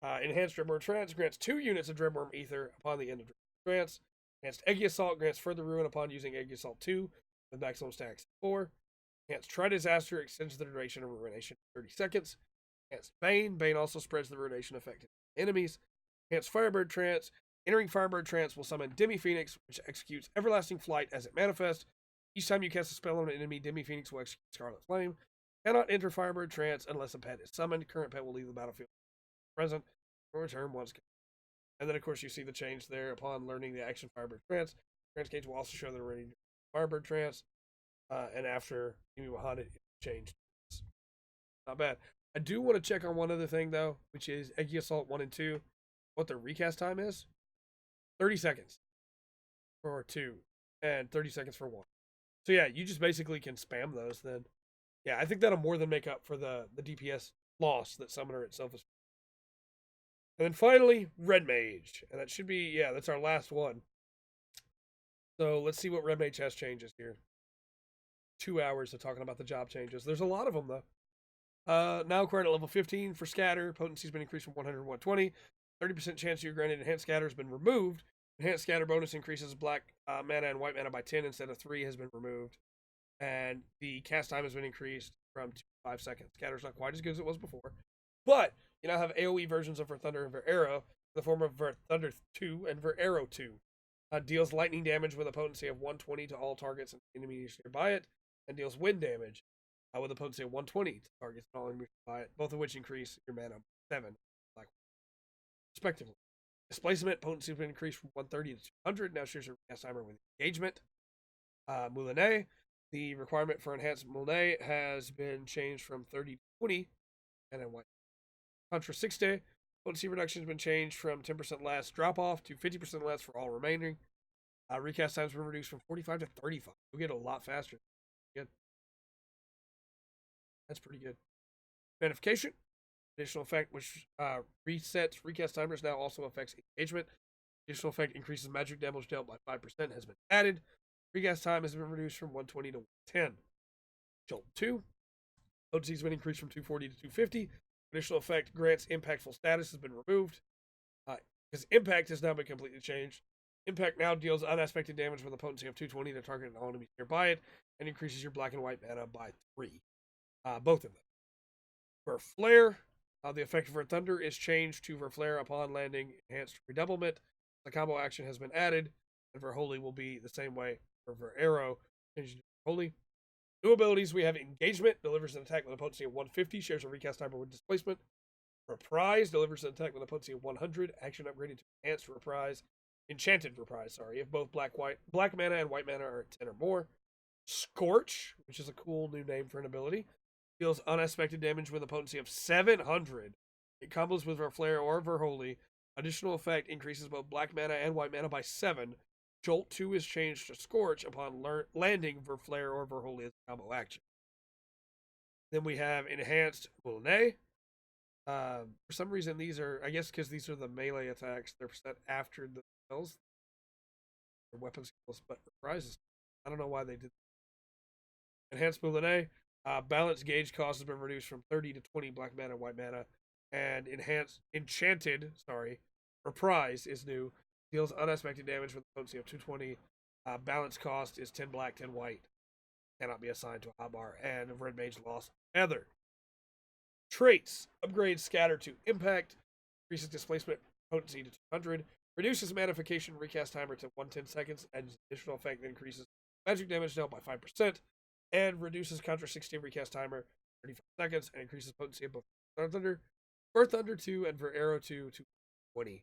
Enhanced Dreadworm Trance grants 2 units of Dreadworm Ether upon the end of Dreadworm Trance. Enhanced Eggy Assault grants further ruin upon using Eggy Assault 2 with maximum stacks 4. Enhanced Tri-Disaster extends the duration of ruination to 30 seconds. Enhanced Bane. Bane also spreads the ruination effect to enemies. Enhanced Firebird Trance. Entering Firebird Trance will summon Demi Phoenix, which executes Everlasting Flight as it manifests. Each time you cast a spell on an enemy, Demi Phoenix will execute Scarlet Flame. Cannot enter Firebird Trance unless a pet is summoned. Current pet will leave the battlefield present or return once. And then, of course, you see the change there upon learning the action Firebird Trance. Trance gauge will also show they're ready to Firebird Trance. And after Emi Wahana, it changed. Not bad. I do want to check on one other thing, though, which is Eggy Assault 1 and 2. What their recast time is? 30 seconds for 2 and 30 seconds for 1. So, yeah, you just basically can spam those then. Yeah, I think that'll more than make up for the DPS loss that Summoner itself is. And then finally, Red Mage. And that should be, yeah, that's our last one. So let's see what Red Mage has changes here. 2 hours of talking about the job changes. There's a lot of them, though. Now acquired at level 15 for Scatter. Potency has been increased from 100 to 120. 30% chance you're granted Enhanced Scatter has been removed. Enhanced Scatter bonus increases black mana and white mana by 10 instead of 3 has been removed. And the cast time has been increased from 2 to 5 seconds. Scatter's not quite as good as it was before. But you now have AoE versions of Ver Thunder and Ver Arrow in the form of Ver Thunder 2 and Ver Arrow 2. Deals lightning damage with a potency of 120 to all targets and enemies nearby it, and deals wind damage with a potency of 120 to targets and all enemies nearby it, both of which increase your mana 7, respectively. Displacement potency has been increased from 130 to 200. Now shares a cast timer with engagement. Moulinet, the requirement for enhanced Moulinet has been changed from 30 to 20, and then what? Contra 60. Potency reduction has been changed from 10% less drop off to 50% less for all remaining. Recast time has been reduced from 45 to 35. You'll get a lot faster. Good. That's pretty good. Benefication. Additional effect which resets recast timers now also affects engagement. Additional effect increases magic damage dealt by 5% has been added. Recast time has been reduced from 120 to 110. Jolt 2. Potency has been increased from 240 to 250. Additional effect grants impactful status has been removed. Because impact has now been completely changed. Impact now deals unaspected damage with a potency of 220 to target and all enemies nearby it, and increases your black and white mana by 3. Both of them. For Flare, the effect for Thunder is changed to for Flare upon landing, enhanced redoublement. The combo action has been added, and for Holy will be the same way for Arrow. Changed to Holy. New abilities, we have Engagement, delivers an attack with a potency of 150, shares a recast timer with Displacement. Reprise, delivers an attack with a potency of 100, action upgraded to Enhanced Reprise. Enchanted Reprise, if both black mana and white mana are at 10 or more. Scorch, which is a cool new name for an ability, deals unaspected damage with a potency of 700. It combos with Ver Flare or Ver Holy. Additional effect increases both black mana and white mana by 7. Jolt 2 is changed to Scorch upon landing Ver Flare or Ver Holy as a combo action. Then we have Enhanced Moulinet. For some reason, these are, I guess because these are the melee attacks, they're set after the spells. Or weapon skills, but reprises. I don't know why they did that. Enhanced Moulinet. Balance gauge cost has been reduced from 30 to 20 black mana and white mana. And Enchanted Reprise is new. Deals unaspected damage with a potency of 220. Balance cost is 10 black, 10 white. Cannot be assigned to a hotbar. And Red Mage lost Feather. Traits. Upgrade Scatter to Impact. Increases Displacement potency to 200. Reduces Magnification recast timer to 110 seconds. And additional effect increases magic damage dealt by 5%. And reduces Contra 16 recast timer 35 seconds. And increases potency of both Thunder. For Thunder 2 and for Arrow 2 to 20.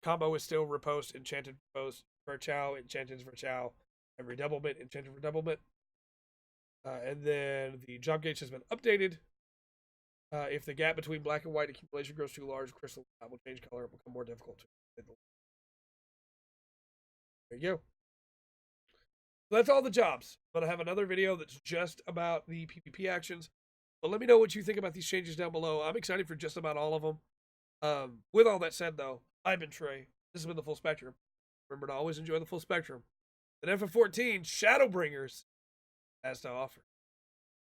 Combo is still Riposte, Enchanted Riposte, Ver Chow, Enchanted Ver Chow, and Redoublement, Enchanted Redoublement. And then the job gauge has been updated. If the gap between black and white accumulation grows too large, crystal will change color. It will become more difficult to. There you go. So that's all the jobs. I'm going to have another video that's just about the PvP actions. But let me know what you think about these changes down below. I'm excited for just about all of them. With all that said, though, I've been Trey. This has been the Full Spectrum. Remember to always enjoy the full spectrum. And FF14 Shadowbringers has to offer.